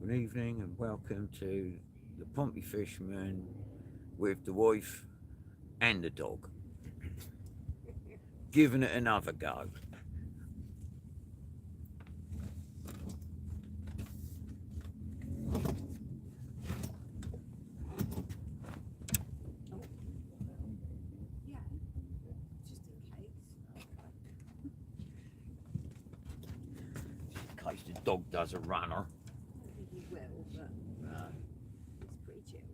Good evening and welcome to the Pompey Fisherman with the wife and the dog. Giving it another go. Yeah, just in case. In case the dog does a runner. I don't think he will, but No. he's pretty chilled.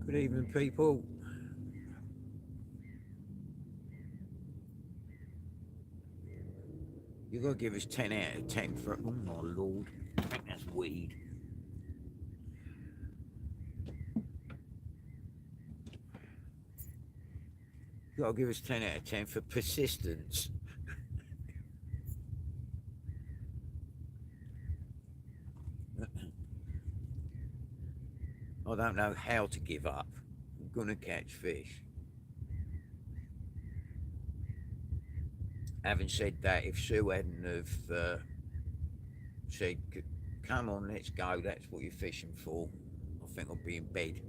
Good evening, people. You gotta give us 10 out of 10 for it. Oh my lord. I think that's weed. You gotta give us 10 out of 10 for persistence. I don't know how to give up. I'm gonna catch fish. Having said that, if Sue hadn't have said, "Come on, let's go. That's what you're fishing for," I think I'll be in bed.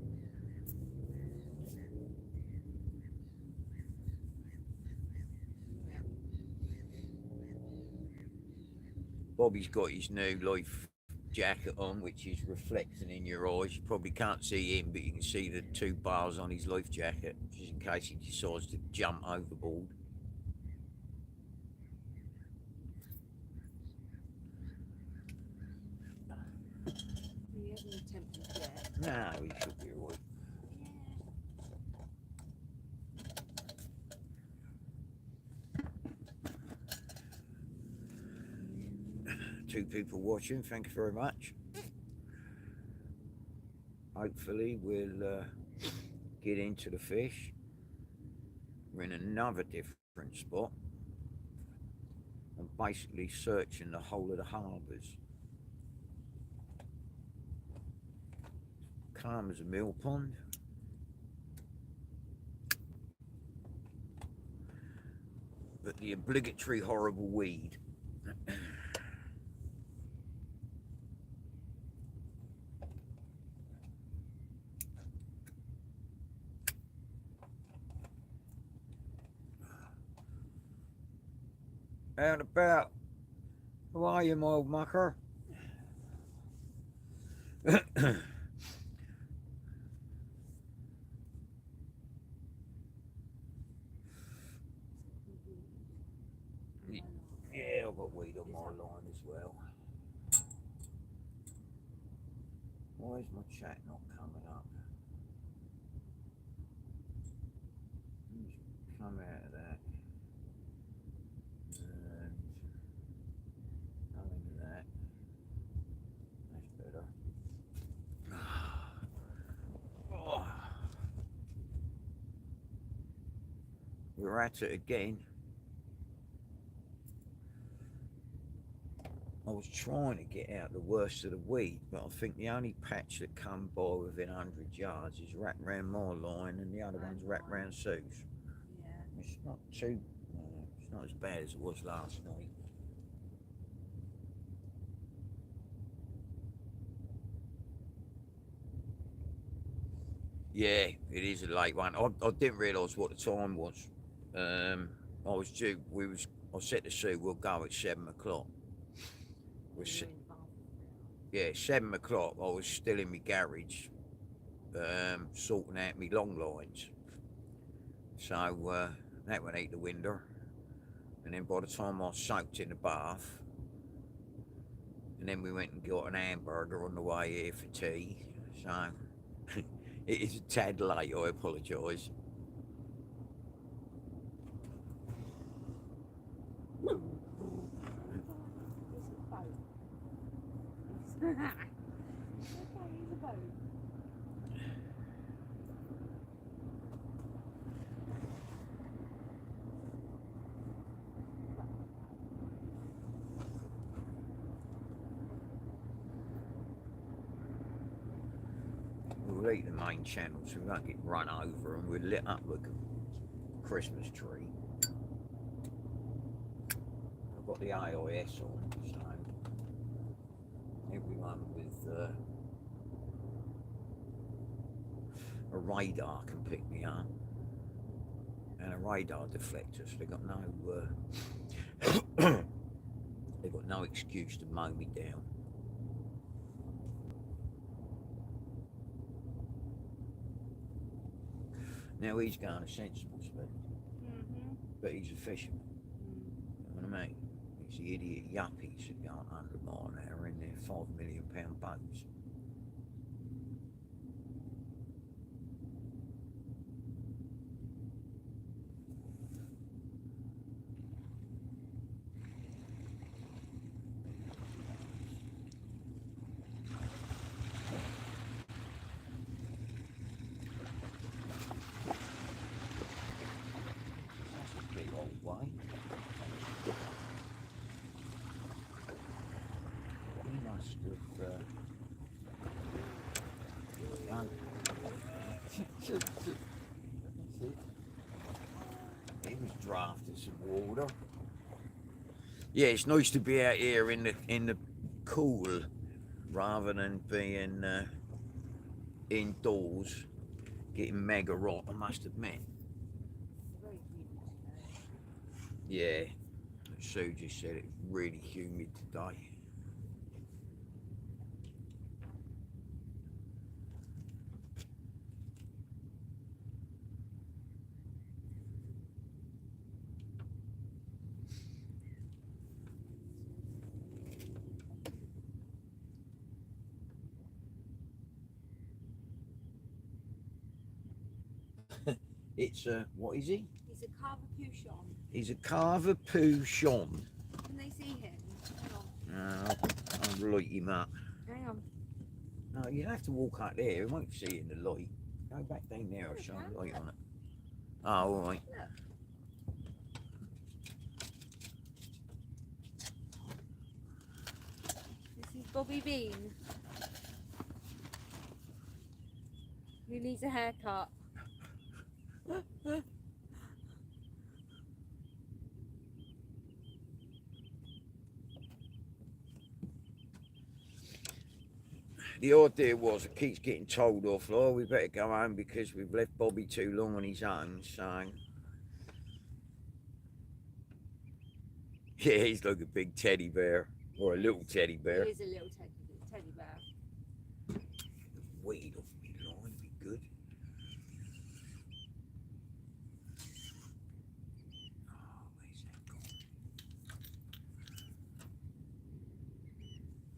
Bobby's got his new life jacket on, which is reflecting in your eyes. You probably can't see him, but you can see the two bars on his life jacket, just in case he decides to jump overboard. He hasn't attempted yet. No, he should be all right. Two people watching, thank you very much. Hopefully, we'll get into the fish. We're in another different spot. I'm basically searching the whole of the harbours. Calm as a mill pond. But the obligatory horrible weed. Out and about. How are you, my old mucker? Yeah, I've got weed on my line as well. Why is my chat not coming up? Just come out of that. And go into that. That's better. Oh, we're at it again. I was trying to get out the worst of the weed, but I think the only patch that come by within 100 yards is wrapped around my line and the other one's wrapped around Sue's. Yeah. It's not too, it's not as bad as it was last night. Yeah, it is a late one. I didn't realise what the time was. I was due, I said to Sue, we'll go at 7 o'clock. You're in the bathroom Yeah, 7 o'clock. I was still in my garage, sorting out my long lines. So that went out the window. And then by the time I soaked in the bath, and then we went and got an hamburger on the way here for tea. So it is a tad late. I apologise. now. It's a boat. Okay, he's a boat. delete the main channel so we don't get run over and we're lit up like a Christmas tree. I've got the AIS on, so everyone with a radar can pick me up, and a radar deflector, so they've got no excuse to mow me down. Now he's going a sensible speed, but he's a fisherman. You know what I mean? It's the idiot yuppies that go 100 mile an hour in their £5 million boats. He was drafting some water. Yeah, it's nice to be out here in the cool rather than being indoors getting mega hot, I must admit. Yeah, Sue just said it's really humid today. It's what is he? He's a carver-puchon. He's a carver-puchon. Can they see him? Hang on. I'll light him up. Hang on. No, you have to walk out there. You won't see it in the light. Go back down there. I'll shine a light on it. Oh, all right. Look. This is Bobby Bean. Who needs a haircut? The idea was it keeps getting told off, oh, we better go home because we've left Bobby too long on his own, so... Yeah, he's like a big teddy bear, or a little teddy bear. He is a little teddy bear. The weight off me line would be good. Oh, where's that gone?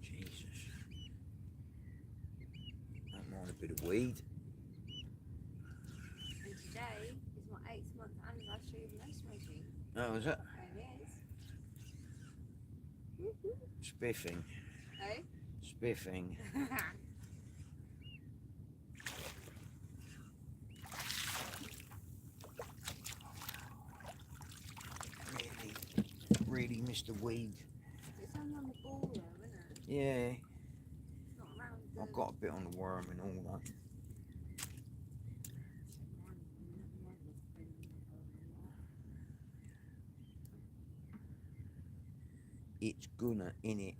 Jesus. Don't mind a bit of weed. And today is my 8th month anniversary of no smoking. Oh, is it? There it is. Spiffing. Oh? Spiffing. Really, Mr. Weed. It's only on the ball though, isn't it? Yeah. It's not around the... I've got a bit on the worm and all that. It's gonna, innit?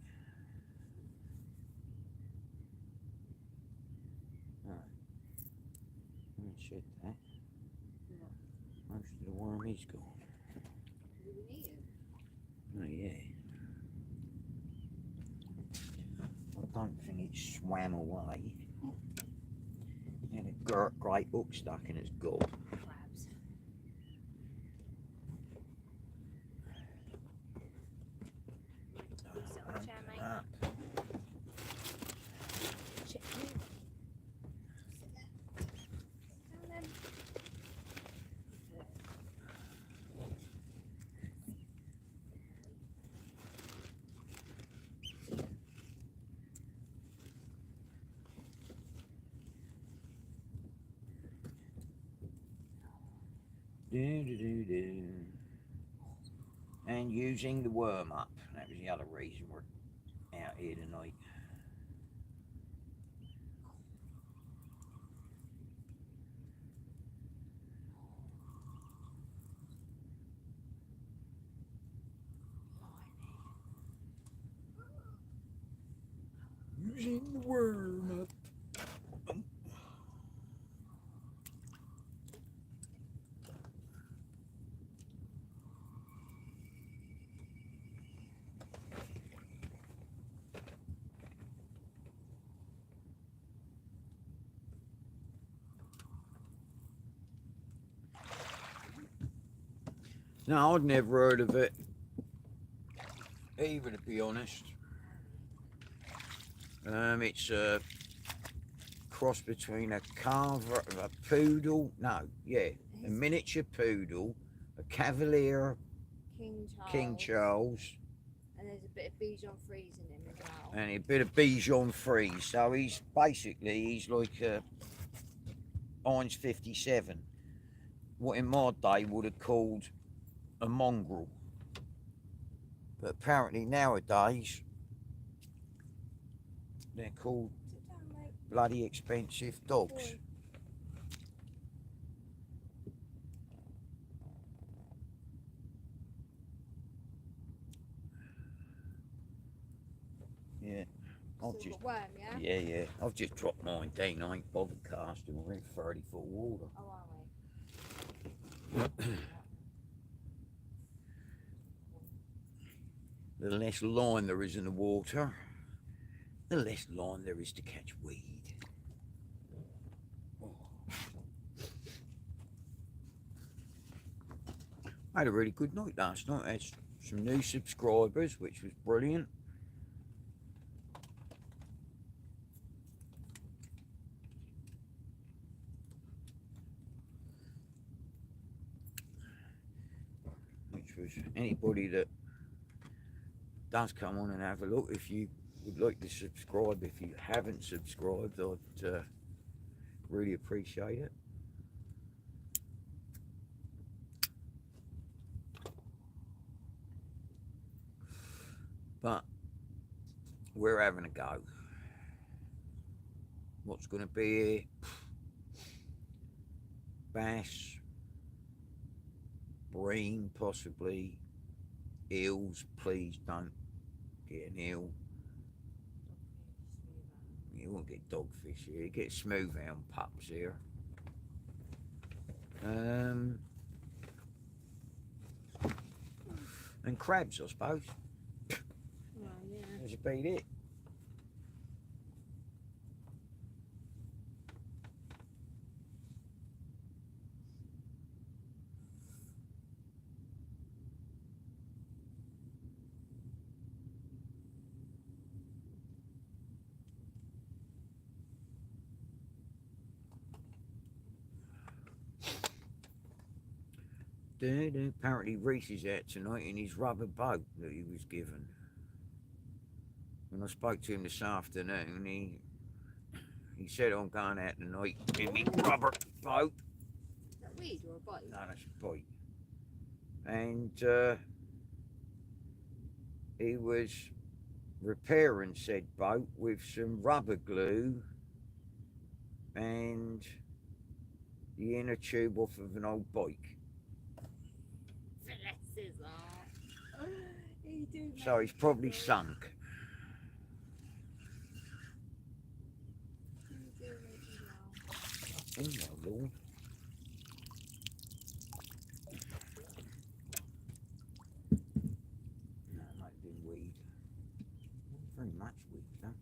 Oh. I haven't shed that. Most of the worm is gone. Did we eat it? Oh, yeah. I don't think it swam away. It had a great hook stuck in its gob. Crabs. Right, sit on the chair, mate. Sit there. Sit down then. Do. And using the worm up. That was the other reason we're out here tonight. using the worm up. No, I'd never heard of it, either, to be honest. It's a cross between a carver, a poodle, no, yeah, a miniature poodle, a cavalier, King Charles, and there's a bit of Bichon Frise in him as well. and a bit of Bichon Frise. So he's like a Heinz 57, what in my day would have called a mongrel. But apparently nowadays they're called bloody expensive dogs. Yeah, I've Still just got worm, yeah? yeah. I've just dropped mine down. I ain't bothered casting. We're in 30-foot water. Oh, are we? The less line there is in the water, the less line there is to catch weed. Oh. I had a really good night last night. I had some new subscribers, which was brilliant. Which was anybody that does come on and have a look, if you would like to subscribe, if you haven't subscribed, I'd really appreciate it. But we're having a go. What's going to be here? Bass, bream, possibly, eels. Please don't get an eel. You won't get dogfish here. You get smooth hound pups here. And crabs, I suppose. Well, yeah. That's about it. Apparently Reese is out tonight in his rubber boat that he was given. When I spoke to him this afternoon, he said, I'm going out tonight in my rubber boat. Is that weed or a bite? No, that's a bite. And he was repairing said boat with some rubber glue and the inner tube off of an old bike. So he's probably sunk. Oh my lord. No, it might have been weed. Not very much weed, though.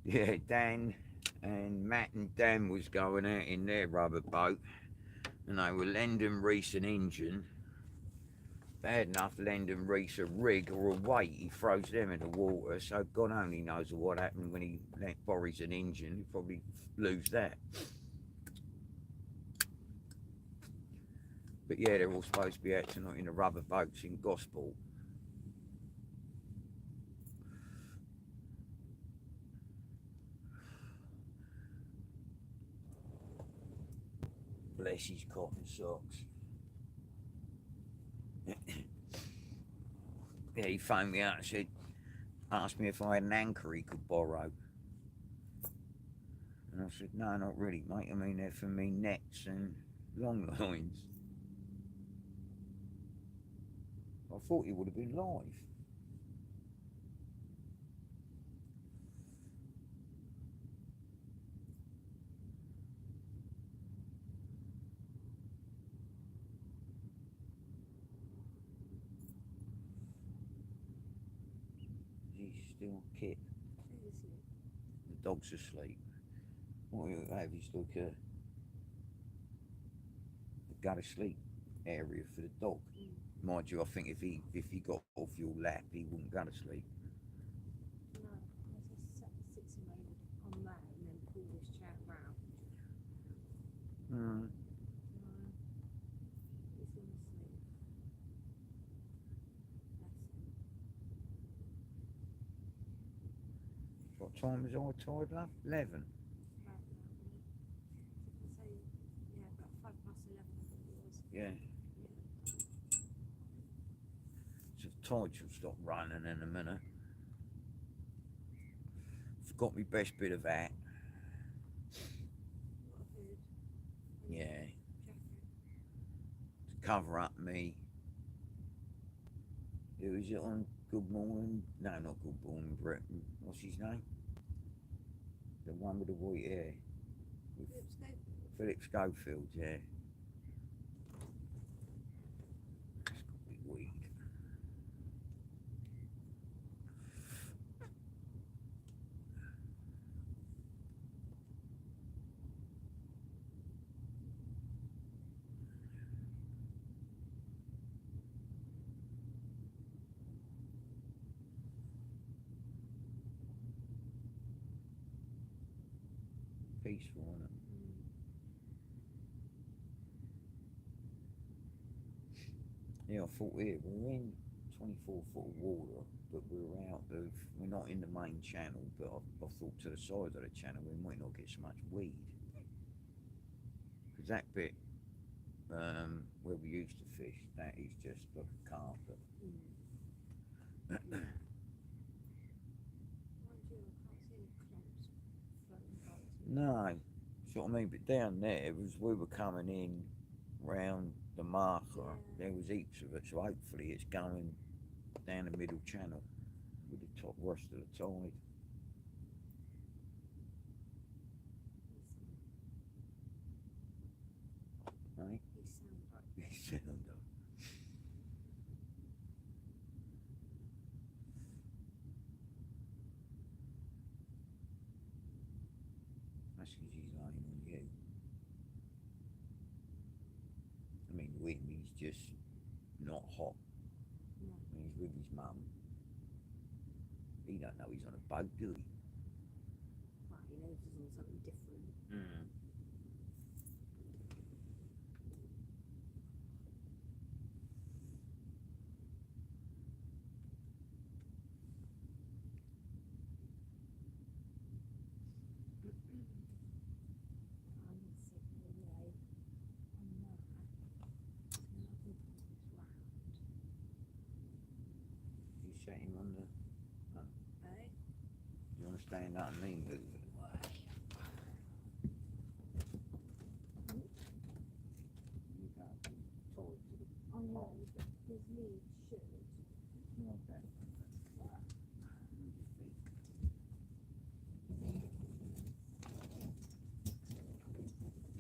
Yeah, Dan and Matt and Dan was going out in their rubber boat and they were lending Reese an engine. Bad enough lending Reese a rig or a weight, he throws them in the water, so God only knows what happened when he borrows an engine. He'd probably lose that. But yeah, they're all supposed to be out tonight in the rubber boats in Gosport. Bless his cotton socks. Yeah, he phoned me out and said, asked me if I had an anchor he could borrow. And I said, no, not really, mate. I mean, they're for me nets and long lines. I thought he would have been live. He's still kit. Who's asleep? The dog's asleep. What you have is like a go to sleep area for the dog. Mind you, I think if he got off your lap, he wouldn't go to sleep. No, I just sits him over on that and then pull this chair round. Mm. No, he's gonna sleep. Bless him. What time was I tied up? 11. About that, I say, yeah, about 11:05, I think it was. Yeah. So the tide should stop running in a minute. Forgot my best bit of that. What a hood. Yeah. Jacket. To cover up me. Who is it on Good Morning? No, not Good Morning Britain. What's his name? The one with the white hair. With Philip Schofield, yeah. That's got to be weak. Peaceful, isn't it? Yeah, I thought we're in 24 foot of water, but we're not in the main channel, but I thought to the side of the channel we might not get so much weed. Because that bit where we used to fish, that is just like a carpet. Mind you, I can't see any clumps floating past me. No, see what I mean? But down there, we were coming in round the marker, Yeah. there was heaps of it, so hopefully it's going down the middle channel with the top worst of the tide. Right? He sounds like He said, "Oh, no." That's because he's lying on you. I mean, the wind, he's just not hot. no. I mean, he's with his mum. He don't know he's on a boat, do he? Well, he knows he's on something different. Mm. I'm sitting away on that. And I think it's round. You set him on the. Eh? You want to stand up and me move it? You can't be told to the I know, but his lead should. okay.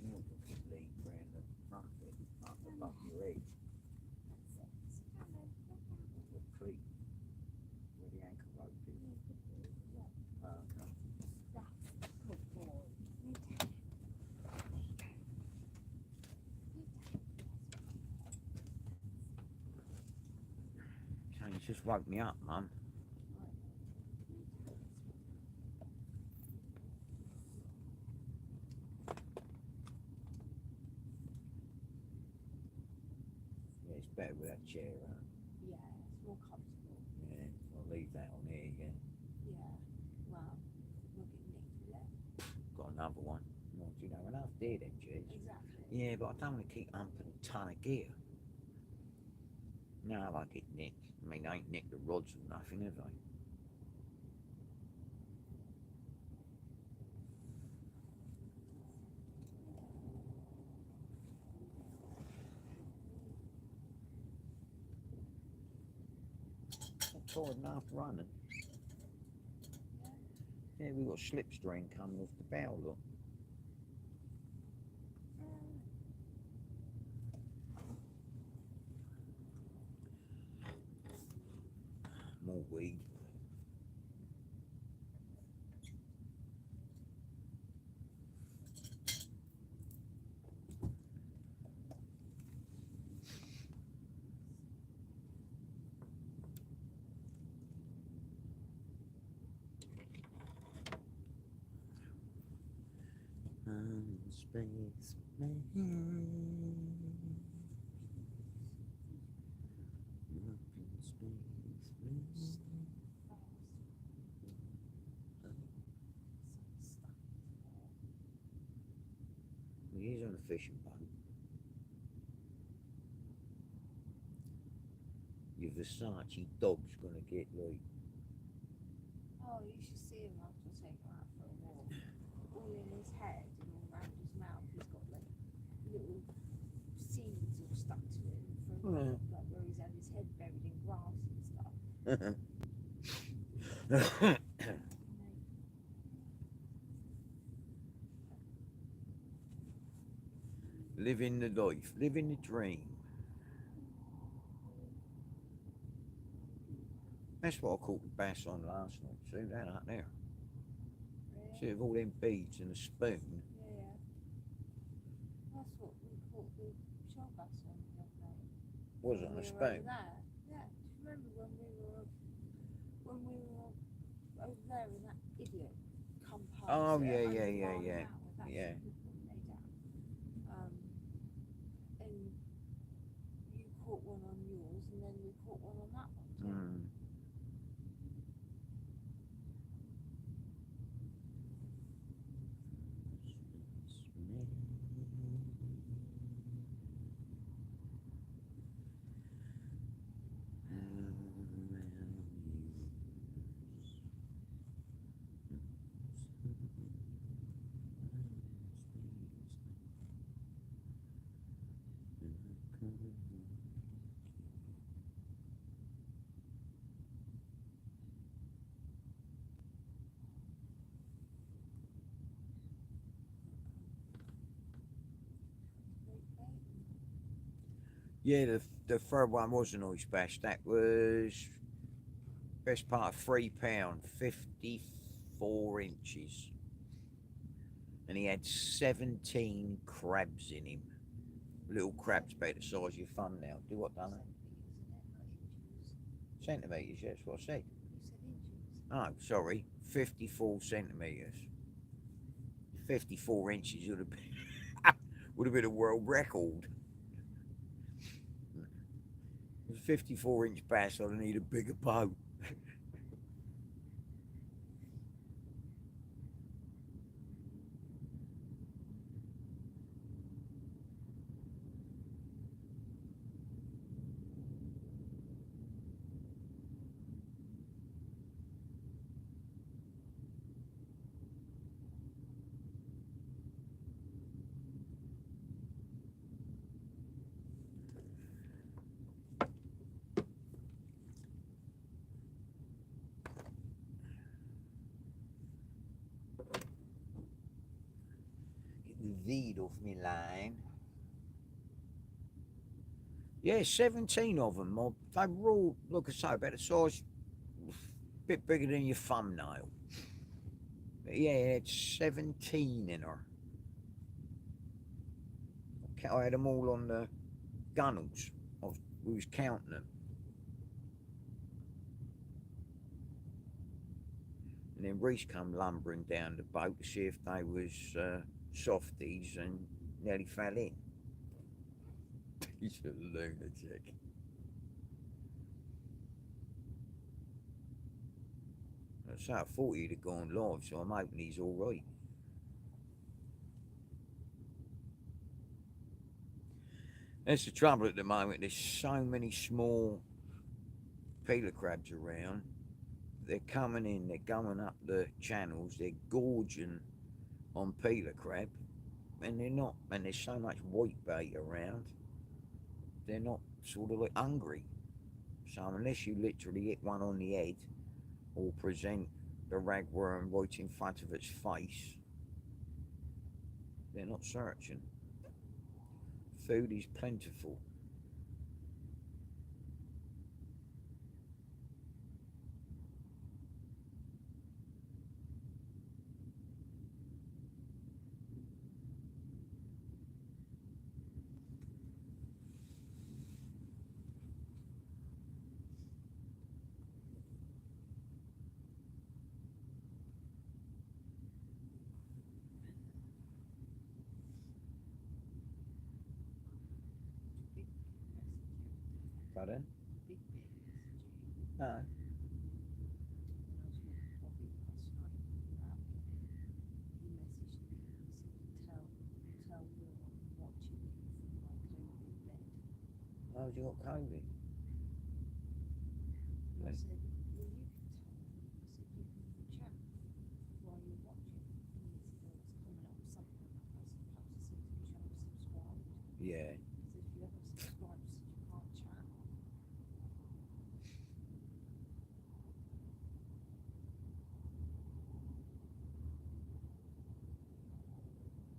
You'll put your leg round the front bit, up above your head. The cleat where the ankle rope is. Okay. Good boy. So you just woke me up, Mum. Yeah, it's better with that chair, huh? Yeah, it's more comfortable. Yeah, I'll leave that on here again. Yeah. Well, we'll get Nick to let. Got another one. Well, do you know enough there then, Jez? Exactly. Yeah, but I don't want to keep humping a ton of gear. No, I get nicked. I mean, they ain't nicked the rods or nothing, have they? Tired enough running. Yeah, we've got slipstream coming off the bow, look. More weed. Space man. He's on a fishing boat. Your Versace dog's gonna get like. Oh, you should see him after I take him out for a walk. All in his head and all around his mouth, he's got like little seeds all stuck to him from like where he's had his head buried in grass and stuff. Living the life, living the dream. That's what I caught the bass on last night. See that out there? Really? See, with all them beads and a spoon. Yeah. That's what we caught the shell bass on the other day. Was it on a When we were spoon? over there. Yeah. Do you remember when we were over there and that idiot come past? Oh, it yeah, and yeah, we yeah, ran yeah. him out with that Yeah. stupid lay down. And you caught one on yours, and then we caught one on that one too. Mm. Yeah, the third one was an oyster bass. That was best part of £3, 54 inches. And he had 17 crabs in him. Little crabs about the size of your thumbnail. Do what, done it? Centimetres, yeah, that's what I said. You said inches. Oh, sorry, 54 centimetres. 54 inches would have been a world record. With a 54-inch bass, I'd need a bigger boat. Get the weed off me line. Yeah, 17 of them. They were all, look, I say, about the size, a bit bigger than your thumbnail. But yeah, it had 17 in her. I had them all on the gunnels. We was counting them. And then Reese come lumbering down the boat to see if they was softies and nearly fell in. He's a lunatic. So I thought he'd have gone live, so I'm hoping he's all right. That's the trouble at the moment. There's so many small peeler crabs around. They're coming in, they're going up the channels, they're gorging on peeler crab, and they're not, and there's so much white bait around, they're not sort of like hungry. So unless you literally hit one on the head or present the ragworm right in front of its face, they're not searching. Food is plentiful. Big message. Pardon? Big message. No. When I was with Bobby last night, he messaged me and said, tell Will I'm watching you from my COVID bed. Oh, you got COVID? And I said, well, you can tell him. I said, you can chat while you're watching. And he said, oh, it's coming up something. I said, perhaps it's because you haven't subscribed. Yeah. He said, if you haven't subscribed, he said, you can't chat.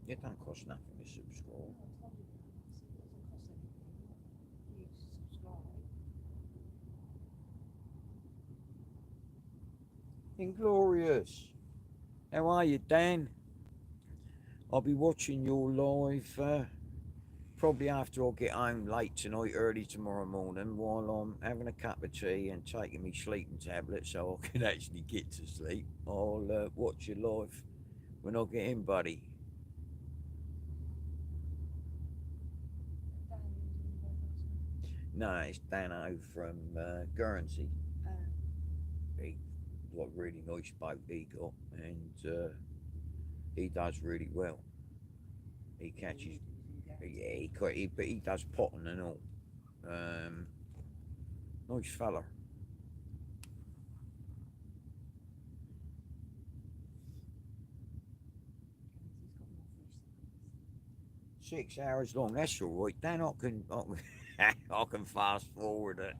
It don't cost nothing to subscribe. No, I told him that. I said, it doesn't cost anything for you to subscribe. Inglorious. How are you, Dan? I'll be watching your live probably after I get home late tonight, early tomorrow morning, while I'm having a cup of tea and taking me sleeping tablet so I can actually get to sleep. I'll watch you live when I get in, buddy. Dan was in bed last night. No, it's Dano from Guernsey. He got a really nice boat he got, and he does really well. He catches, but he does potting and all. Nice fella. He's got more fish than us. 6 hours long. That's all right. Dan, I can fast forward it.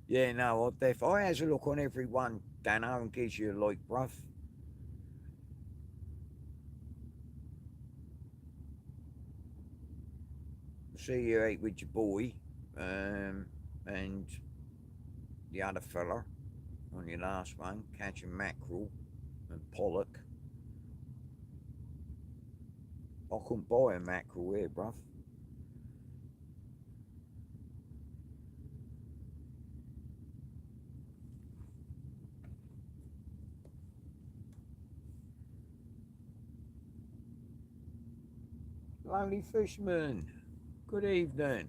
Yeah, no, I has a look on every one, Dano, and gives you a like, bruv. See you ate with your boy, and the other fella on your last one, catching mackerel and pollock. I couldn't buy a mackerel here, bruv. Lonely Fisherman, good evening.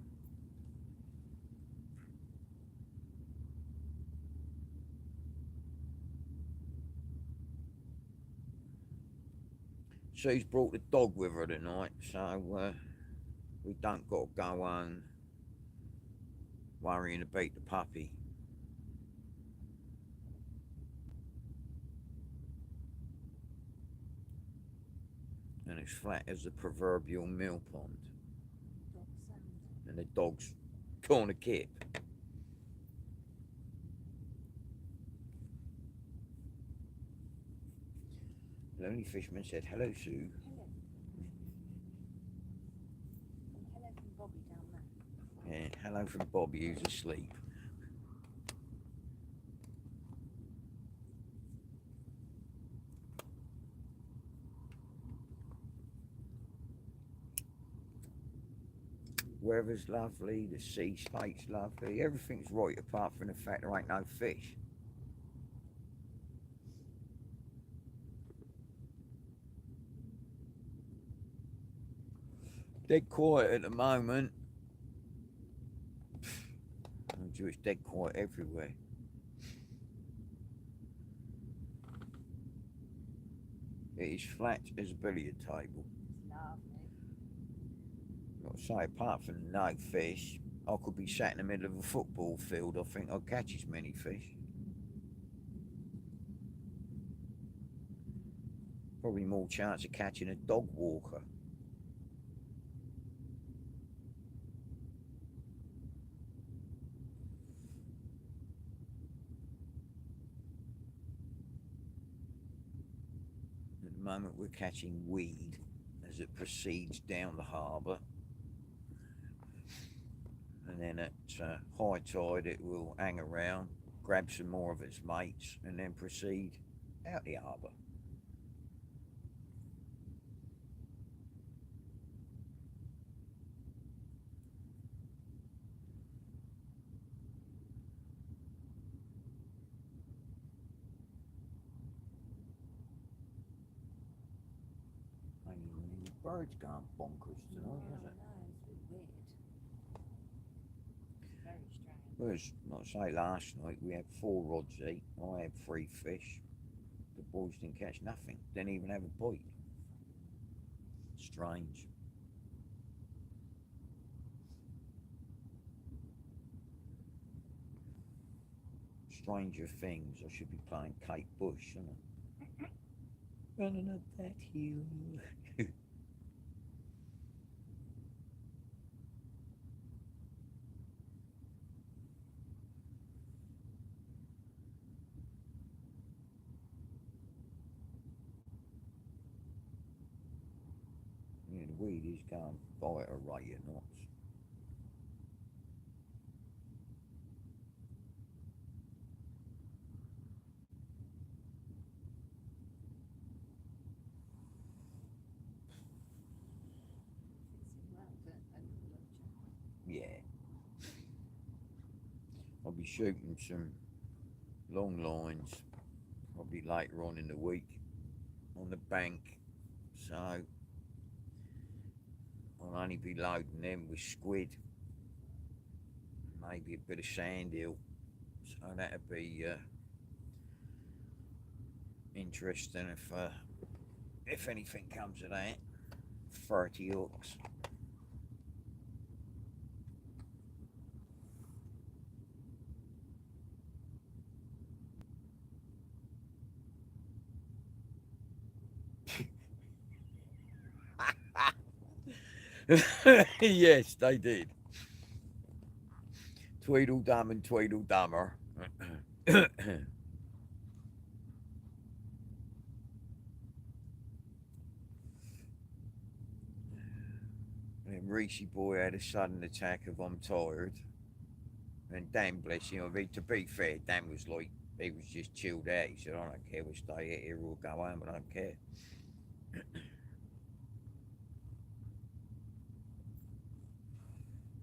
She's brought the dog with her tonight, so we don't got to go on worrying about the puppy. And it's flat as the proverbial mill pond. Dog sound. And the dog's gone to kip. Lonely Fisherman said, hello, Sue. Hello. And hello from Bobby down there. Yeah, hello from Bobby, who's asleep. Weather's lovely, the sea state's lovely, everything's right apart from the fact there ain't no fish. Dead quiet at the moment. told you, it's dead quiet everywhere. It is flat as a billiard table. It's lovely. Like I say, apart from no fish, I could be sat in the middle of a football field. I think I'd catch as many fish. Probably more chance of catching a dog walker. At the moment we're catching weed as it proceeds down the harbour, and then at high tide it will hang around, grab some more of its mates, and then proceed out the harbour. Ain't the birds going bonkers tonight, No, is it? no, it's a bit weird. Very strange. Well, as like I say, last night we had 4 rods eat. I had 3 fish. The boys didn't catch nothing. Didn't even have a bite. Strange. Stranger Things. I should be playing Kate Bush, shouldn't I? Running up that hill. Yeah, the weed is going by at a rate of knots. Fits in well, don't they? Yeah. I'll be shooting some long lines probably later on in the week on the bank. So I'll only be loading them with squid, maybe a bit of sand eel. So that'll be interesting if anything comes of that. 30 hooks. Yes, they did. Tweedledum and Tweedledummer. And Reese boy had a sudden attack of I'm tired. And Dan, bless him, I mean, to be fair, Dan was like, he was just chilled out. He said, I don't care, we'll stay here or go home, I don't care.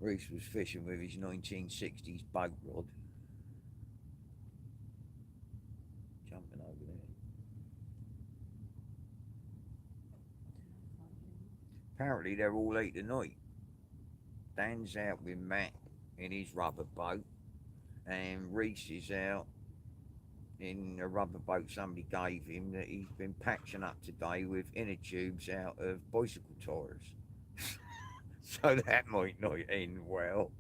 Reese was fishing with his 1960s boat rod. Jumping over there. Apparently they're all late tonight. Dan's out with Matt in his rubber boat, and Reese is out in a rubber boat somebody gave him that he's been patching up today with inner tubes out of bicycle tyres. So that might not end well.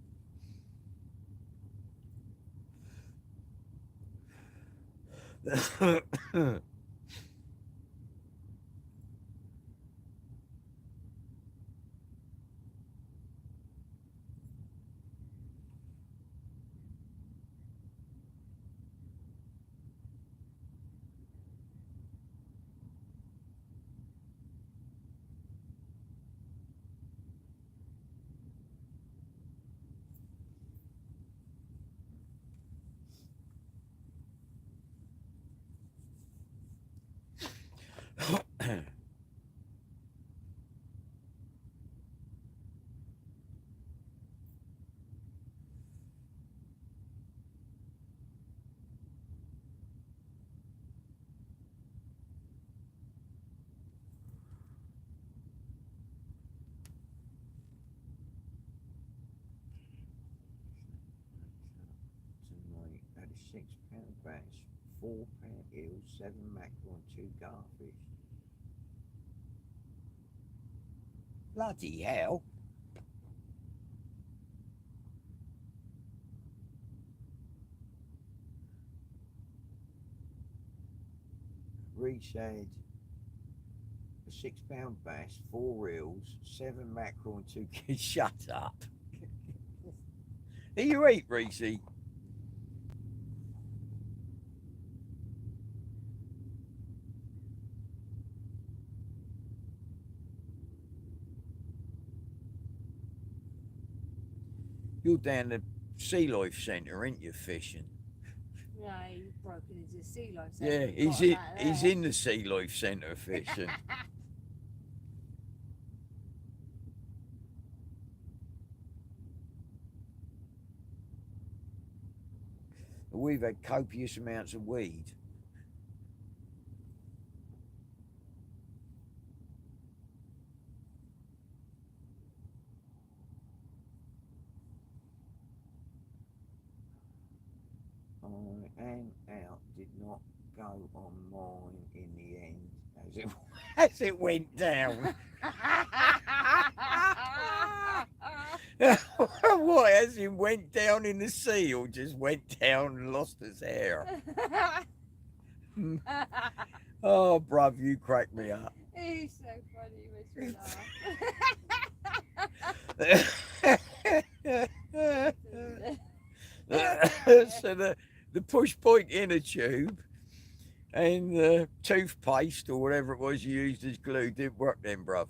£6 bass, £4 eels, 7 mackerel and 2 garfish. Bloody hell. Reese had a £6 bass, 4 eels, 7 mackerel and 2 kids. Shut up. Do you eat, Reese? You're down the Sea Life Centre, ain't you, fishing? No, you've broken into the sea life. Yeah, he's in the Sea Life Centre fishing. We've had copious amounts of weed. And out did not go on mine in the end as it went down. What, as it went down in the sea or just went down and lost his hair? Oh, bruv, you crack me up. He's so funny, he makes me laugh. So the push point inner tube and the toothpaste or whatever it was you used as glue didn't work then, bruv.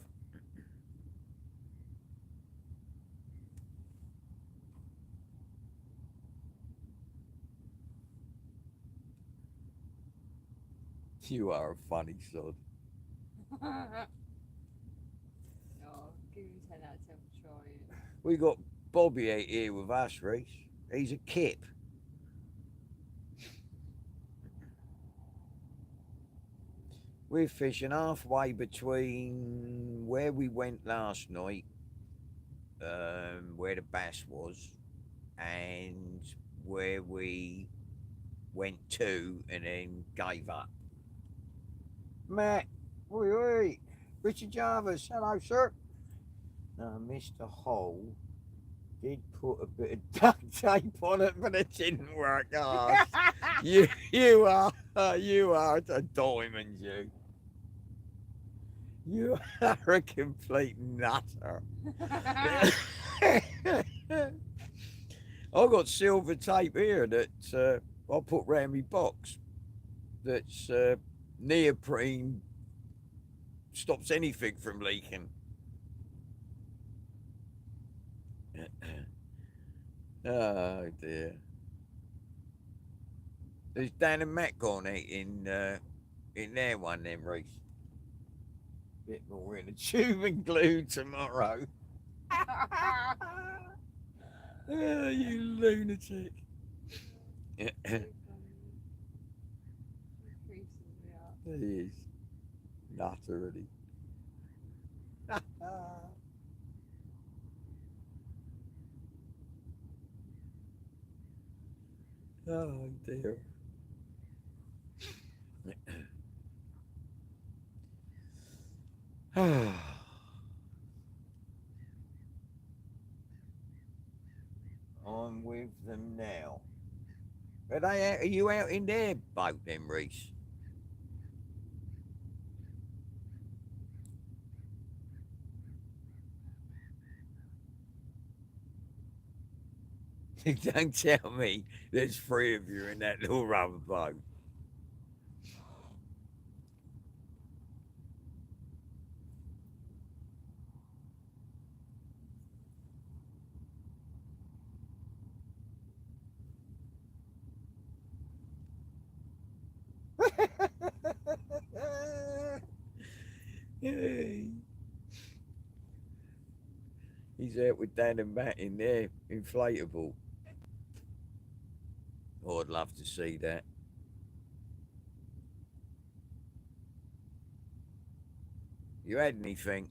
You are a funny sod. Oh, give him 10 out of 10 for trying. We got Bobby out here with us, Reese. He's a kip. We're fishing halfway between where we went last night, where the bass was, and where we went to and then gave up. Matt, oi, Richard Jarvis, hello, sir. Mr. Hole did put a bit of duct tape on it, but it didn't work. Oh, you are a diamond, you. You are a complete nutter. I've got silver tape here that I put round my box. That's neoprene, stops anything from leaking. Oh dear. There's Dan and Matt gone out in their one then, Reese. Bit more in a tube and glue tomorrow. Oh, you lunatic. So funny. He creases me up. He is. Nutter already. Oh dear. I'm with them now. Are you out in their boat then, Reese? Don't tell me there's 3 of you in that little rubber boat. He's out with Dan and Matt in their inflatable. Oh, I'd love to see that. You had anything?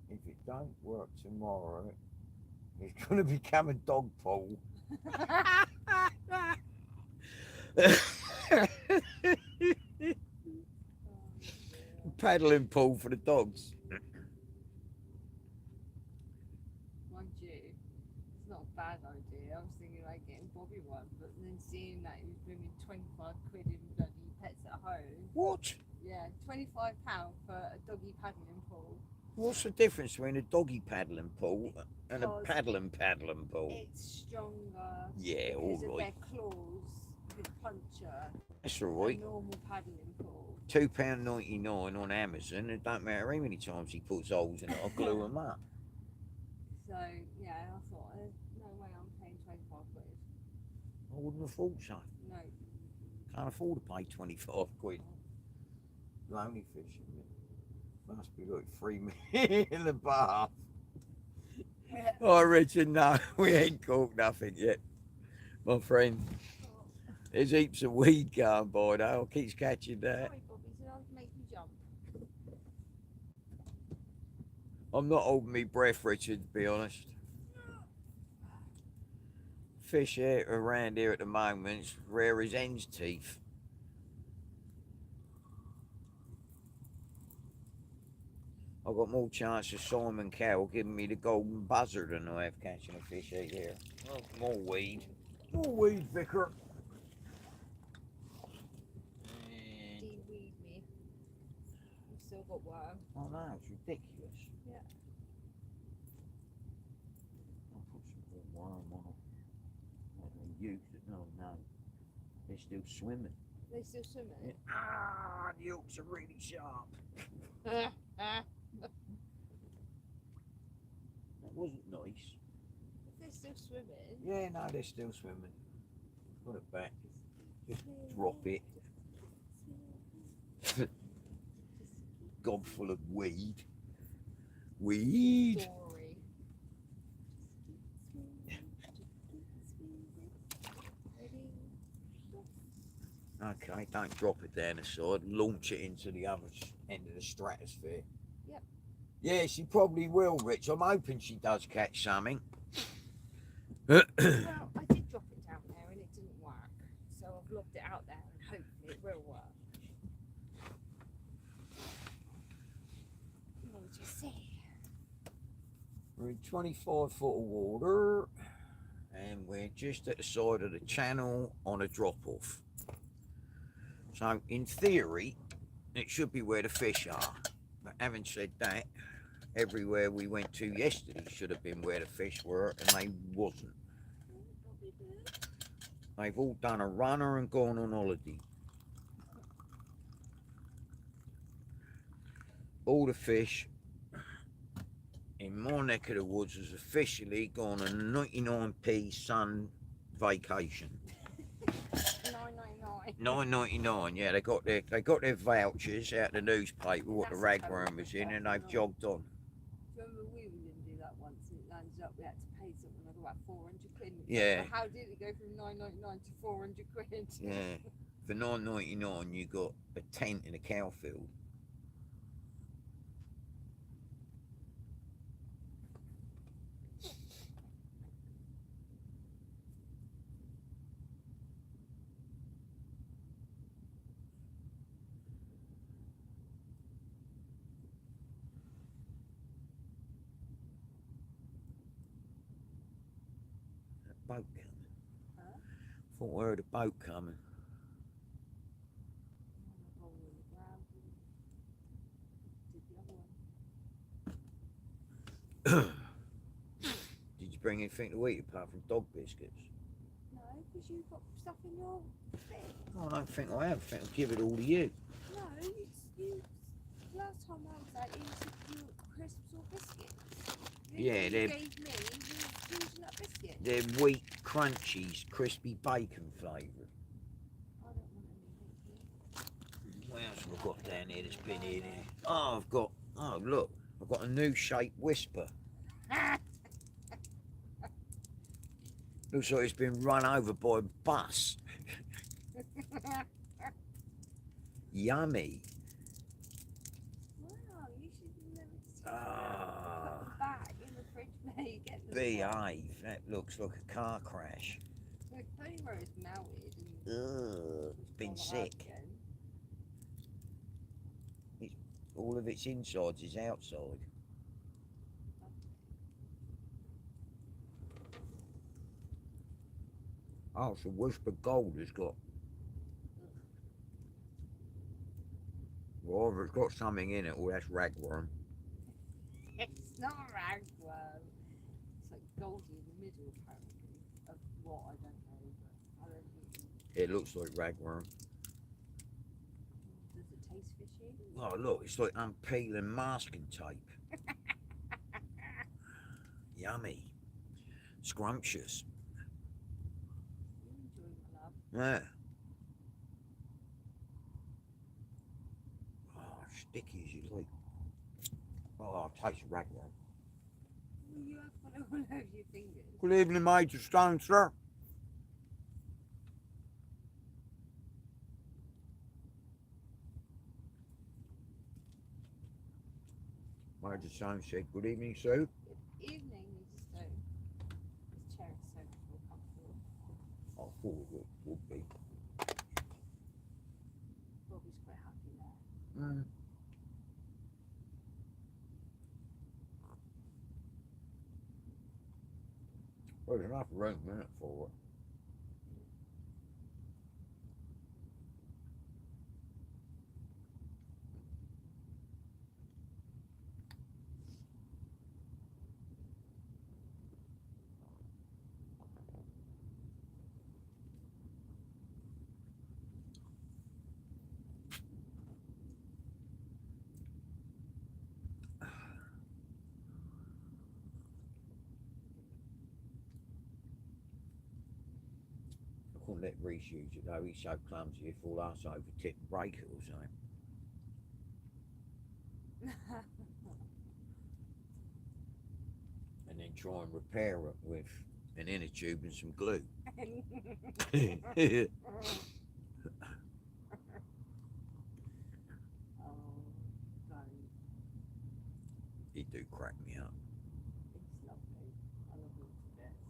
If it don't work tomorrow, it's going to become a dog pool. Paddling pool for the dogs. Mind you, it's not a bad idea. I was thinking like getting Bobby one, but then seeing that he was bringing 25 quid in bloody pets at home. What? Yeah, £25 for a doggy paddling pool. What's the difference between a doggy paddling pool and a Because paddling pool? It's stronger. Yeah, all because of right. their claws with puncture. That's all right. A normal paddling pool. £2.99 on Amazon. It don't matter how many times he puts holes in it, I'll glue them up. So yeah, I thought, no way I'm paying 25 quid. I wouldn't have thought so. No. Can't afford to pay 25 quid. Lonely fisherman. Must be like 3 minutes in the bath. Oh, Richard, no, we ain't caught nothing yet, my friend. There's heaps of weed going by though. I keep catching that. Sorry, Bobby, so I'll make you jump. I'm not holding my breath, Richard, to be honest. Fish here around here at the moment is rare as hen's teeth. I've got more chance of Simon Cowell giving me the golden buzzer than I have catching a fish out here. Oh, more weed. More weed, Vicar. De-weed me. You've still got worm. Oh no, it's ridiculous. Yeah. I'll put some more worm on it. They used it. No, they're still swimming. They're still swimming? Yeah. Ah, the hooks are really sharp. That wasn't nice. They're still swimming? Yeah, no, they're still swimming. Put it back. Just drop it. Gob full of weed. Weed. Story. Okay, don't drop it down the side. Launch it into the other end of the stratosphere. Yep. Yeah, she probably will, Rich. I'm hoping she does catch something. Well, I did drop it down there and it didn't work. So I've lobbed it out there and hopefully it will work. What would you say? We're in 25 foot of water and we're just at the side of the channel on a drop off. So in theory, it should be where the fish are. But having said that, everywhere we went to yesterday should have been where the fish were, and they wasn't. They've all done a runner and gone on holiday. All the fish in my neck of the woods has officially gone on a 99p sun vacation. $9.99. Yeah, they got their vouchers out of the newspaper what the ragworm was in, and they've jogged on. Remember we were going to do that once and it landed up we had to pay something like about 400 quid. Yeah. How did it go from $9.99 to 400 quid? Yeah. For $9.99 you got a tent in a cow field. Boat coming. Huh? Thought I heard a boat coming. Did you bring anything to eat apart from dog biscuits? No, because you've got stuff in your thing. Oh, I don't think I have. I think I'll give it all to you. No, you last time I was at you said you crisps or biscuits. Yeah, you they're- gave me, you using that biscuit. They're wheat crunchies, crispy bacon flavoured. I don't want anything. What else have I got down here that's been in here? Oh, look, I've got a new shape whisper. Looks like it's been run over by a bus. Yummy. Wow, you should never just Ah. behave. That looks like a car crash. Like, only where it's melted and Ugh, been gone up sick. again. All of its insides is outside. Oh, so Whisper Gold has got. Well, either it's got something in it, or that's ragworm. It's not a ragworm. It's like goldy in the middle, apparently. Of what, I don't know, but I don't think. It looks like ragworm. Does it taste fishy? Oh, look, it's like unpeeling masking tape. Yummy. Scrumptious. You enjoy, my love. Yeah. Oh, sticky as you like. Oh, I taste ragworm. Well, you have one all over your fingers. Good evening, Major Stone, sir. Major Stone said, good evening, Sue. Good evening, Mrs. Stone. This chair is so comfortable. I thought it would be. Bobby's quite happy there. Mm. Well, there's enough room in it for it. I couldn't let Reese use it though, he's so clumsy he'd fall ass over tip and break it or something. And then try and repair it with an inner tube and some glue. Oh, don't. He do crack me up. It's lovely. I love him to death.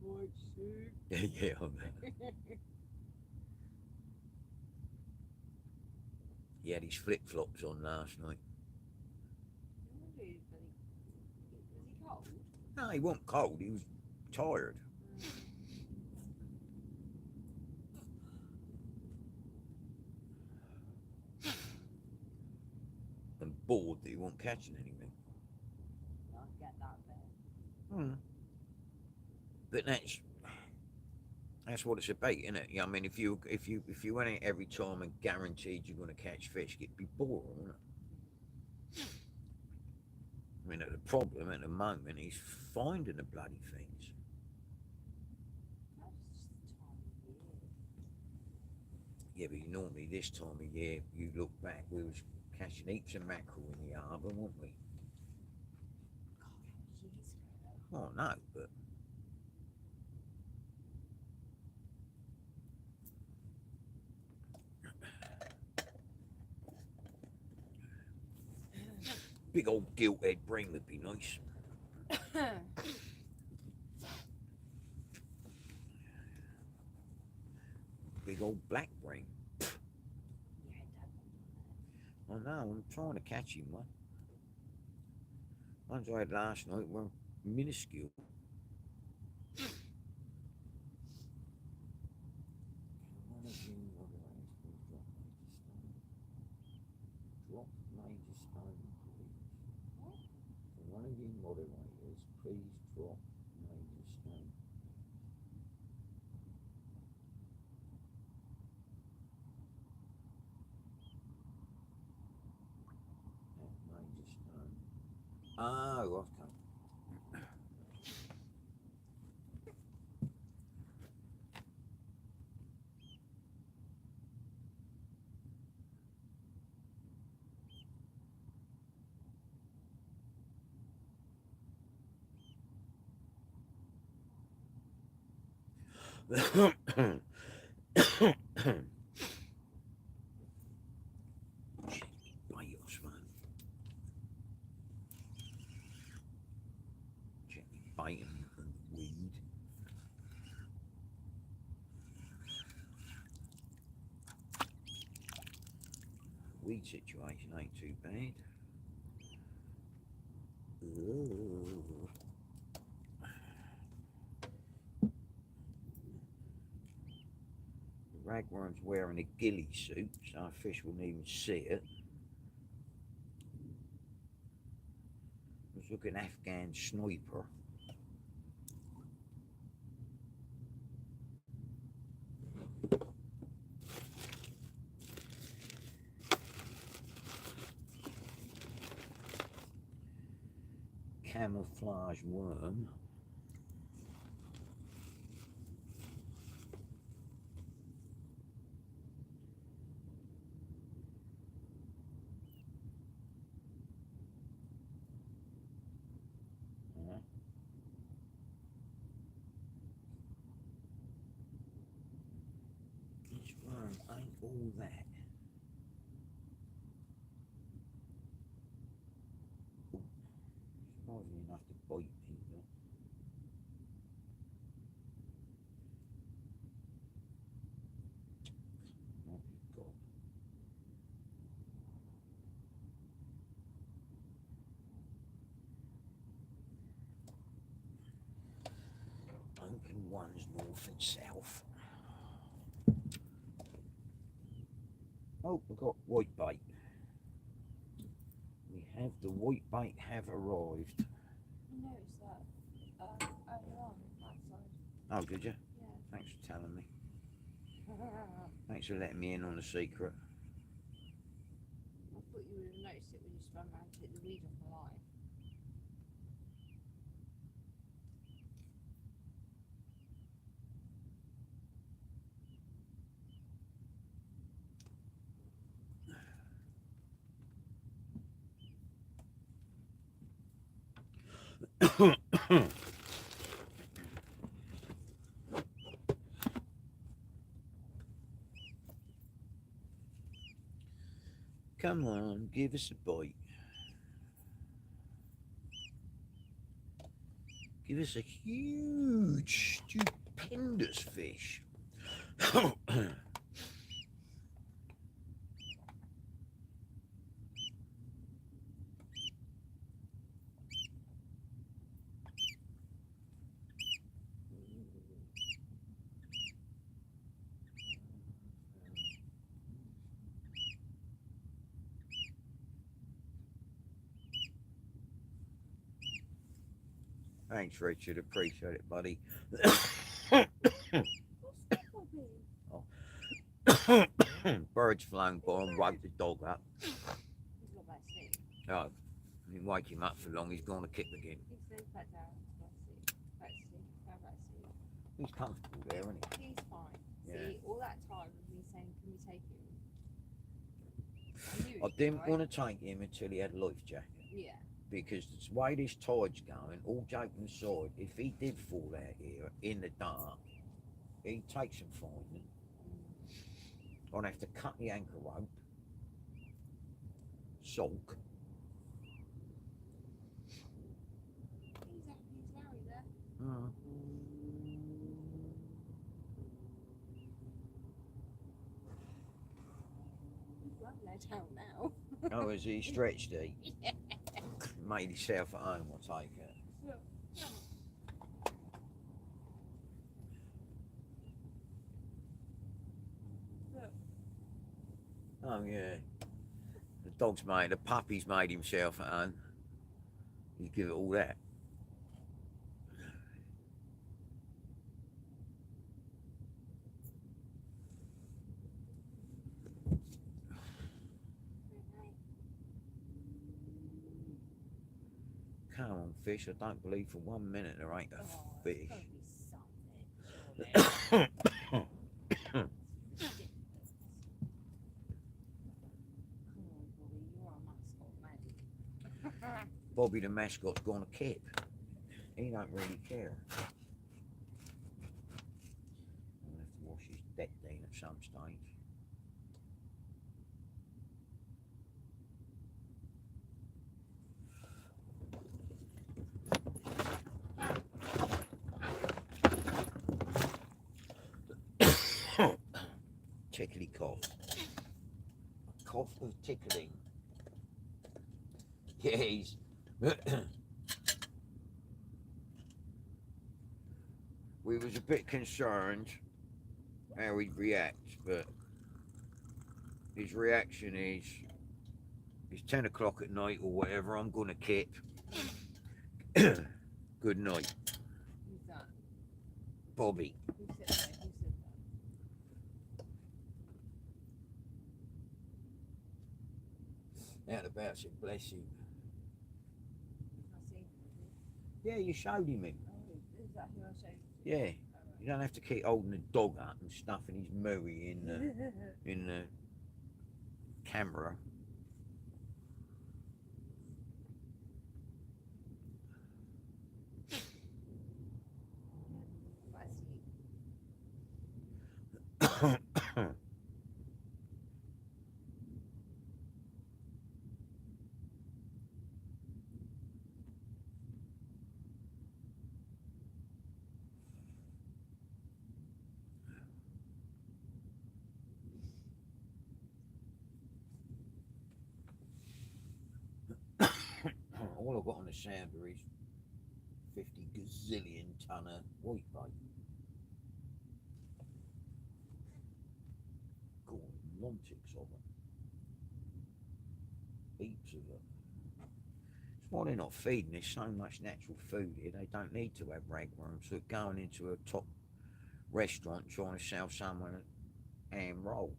Quite sick. Yeah, I know. He had his flip flops on last night. Was he cold? No, he wasn't cold, he was tired. And bored that he wasn't catching anything. I get that bit. Hmm. But that's what it's about, isn't it? I mean, if you went out every time and guaranteed you're going to catch fish, it'd be boring, wouldn't it? I mean, the problem at the moment is finding the bloody things. That's just time of year. Yeah, but normally this time of year, you look back, we was catching heaps of mackerel in the harbour, weren't we? God, that was years ago. Oh no, but big old gilt-head bring would be nice. Big old black bring. Yeah, I know, I'm trying to catch him one. Ones I had last night were minuscule. Drop major stone, please. For one of you moderators, please drop major stone. Major stone. Oh, okay. Bios, man. bait and weed. Weed situation ain't too bad. Ooh. The ragworm's wearing a ghillie suit, so a fish wouldn't even see it. Let's look at an Afghan sniper. Camouflage worm. This worm ain't all that. Surprising enough to bite me, but what have we got? Open ones north and south. Oh, we've got white bait. We have the white bait have arrived. I noticed that earlier on that side. Oh, did you? Yeah. Thanks for telling me. Thanks for letting me in on the secret. I thought you would have noticed it when you swam around to hit the weed off the line. Come on, give us a bite. Give us a huge, stupendous fish. Thanks, Richard. Appreciate it, buddy. Oh. Bird's flown by and woke the dog up. He's got back to sleep. Oh, I didn't wake him up for long. He's gone to kick again. He's going back down. Go back to sleep. Go back to sleep. He's comfortable there, isn't he? He's fine. Yeah. See, all that time of me saying, can we take him? I didn't want to take him until he had a life jacket. Yeah. Because the way this tide's going, all joking aside, if he did fall out here in the dark, he'd take some finding. I'd have to cut the anchor rope, sulk. He's married there. He's well laid out now. Oh, is he stretched? He Yeah. made himself at home. I'll take it. Oh yeah, the puppy's made himself at home. You give it all that. Come on, fish. I don't believe for 1 minute there ain't a fish. Bobby the mascot's gone to kip. He don't really care. I'll have to wash his deck down at some stage. tickly cough. A cough of tickling. Yeah, he's... We was a bit concerned how he'd react, but his reaction is, it's 10 o'clock at night or whatever, I'm gonna kip. Good night. Who's that? Bobby. Who said that? Who said that? Out about it, bless him. I see. Yeah, you showed him it. Oh, is that who I showed you? Yeah. You don't have to keep holding the dog up and stuffing his murray in the camera. I see. All I've got on the sounder is 50 gazillion ton of white bait. God, lontics of it. Heaps of it. It's why they're not feeding. There's so much natural food here. They don't need to have ragworms. So going into a top restaurant trying to sell someone a ham roll.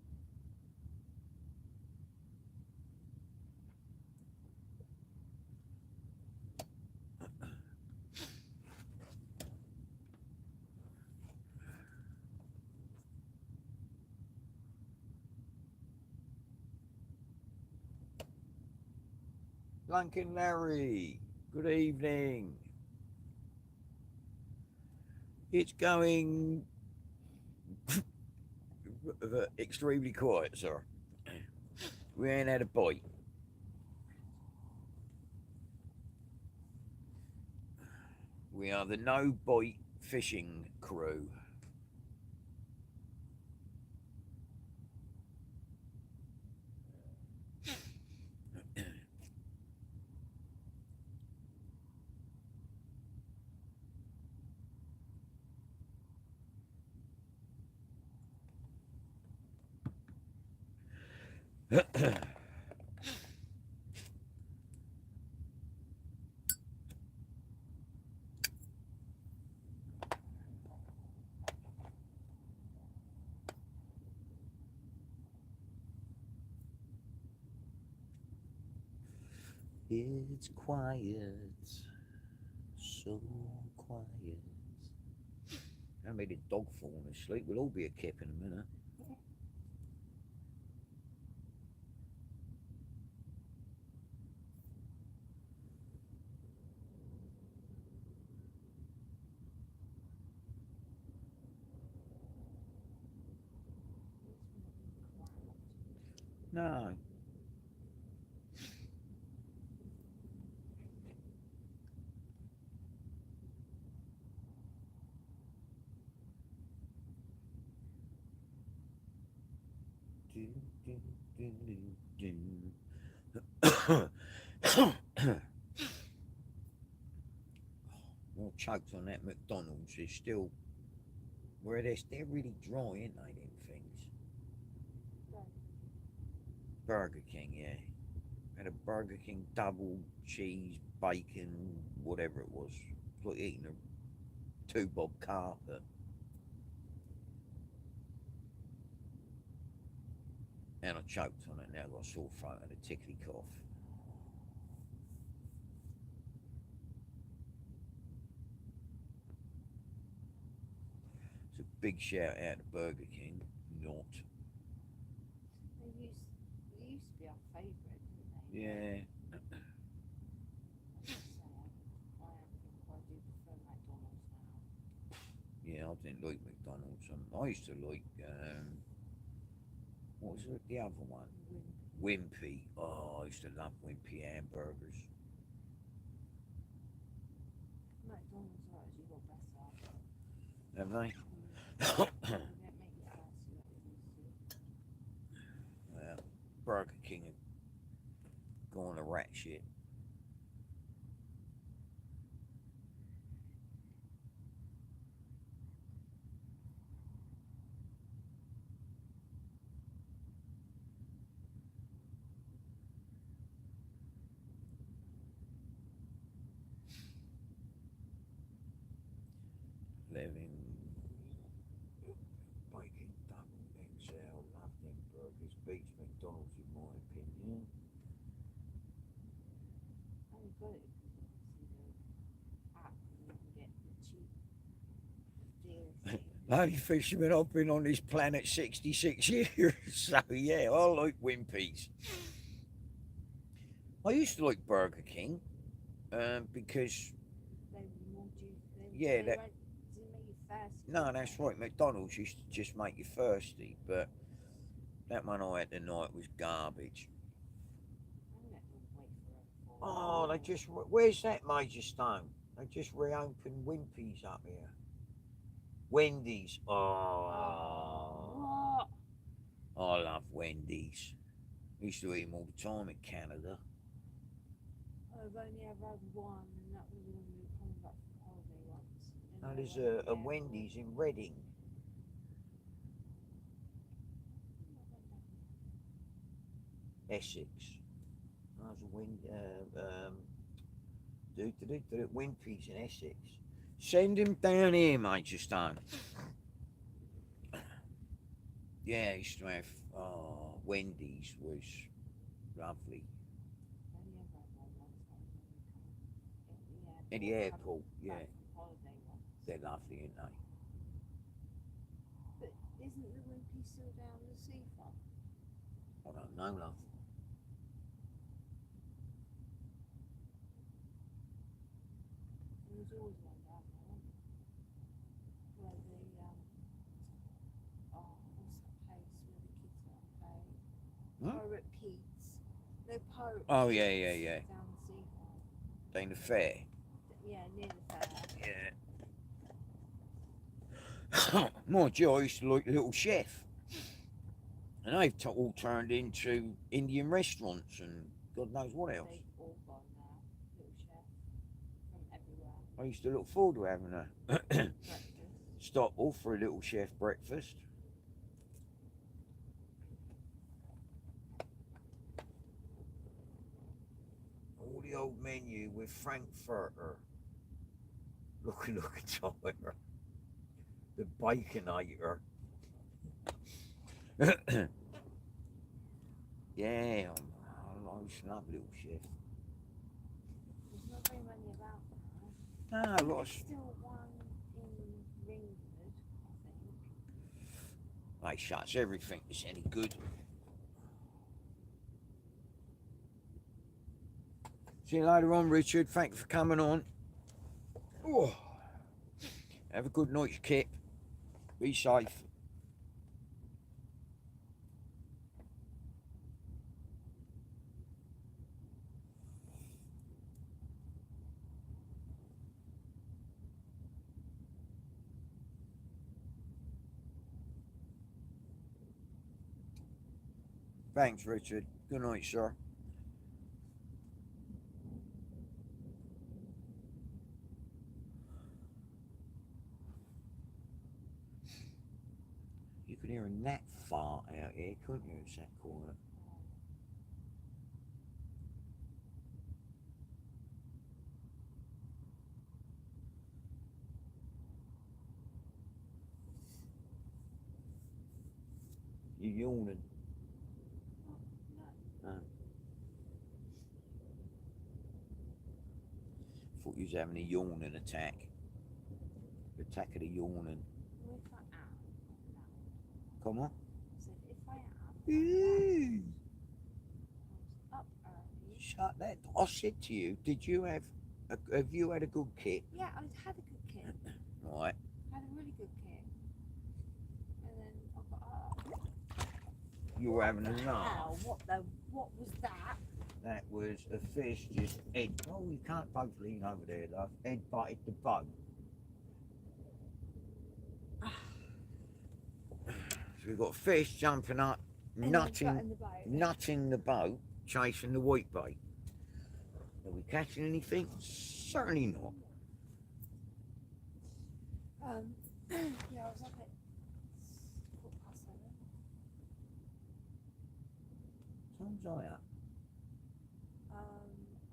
Lunkin Larry, good evening. It's going extremely quiet, sir. We ain't had a bite. We are the no bite fishing crew. It's quiet, so quiet. I made a dog falling asleep. We'll all be a kip in a minute. No. More choked on that McDonald's. Is still where they're really dry, ain't they? Them things. Burger King, yeah. Had a Burger King double cheese, bacon, whatever it was. It's like eating a 2-bob carpet. And I choked on it. Now I've got a sore throat and a tickly cough. It's a big shout out to Burger King. Not. They used to be our favourite, didn't they? Yeah. I have to say, I do prefer McDonald's now. Yeah, I didn't like McDonald's. I used to like, what was it, the other one? Wimpy. Oh, I used to love Wimpy hamburgers. McDonald's are actually got better. Have they? They don't make it fancy like they used to. shit. Living bacon double XL, love them burgers, beats McDonald's in my opinion. I only got it because obviously the app and you can get the cheap deal thing. Only fisherman I've been on this planet 66 years, so yeah, I like Wimpy's. I used to like Burger King, because They were more juicy. Yeah, that- Didn't make you thirsty. no, that's right. McDonald's used to just make you thirsty, but that one I had tonight was garbage. I'm not gonna wait for it. Oh, they just where's that Major Stone? They just reopened Wimpy's up here. Wendy's. What? I love Wendy's. Used to eat them all the time in Canada. I've only ever had one, and that was when we were coming back from holiday once. And Now I there's went a there Wendy's in Reading. Essex. There's a Wimpy's in Essex. Send him down here, Major Stone. Yeah, I used to have Wendy's was lovely. I only ever had one once. That was when we come At the airport, yeah. back from holiday once. They're lovely, aren't they? But isn't the Wimpy still down the seafront? I don't know, love. There was always one down there, wasn't there? Where the what's that place where the kids go and play? Hmm? Pirate Pete's. No, Pirate Oh, yeah, Pete's yeah, yeah. Down the seafront. Down the fair. Yeah, near the fair. Yeah. My Joe, I used to like Little Chef. And they've all turned into Indian restaurants and God knows what else. They've all gone now. Little Chef from everywhere. I used to look forward to having a Breakfast. stop off for a Little Chef breakfast. All the old menu with Frankfurter. Look at Tyler. The Baconator. Yeah, I used to love Little Chef. There's not very many about now. Ah, a lot There's of still one in Ringwood, I think. they shuts everything that's any good. See you later on, Richard. Thanks for coming on. Oh. Have a good night's kip. Be safe. Thanks, Richard. Good night, sir. You could hear a gnat fart out here, couldn't you? It's that quiet. You yawning? No. No. Thought you was having a yawning attack. Attack of the yawning. Well, if I am, no. Come on. I said, if I am, Ooh. I was up early. Shut that. I said to you, have you had a good kit? Yeah, I had a good kit. Right. I had a really good kit. And then I got up. You were having a laugh. Ow, what was that? That was a fish just oh, you can't both lean over there, love. Head butted the boat. So we've got fish jumping up, And then got in the boat. nutting the boat, chasing the white bait. Are we catching anything? Certainly not. Yeah, I was up at 7:15. Time's I up?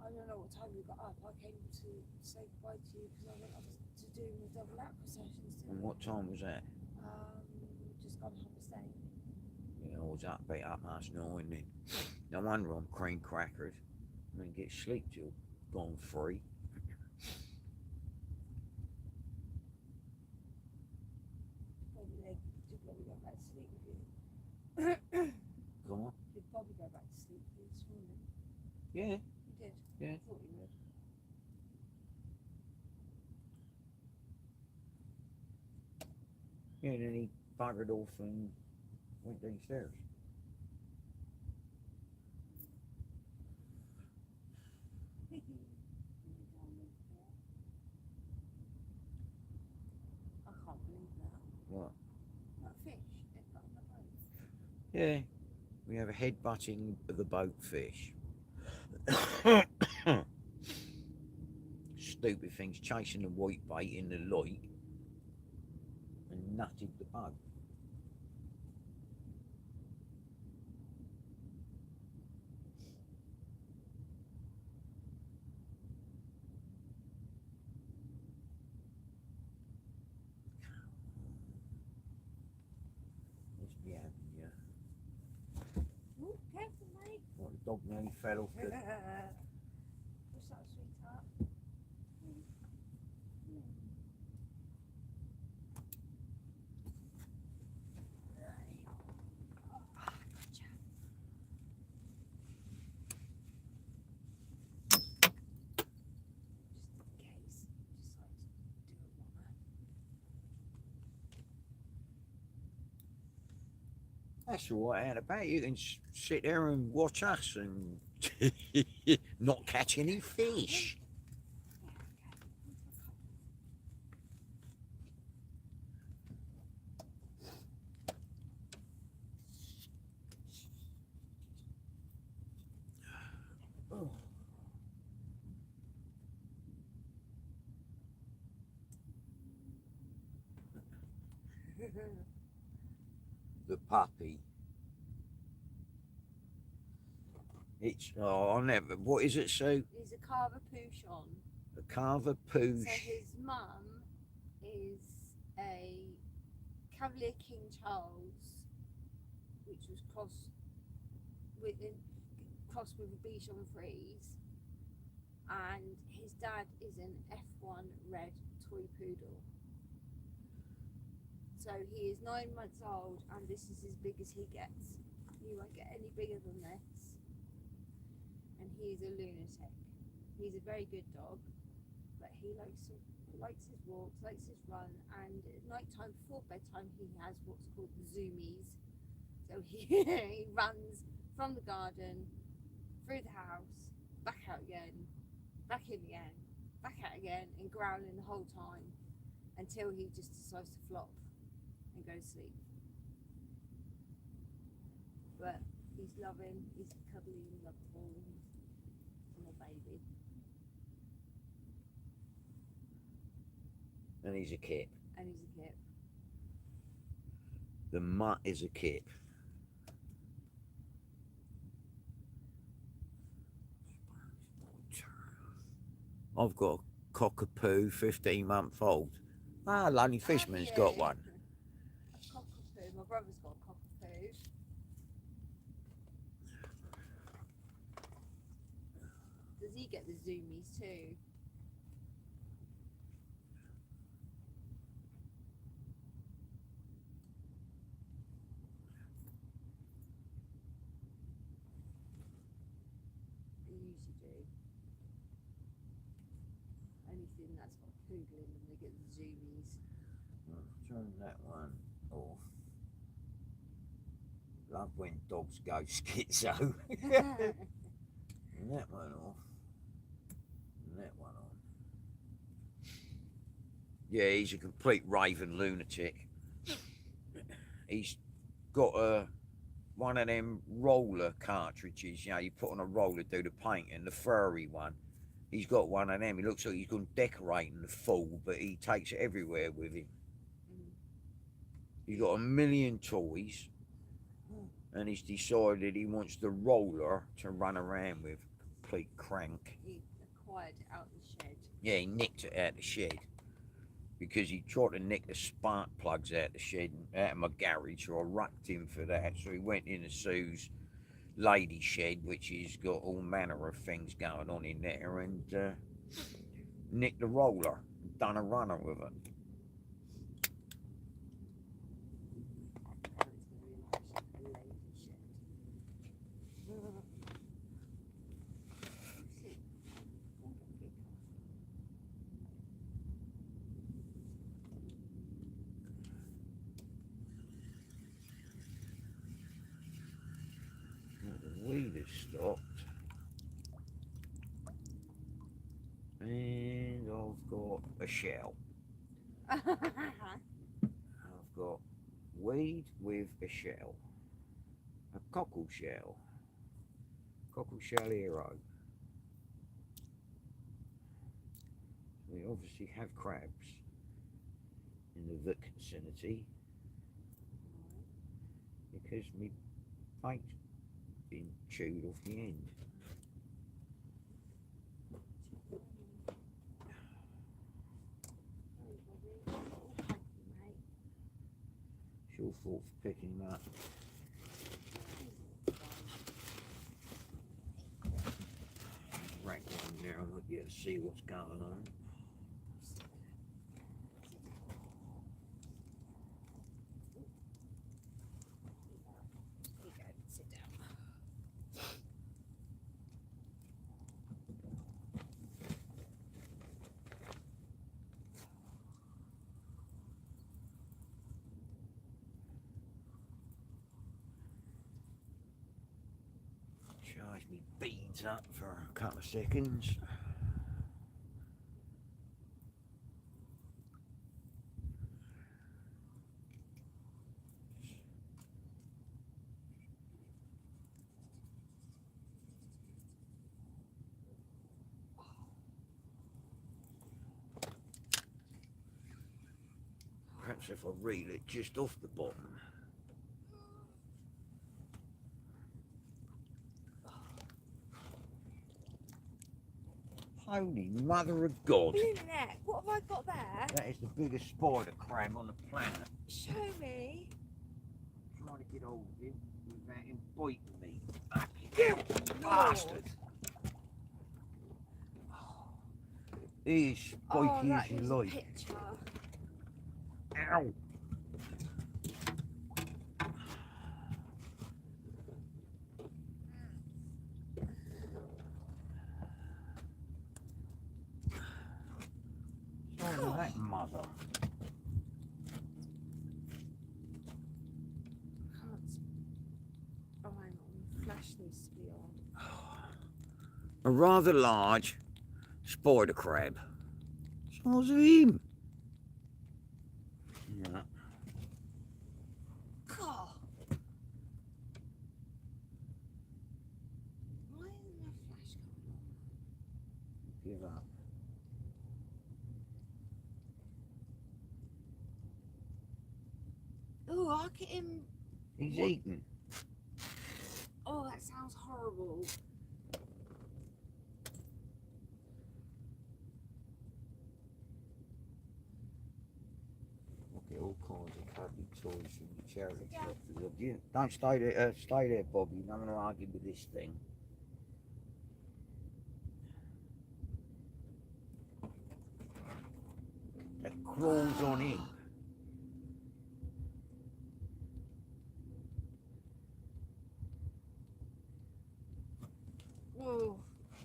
I don't know what time we got up. I came to say goodbye to you because I went up to do my double aqua sessions. And what time was that? Just gone 8:30. Yeah, I was up about 9:30 then. No wonder I'm cream crackered. I didn't get sleep till gone 3. You'd probably go back to sleep with you. Go on. You'd probably go back to sleep with you this morning. Yeah. You did? Yeah. I thought you would. Yeah, and then he buggered off and went downstairs. I can't believe that. What? That fish, it got on the boat. Yeah. We have a headbutting of the boat fish. Stupid things chasing the white bait in the light and nutted the boat. Must be having you. Ooh, careful, mate. What, the dog nearly fell off the... What's that, sweetheart? Gotcha. Just in case, just like to do a one. That's all right out about. You can sit there and watch us and not catch any fish. Oh. The puppy. It's I'll never. What is it, Sue? He's a carver poochon. A carver pooch. So his mum is a Cavalier King Charles, which was crossed with a Bichon Frise, and his dad is an F1 red toy poodle. So he is 9 months old, and this is as big as he gets. He won't get any bigger than this. And he's a lunatic. He's a very good dog, but he likes his walks, likes his run, and at night time before bedtime he has what's called the zoomies. So he he runs from the garden, through the house, back out again, back in again, back out again, and growling the whole time until he just decides to flop and go to sleep. But he's loving, he's cuddly and lovable and a baby. And he's a kip. And he's a kip. The mutt is a kip. I've got a cockapoo, 15-month-old. Ah, Lonely Fisherman's got one. A cockapoo. My brother's got a cockapoo. Does he get the zoomies too? They usually do. Anything that's got poodle in them, they get the zoomies. Turn that one off. Love when dogs go schizo. And that one off. And that one on. Yeah, he's a complete raving lunatic. He's got one of them roller cartridges, you know, you put on a roller, do the painting, the furry one. He's got one of them. He looks like he's gone decorating the fall, but he takes it everywhere with him. He's got a million toys, and he's decided he wants the roller to run around with. Complete crank. He acquired it out the shed. Yeah, he nicked it out the shed because he tried to nick the spark plugs out the shed, out of my garage, so I rucked him for that. So he went into Sue's lady shed, which has got all manner of things going on in there, and nicked the roller, done a runner with it. The weed has stopped, and I've got a shell. I've got weed with a shell, a cockle shell hero. We obviously have crabs in the vicinity because my bait's been chewed off the end. It's your fault for picking him up. Rack one there, I'll let you see what's going on. Sit down. Charge me beans up for a couple of seconds. Perhaps if I reel it just off the bottom. Holy mother of God. Internet, what have I got there? That is the biggest spider crab on the planet. Show me. I'm trying to get hold of him without him biting me. You bastard! He is spiky as you like. Picture. Ow! Sorry, that mother. Oh, hang on. Flash needs to be on. A rather large spider crab. Size of him. Yeah. God. Why isn't there flash going on? Give up. Oh, I'll get him. He's eating. Oh, that sounds horrible. I'll get all kinds of cuddly toys from the charity shop. Yeah, don't stay there, Bobby. I'm going to argue with this thing. That crawls on him. Whoa.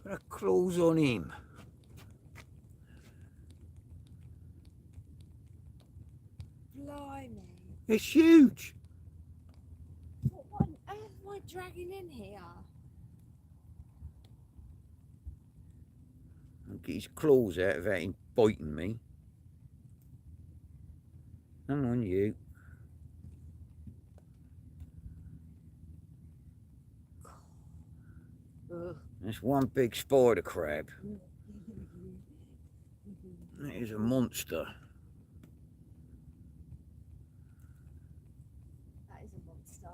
That claws on him. Blimey. It's huge. What on earth am I dragging in here? I'll get his claws out without him biting me. Come on, you. Ugh. That's one big spider crab. That is a monster. That is a monster.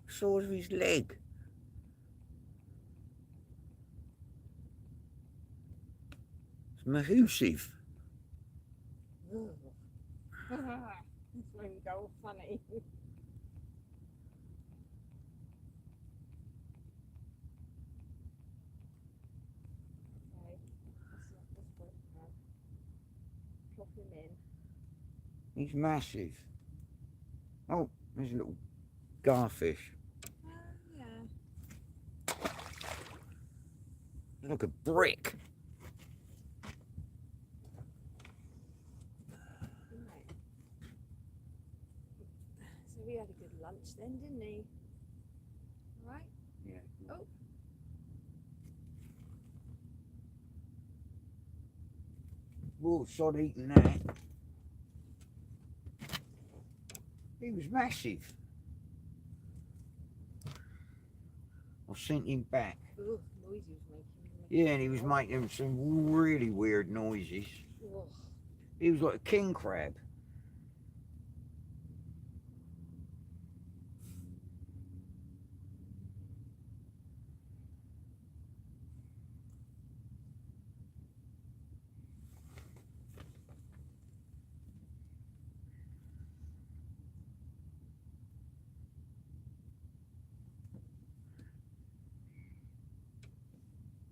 Size of his leg. It's massive. That's when you go all funny. Okay, let's put plop him in. He's massive. Oh, there's a little garfish. Yeah. Like a brick. Right. So we had a good lunch then, didn't he? All right. Yeah. Oh. Whoa, sod eating that. He was massive. I sent him back. Ugh, noise he was making. Yeah, and he was making some really weird noises. Ugh. He was like a king crab.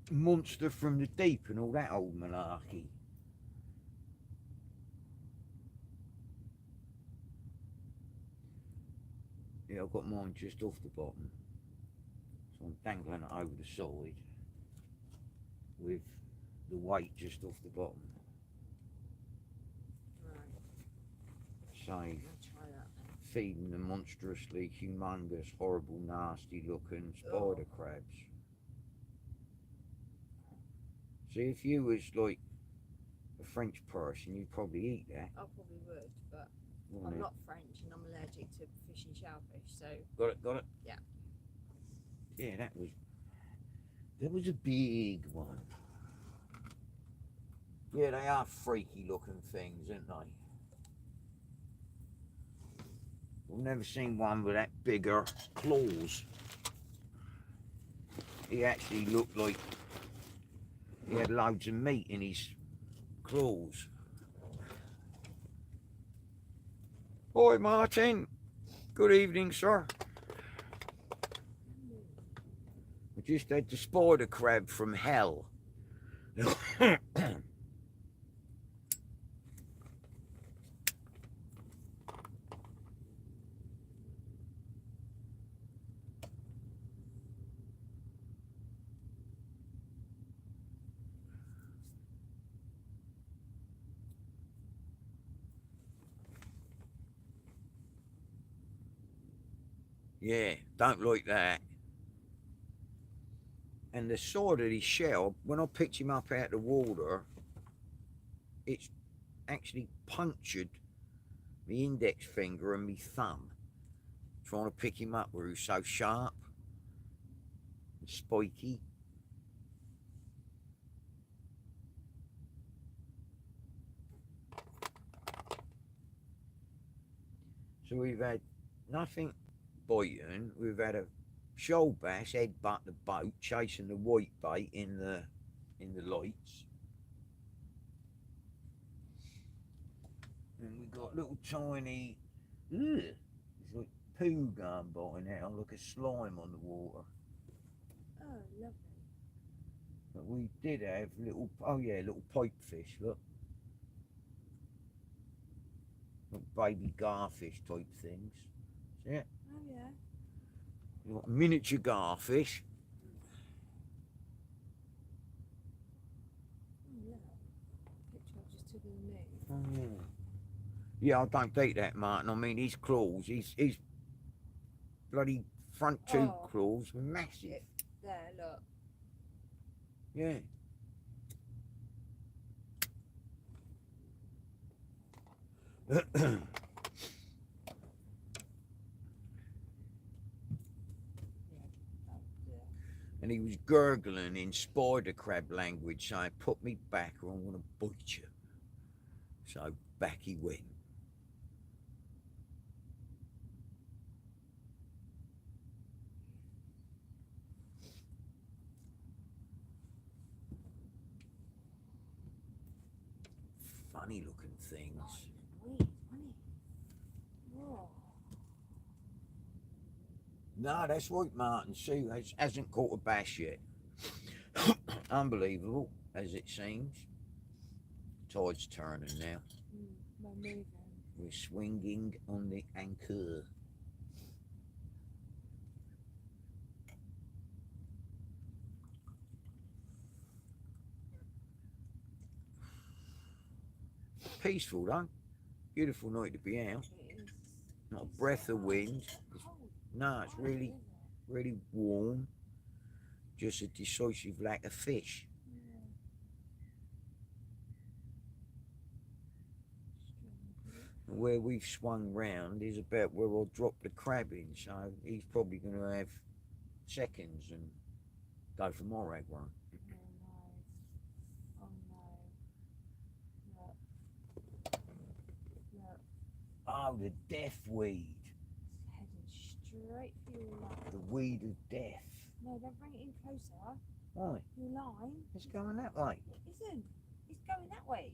Monster from the deep and all that old malarkey. Yeah, I've got mine just off the bottom. So I'm dangling it over the side with the weight just off the bottom. Right. So I'll try that then. feeding the monstrously humongous, horrible, nasty looking spider crabs. See, if you was like a French person, you'd probably eat that. I probably would, but wouldn't I'm it? not French and I'm allergic to fish and shellfish, so Got it, got it? Yeah. Yeah, that was a big one. Yeah, they are freaky looking things, aren't they? I've never seen one with that bigger claws. He actually looked like he had loads of meat in his claws. Hi, Martin. Good evening, sir. I just had the spider crab from hell. Yeah, don't like that. And the side of his shell, when I picked him up out of the water, it's actually punctured my index finger and my thumb trying to pick him up where he was so sharp and spiky. So we've had nothing biting. We've had a shoal bass headbutt the boat, chasing the white bait in the lights. And we got little tiny, it's like poo going by now, like a slime on the water. oh, lovely. But we did have little, oh yeah, little pipefish, look. Like baby garfish type things. See it? Oh yeah. You've got miniature garfish. Oh look. Picture I just took of me. Oh yeah. Yeah, I don't beat that, Martin. I mean, his claws, his bloody front two Oh. claws were massive. There, look. Yeah. and he was gurgling in spider crab language, saying, "Put me back or I'm going to bite you." So back he went. Funny looking things. Oh, it's weird, wasn't it? Whoa. No, that's right, Martin. See, hasn't caught a bass yet. Unbelievable, as it seems. Tide's turning now. We're moving. We're swinging on the anchor. Peaceful, though. Beautiful night to be out. It is. Not a breath of wind. Cold. No, it's Cold, really, isn't it? really warm. Just a decisive lack of fish. Yeah. Strange. Where we've swung round is about where I'll drop the crab in, so he's probably going to have seconds and go for more egg run. Oh no. Oh no. Look. Look. Oh, the death weed. It's heading straight for your line. The weed of death. No, don't bring it in closer. Right, Your line. it's going that way. It isn't. It's going that way.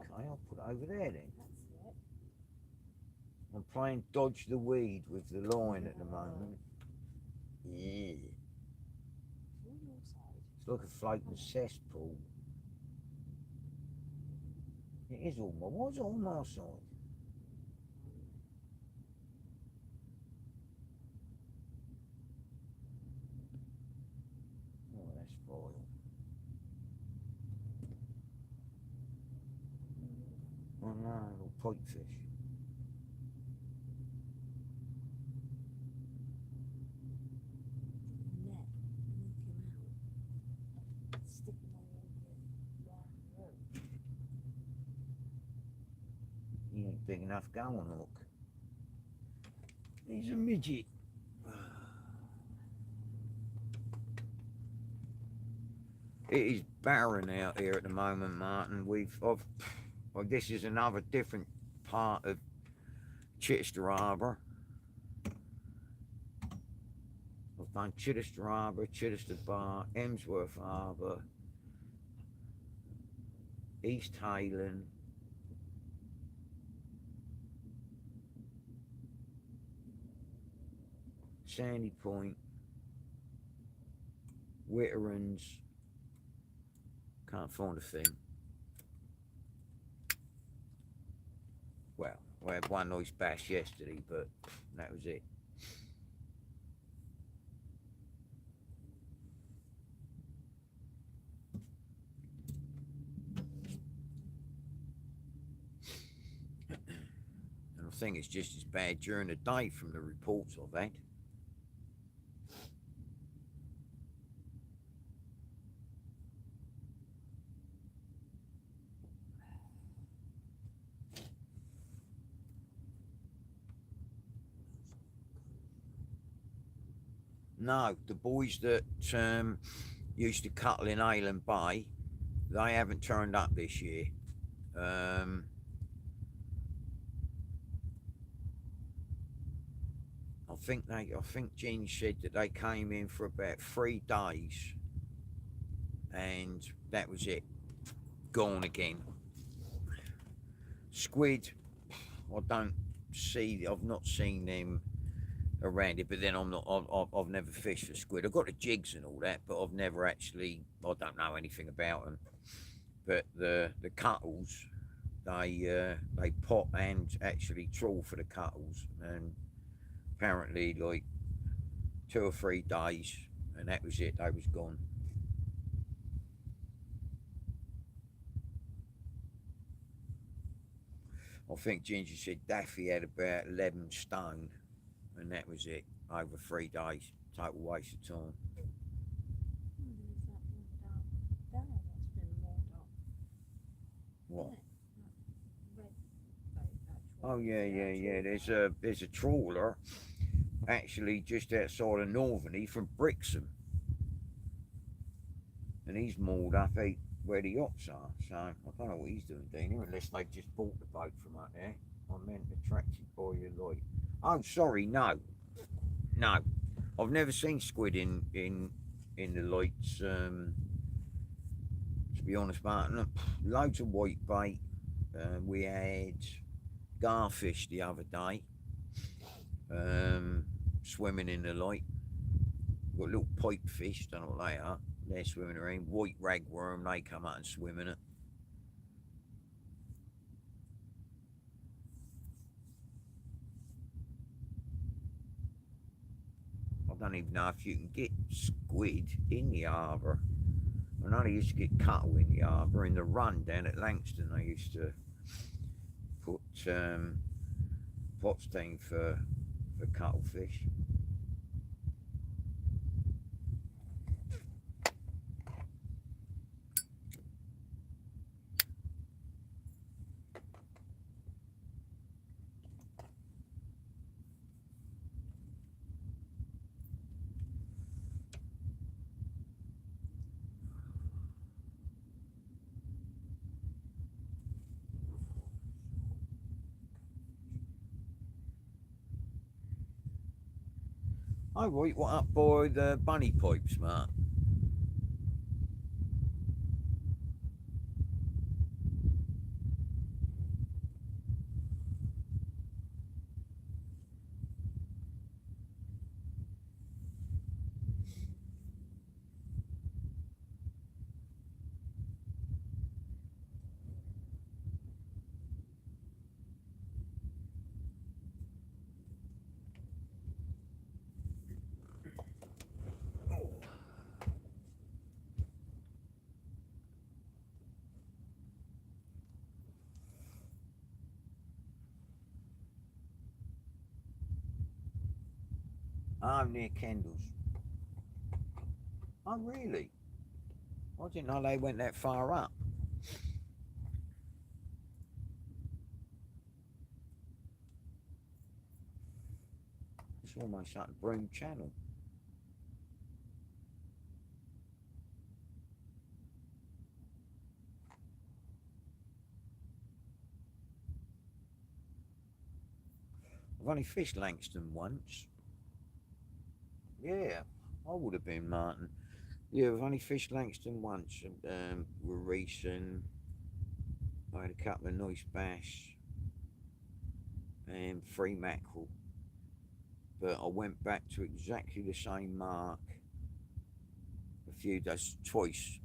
Okay, I'll put it over there then. That's it. I'm playing dodge the weed with the line at the moment. Yeah. It's all your side. It's like a floating cesspool. It is all my. Why's it on my side? Oh, that's vile. Oh no, little pipefish. Net. Knock him out. Stick him all over round the road. He ain't big enough going, look. He's a midget. It is barren out here at the moment, Martin. Well, this is another different part of Chichester Harbour. I've done Chichester Harbour, Chichester Bar, Emsworth Harbour, East Hayland, Sandy Point, Witterans. Can't find a thing. Well, I had one nice bass yesterday, but that was it. And I think it's just as bad during the day from the reports I've had. No, the boys that used to cuttle in Aylan Bay, they haven't turned up this year. I think Jean said that they came in for about 3 days, and that was it. Gone again. Squid, I've not seen them around it, but then I've never fished for squid. I've got the jigs and all that, but I've never actually, I don't know anything about them. But the cuttles, they pot and actually trawl for the cuttles, and apparently like 2 or 3 days, and that was it. They was gone. I think Ginger said Daffy had about 11 stone, and that was it. Over 3 days, total waste of time. There's that one down there that's been moored up. What? Isn't it? That red boat, that Oh yeah, trawler, yeah, yeah. that There's a trawler actually just outside of Northerney from Brixham. and he's moored up where the yachts are. So I don't know what he's doing down here, unless they've just bought the boat from up there. I meant attracted by your light. Oh, sorry, no, no. I've never seen squid in the lights. To be honest, Martin, loads of white bait. We had garfish the other day, swimming in the light. We've got little pipe fish, don't know what they are. They're swimming around. White ragworm, they come out and swim in it. I don't even know if you can get squid in the harbour. I know they used to get cuttle in the harbour. In the run down at Langston, they used to put pots down for cuttlefish. Oh, right, what up by the bunny pipes, Mark? Oh, near Kendall's. Oh, really? I didn't know they went that far up. It's almost like Broome Channel. I've only fished Langston once. Yeah, I would have been, Martin. Yeah, I've only fished Langston once. With Reese, and I had a couple of nice bass and 3 mackerel. But I went back to exactly the same mark a few days, twice.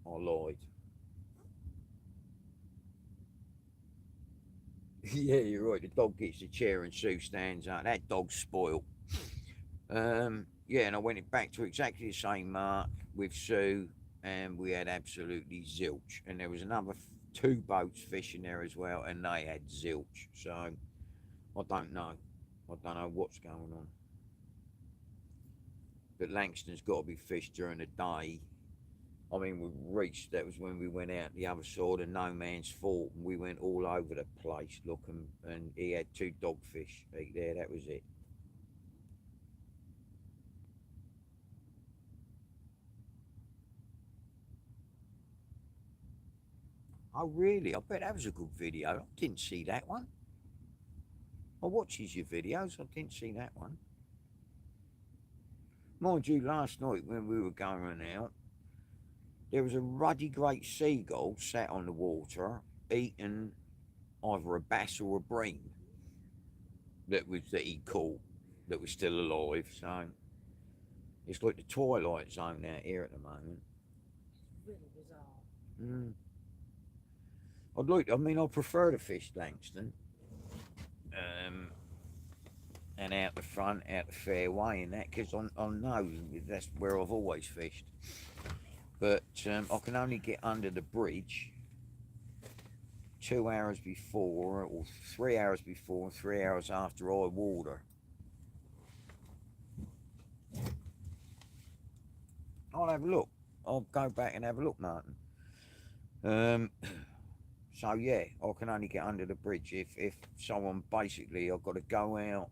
I lied. Yeah, you're right. The dog gets the chair and Sue stands up. That dog's spoiled. Yeah, and I went back to exactly the same mark with Sue, and we had absolutely zilch. And there was another 2 boats fishing there as well, and they had zilch. So I don't know. I don't know what's going on. But Langston's got to be fished during the day. I mean, we reached, that was when we went out the other side of No Man's Fort, and we went all over the place looking, and he had 2 dogfish there, that was it. Oh, really? I bet that was a good video. I didn't see that one. I watches your videos, I didn't see that one. Mind you, last night when we were going out, there was a ruddy great seagull sat on the water eating either a bass or a bream that he caught that was still alive. So it's like the twilight zone out here at the moment. It's really bizarre. Mm. I mean, I prefer to fish Langston, um, and out the front, out the fairway, and that, because I know that's where I've always fished. But I can only get under the bridge 2 hours before, or 3 hours before, and 3 hours after high water. I'll have a look. I'll go back and have a look, Martin. Um, so yeah, I can only get under the bridge if someone, basically, I've got to go out,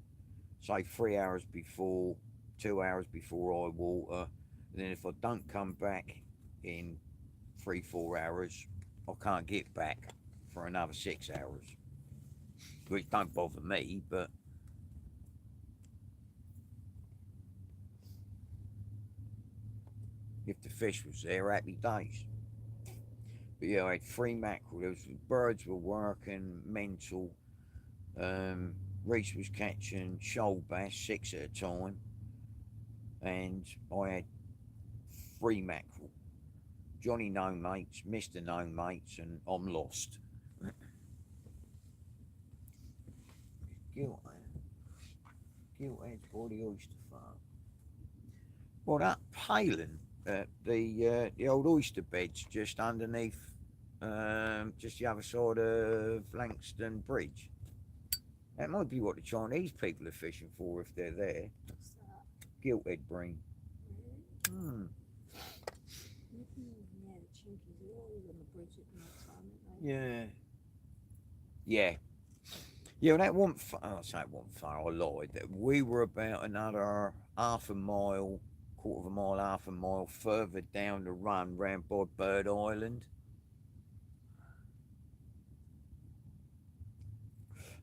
say 3 hours before, 2 hours before high water, and then if I don't come back in 3-4 hours, I can't get back for another 6 hours, which don't bother me, but if the fish was there, happy days. But yeah, I had 3 mackerel. There was, birds were working mental. Reese was catching shoal bass 6 at a time, and I had 3 mackerel. Johnny no mates, Mr. no mates, and I'm lost. Gilthead's for the oyster farm. Well, that paling, the old oyster beds just underneath, just the other side of Langston Bridge. That might be what the Chinese people are fishing for if they're there. What's that? Gilthead bream. Really? Hmm. Yeah, the chinkies are always on the bridge at night time, aren't they? Yeah. Yeah. Yeah, well, that wasn't far. Oh, I say it wasn't far. I lied. We were about another half a mile, quarter of a mile, half a mile further down the run round by Bird Island.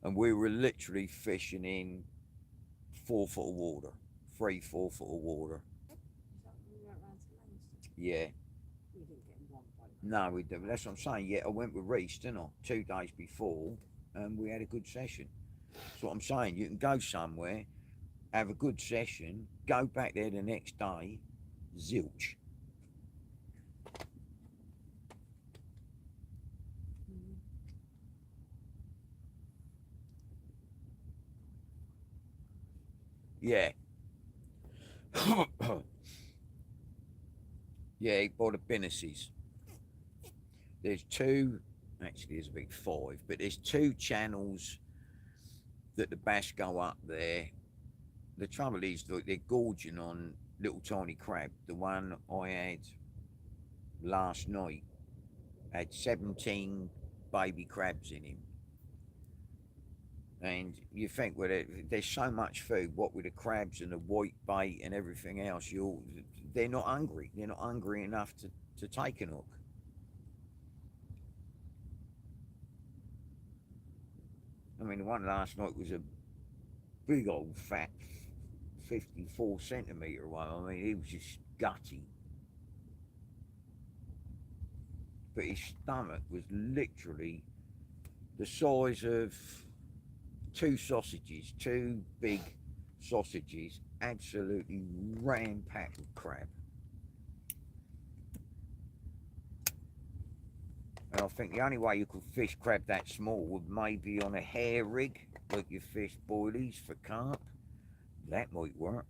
And we were literally fishing in 4 foot of water, 3-4 foot of water. Is that when we went round to Langston? Yeah. We didn't get one boat. No, we didn't. That's what I'm saying. Yeah, I went with Reese, didn't I? 2 days before, and we had a good session. That's what I'm saying. You can go somewhere, have a good session, go back there the next day, zilch. Mm. Yeah. Yeah, by the Binnesses. There's 2, actually there's about 5, but there's 2 channels that the bass go up there. The trouble is that they're gorging on little tiny crab. The one I had last night had 17 baby crabs in him. And you think, well, there's so much food, what with the crabs and the white bait and everything else, they're not hungry. They're not hungry enough to take an hook. I mean, the one last night was a big old fat 54 centimetre one. I mean, he was just gutty. But his stomach was literally the size of 2 sausages, 2 big sausages, absolutely ram-packed with crab. And I think the only way you could fish crab that small would maybe on a hair rig, like you fish boilies for carp. That might work.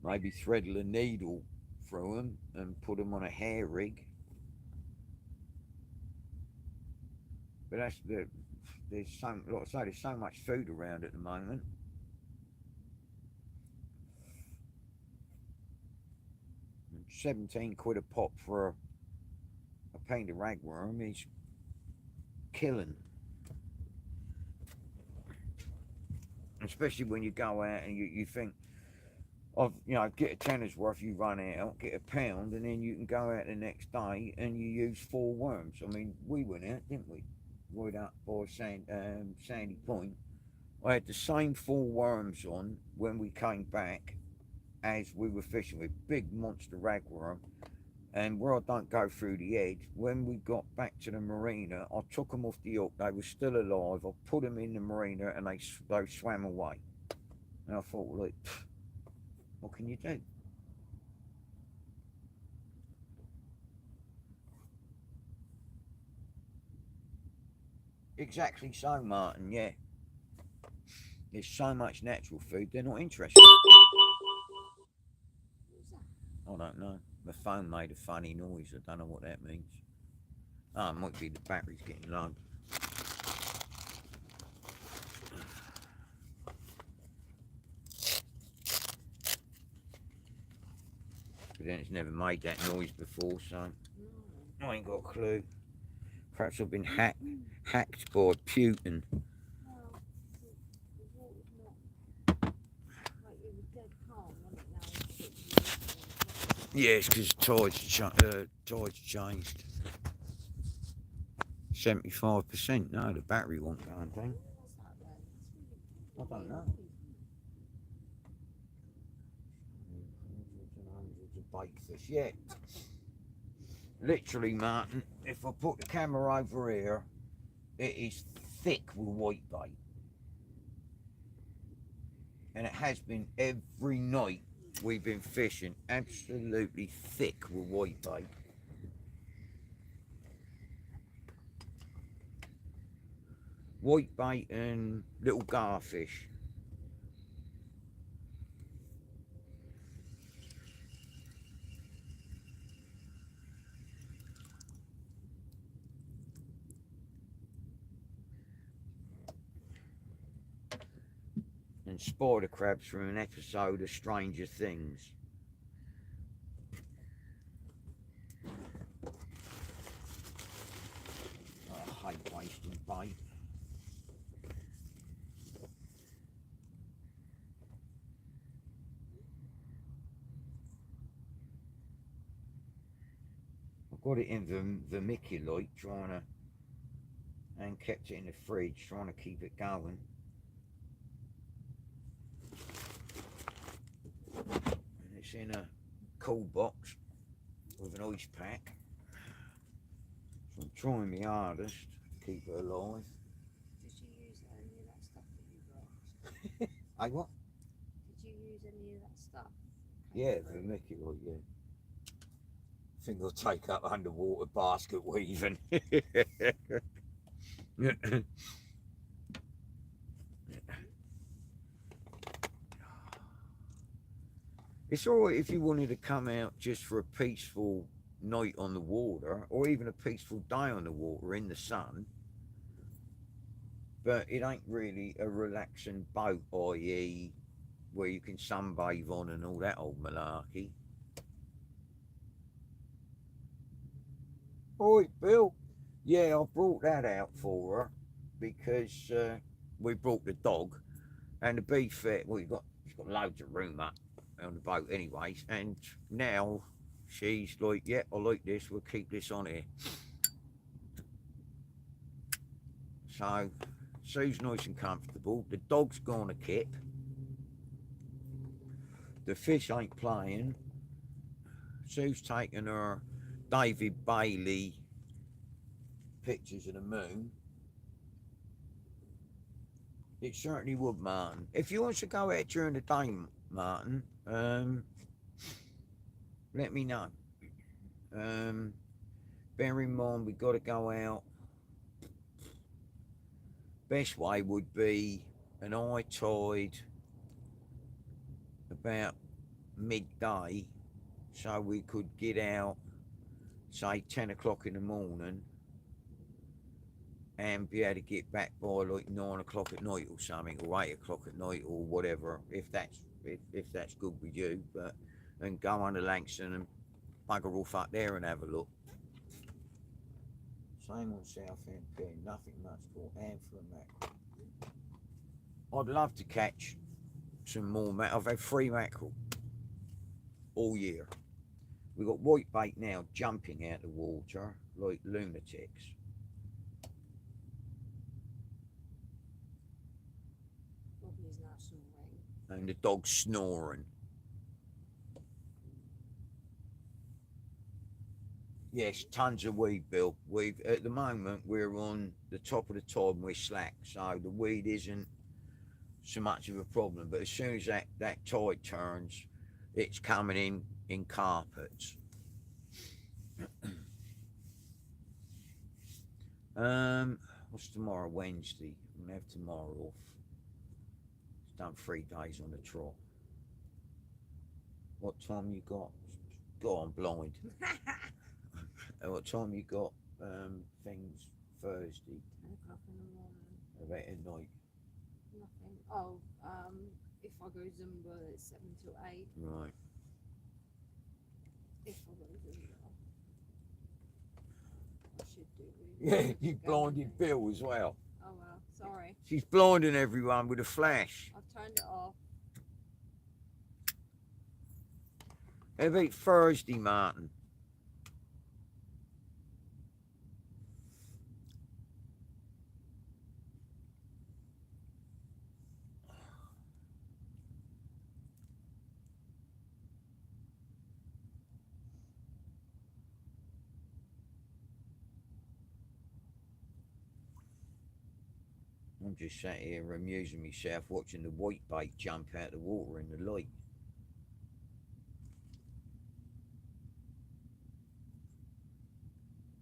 Maybe thread a needle through them and put them on a hair rig. But there's so, like I say, there's so much food around at the moment. £17 a pop for a painted ragworm is killing. Especially when you go out and you think of, get a tenner's worth, you run out, get a pound, and then you can go out the next day and you use 4 worms. I mean, we went out, didn't we? Right up by Sandy Point. I had the same 4 worms on when we came back as we were fishing with big monster ragworm. And where I don't go through the head, when we got back to the marina, I took them off the hook. They were still alive. I put them in the marina and they swam away. And I thought, well, what can you do? Exactly so, Martin, yeah. There's so much natural food, they're not interested. What was that? I don't know. The phone made a funny noise. I don't know what that means. Oh, it might be the battery's getting low. But then it's never made that noise before, so No. I ain't got a clue. Perhaps I've been hacked by Putin. Well, the water's not like it was dead calm, wasn't it? Now it's Yeah, it's because tides changed. 75%. No, the battery won't go on thing. What's that then? It's I don't know. Hundreds and hundreds of bait fish. Yeah. Literally, Martin, if I put the camera over here, it is thick with white bait. And it has been every night we've been fishing, absolutely thick with white bait. White bait and little garfish. And spider crabs from an episode of Stranger Things. I hate wasting bait. I got it in the Mickey light trying to, and kept it in the fridge trying to keep it going. And it's in a cool box with an ice pack. So I'm trying my hardest to keep it alive. Did you use any of that stuff that you brought? I what? Did you use any of that stuff? Yeah, the Mickey light, yeah. I think I'll take up underwater basket weaving. It's alright if you wanted to come out just for a peaceful night on the water, or even a peaceful day on the water in the sun. But it ain't really a relaxing boat, i.e. where you can sunbathe on and all that old malarkey. Right, Bill. Yeah, I brought that out for her because we brought the dog, and to be fair, well, she's got loads of room up on the boat, anyways. And now she's like, "Yeah, I like this. We'll keep this on here." So Sue's nice and comfortable. The dog's gone a kip. The fish ain't playing. Sue's taking her David Bailey pictures of the moon. It certainly would, Martin. If you want to go out during the day, Martin, let me know. Bear in mind, we've got to go out. Best way would be an high tide about midday, so we could get out, say 10 o'clock in the morning, and be able to get back by like 9 o'clock at night or something, or 8 o'clock at night, or whatever, if that's good with you. But and go on to Langston and bugger off up there and have a look. Same on Southend Pier, nothing much called Anthony mackerel. I'd love to catch some more mackerel. I've had 3 mackerel all year. We've got white bait now jumping out the water like lunatics. Bobby's now snoring. And the dog's snoring. Yes, tons of weed, Bill. We've at the moment we're on the top of the tide and we're slack, so the weed isn't so much of a problem. But as soon as that tide turns, it's coming in carpets. What's tomorrow? Wednesday. I'm gonna have tomorrow off. It's done 3 days on the trot. What time you got? God, I'm blind. What time you got things Thursday? 10 o'clock in the morning. About at night? Nothing. Oh, if I go Zumba, it's 7 till 8. Right. If I go Zumba. I should do. Yeah, you blinded Bill as well. Oh well, sorry. She's blinding everyone with a flash. I've turned it off. Every Thursday, Martin. I'm just sat here amusing myself watching the whitebait jump out of the water in the light.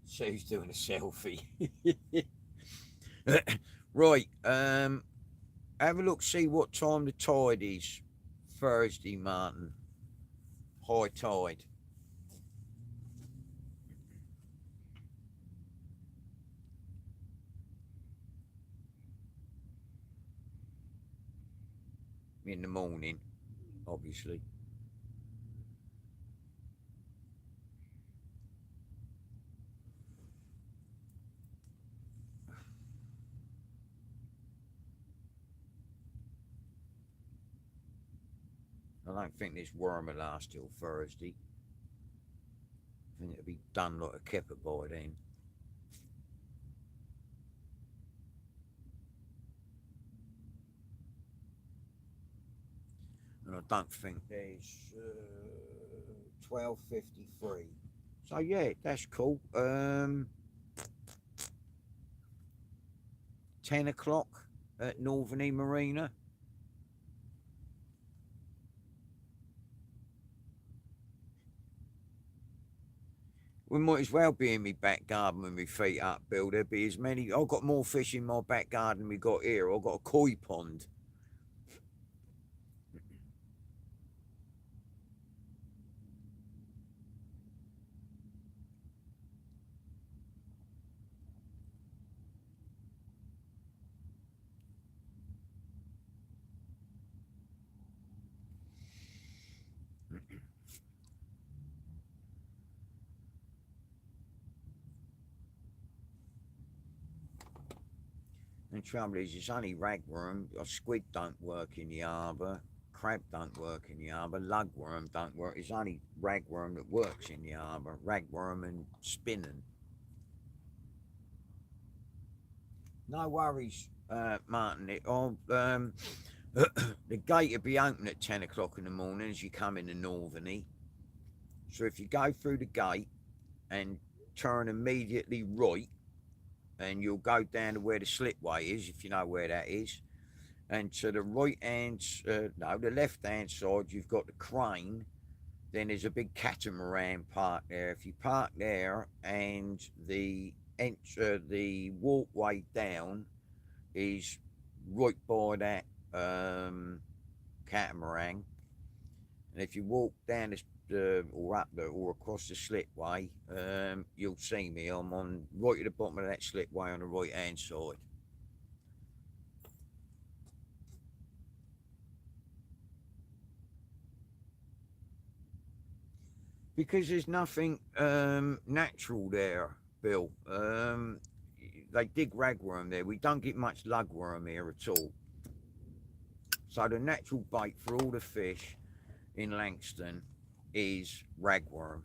So he's doing a selfie. Right, have a look, see what time the tide is. Thursday, Martin. High tide. In the morning, obviously. I don't think this worm will last till Thursday. I think it'll be done like a kipper by then. And I don't think there's 12:53. So yeah, that's cool. 10 o'clock at Northern Marina. We might as well be in my back garden with my feet up, Bill. There'll be as many. I've got more fish in my back garden than we got here. I've got a koi pond. The trouble is, it's only ragworm. Squid don't work in the harbour. Crab don't work in the harbour. Lugworm don't work. It's only ragworm that works in the harbour. Ragworm and spinning. No worries, Martin. The gate will be open at 10 o'clock in the morning as you come in the northerny. So if you go through the gate and turn immediately right, and you'll go down to where the slipway is, if you know where that is. And to the the left hand side, you've got the crane. Then there's a big catamaran park there. If you park there, and the walkway down is right by that catamaran. And if you walk down or up or across the slipway, you'll see me. I'm on right at the bottom of that slipway on the right hand side. Because there's nothing natural there, Bill. They dig ragworm there. We don't get much lugworm here at all. So the natural bait for all the fish in Langston is ragworm.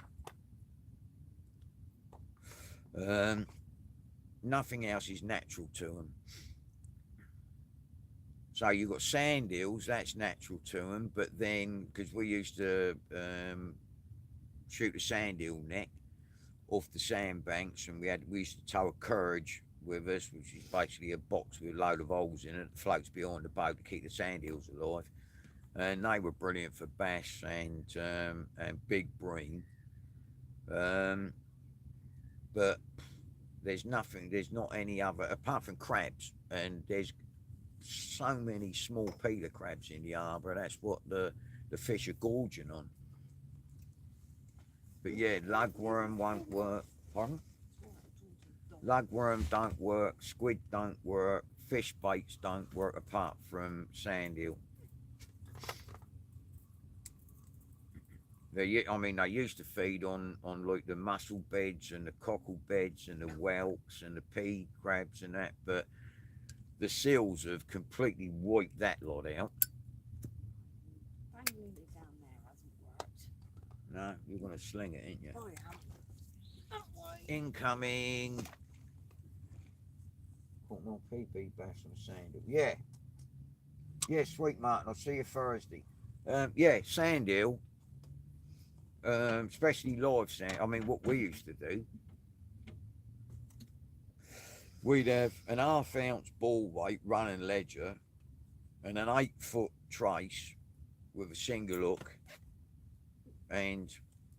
Nothing else is natural to them. So you've got sand eels, that's natural to them, but then, because we used to shoot a sand eel net off the sandbanks, and we used to tow a courage with us, which is basically a box with a load of holes in it that floats behind the boat to keep the sand eels alive. And they were brilliant for bass and big bream. But there's not any other apart from crabs, and there's so many small peeler crabs in the harbour. That's what the fish are gorging on. But yeah, lugworm won't work. Pardon? Lugworm don't work. Squid don't work. Fish baits don't work apart from sand eel. They used to feed on like the mussel beds and the cockle beds and the whelks and the pea crabs and that, but the seals have completely wiped that lot out. Dangling it down there hasn't worked. No, you're going to sling it, ain't you? I am. That way. Incoming. Put more PP bass on sand hill. Yeah. Yeah, sweet Martin. I'll see you Thursday. Yeah, sand hill. Especially live sand. I mean, what we used to do. We'd have an half-ounce ball weight running ledger and an 8-foot trace with a single hook, and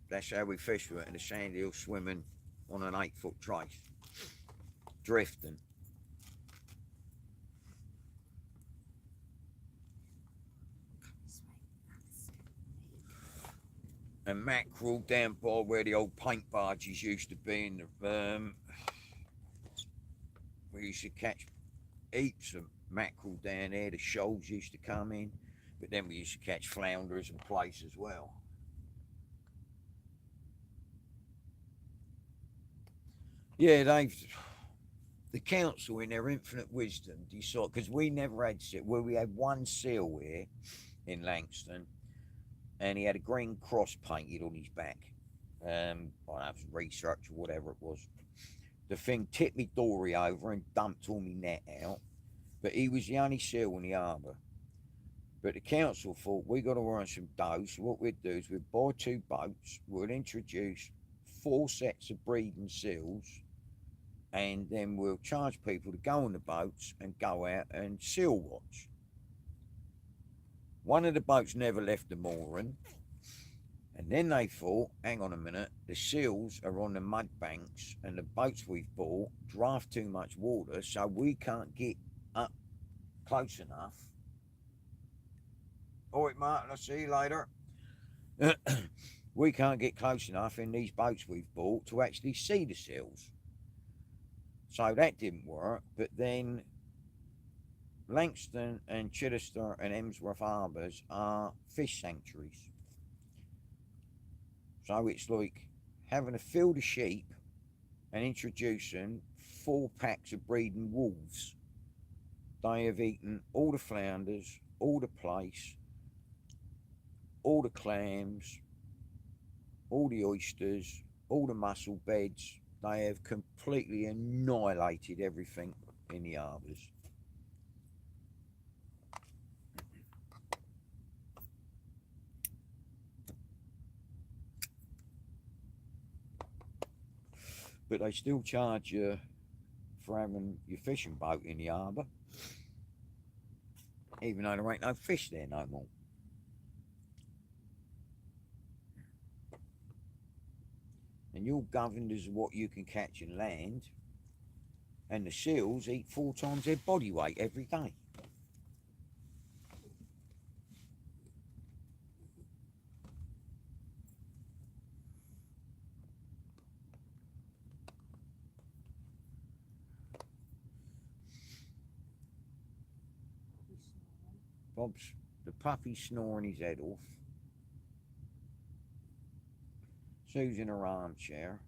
that's how we fish with it in the sand hill, swimming on an 8-foot trace, drifting. And mackerel down by where the old paint barges used to be in the we used to catch heaps of mackerel down there. The shoals used to come in, but then we used to catch flounders and plaice as well. Yeah, the council in their infinite wisdom decided, because we never had seal. Well, we had one seal here in Langston, and he had a green cross painted on his back. Well, that was research or whatever it was. The thing tipped me dory over and dumped all my net out, but he was the only seal in the harbour. But the council thought we got to earn some dough, so what we'd do is we'd buy 2 boats, we'd introduce 4 sets of breeding seals, and then we'll charge people to go on the boats and go out and seal watch. One of the boats never left the mooring, and then they thought, hang on a minute, the seals are on the mud banks and the boats we've bought draft too much water, so we can't get up close enough. All right, Martin, I'll see you later. We can't get close enough in these boats we've bought to actually see the seals. So that didn't work, but then Langston and Chichester and Emsworth harbours are fish sanctuaries. So it's like having a field of sheep and introducing 4 packs of breeding wolves. They have eaten all the flounders, all the plaice, all the clams, all the oysters, all the mussel beds. They have completely annihilated everything in the harbours. But they still charge you for having your fishing boat in the harbour, even though there ain't no fish there no more. And you're governed as what you can catch and land, and the seals eat 4 times their body weight every day. Bob's the puppy snoring his head off. Sue's in her armchair.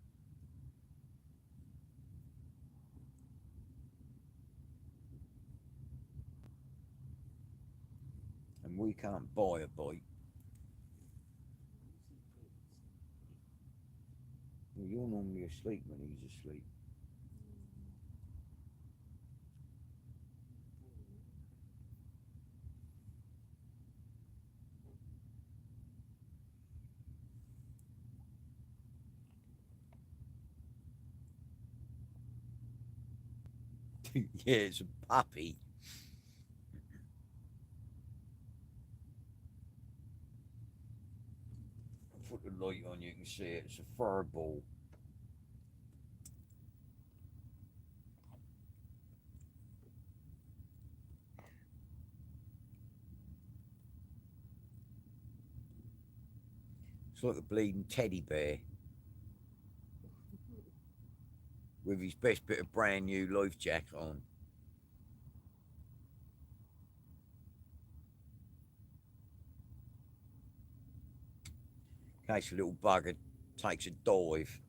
And we can't buy a bite. Well, you're normally asleep when he's asleep. Yeah, it's a puppy. Put the light on, you can see it. It's a fur ball. It's like a bleeding teddy bear with his best bit of brand new life jacket on. In case a little bugger takes a dive.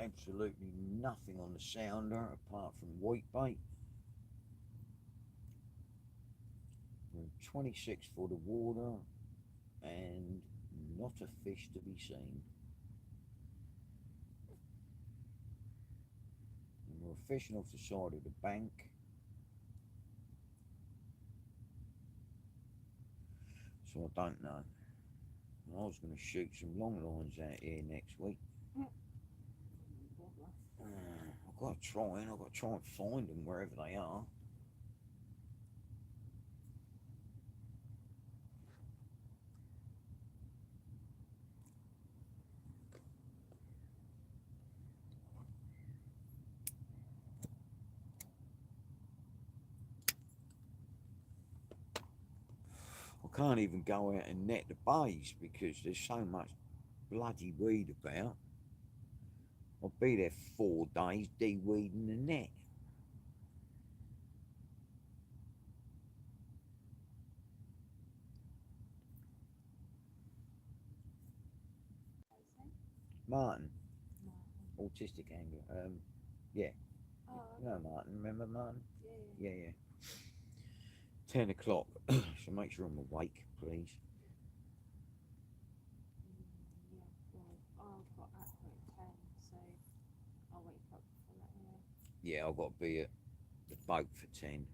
absolutely nothing on the sounder apart from whitebait. We're in 26 foot of water and not a fish to be seen. And we're fishing off the side of the bank. So I don't know. I was going to shoot some long lines out here next week. I've got to try and find them wherever they are. I can't even go out and net the bays because there's so much bloody weed about. I'll be there 4 days de-weeding the net. Martin, autistic angler. Yeah. Oh, You know Martin, remember Martin? yeah. Yeah. 10 o'clock. So make sure I'm awake, please. Yeah, well, I've got Aqua at 10, so I'll wake up for that anyway. Yeah, I've got to be at the boat for 10.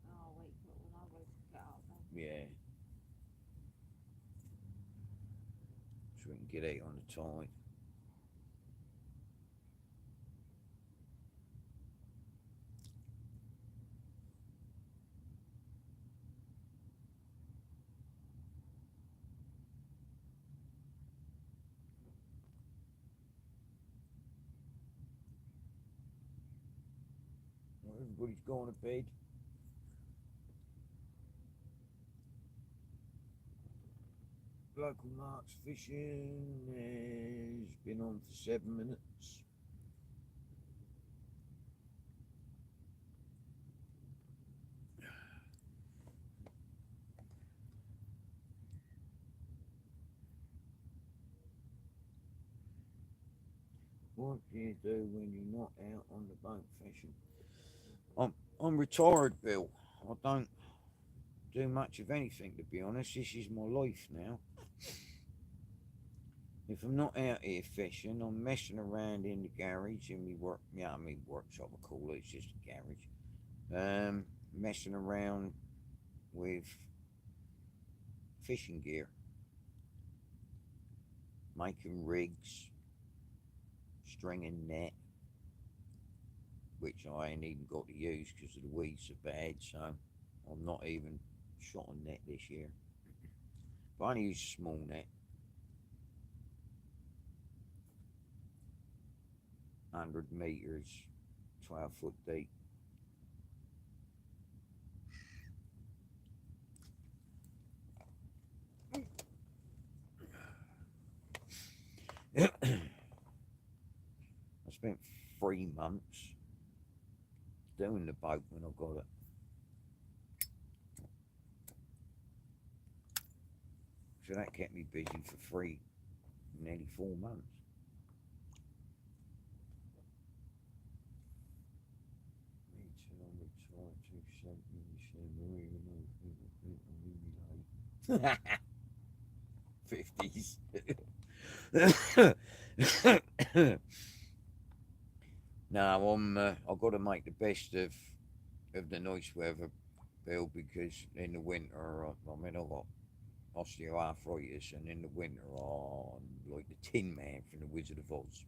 I'll wake up when I get up then. Yeah. So we can get out on the tide. Well, everybody's gone to bed. Local Mark's fishing has been on for 7 minutes. What do you do when you're not out on the boat fishing? I'm retired, Bill. I don't do much of anything, to be honest. This is my life now. If I'm not out here fishing, I'm messing around in the garage in my workshop, I call it. It's just a garage. Messing around with fishing gear, making rigs, stringing net, which I ain't even got to use because the weeds are bad, so I'm not even shot a net this year. But I only use a small net. 100 meters, 12 foot deep. I spent 3 months doing the boat when I got it. So that kept me busy for nearly 4 months. '50s. No, I've got to make the best of the nice weather, Bill, because in the winter, I've got osteoarthritis, and in the winter, I'm like the Tin Man from the Wizard of Oz.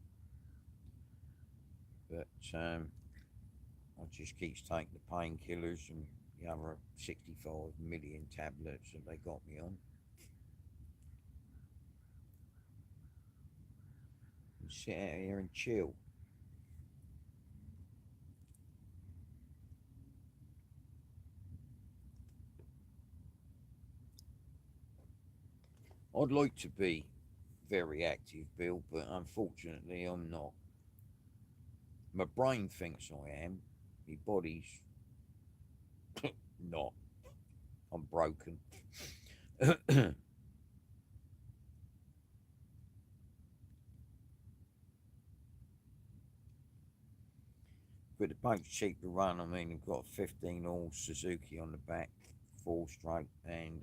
But I just keep taking the painkillers and the other 65 million tablets that they got me on. And sit out here and chill. I'd like to be very active, Bill, but unfortunately I'm not. My brain thinks I am. My body's not. I'm broken. But the boat's cheap to run. I mean, they've got a 15-horse Suzuki on the back, 4-stroke, and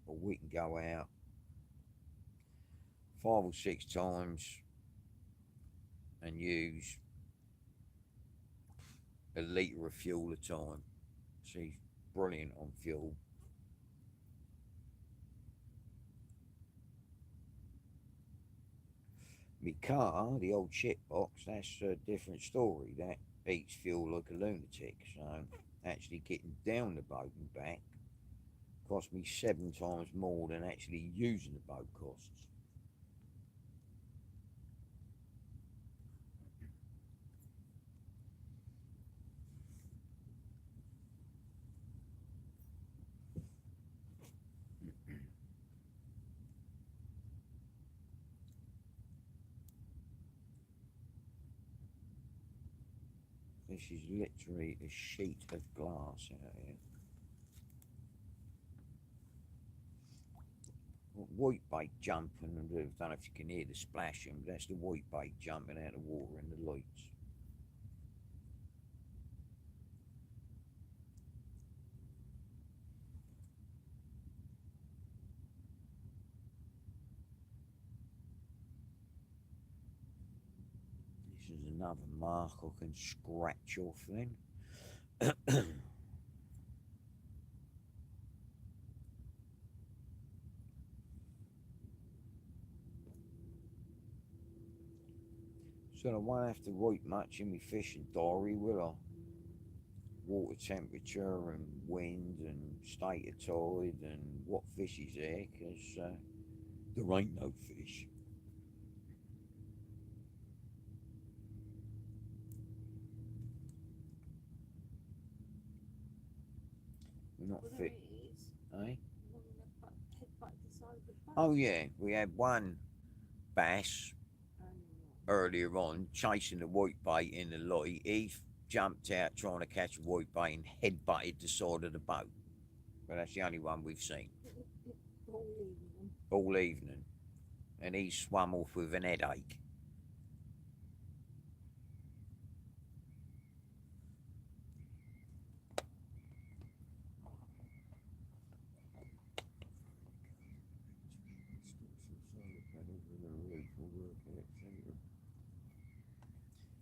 we can go out 5 or 6 times and use a litre of fuel a time. She's brilliant on fuel. My car, the old shit box, that's a different story. That eats fuel like a lunatic. So actually getting down the boat and back cost me 7 times more than actually using the boat costs. This is literally a sheet of glass out here. White bait jumping, and I don't know if you can hear the splashing, but that's the white bait jumping out of the water in the lights. This is another mark I can scratch off then. So I won't have to write much in my fishing diary, will I? Water temperature and wind and state of tide and what fish is there, because there ain't no fish. We're not fit, eh? Oh yeah, we had one bass earlier on chasing the white bait in the light. He jumped out trying to catch a white bait and head-butted the side of the boat. But that's the only one we've seen. All evening. And he swam off with an headache.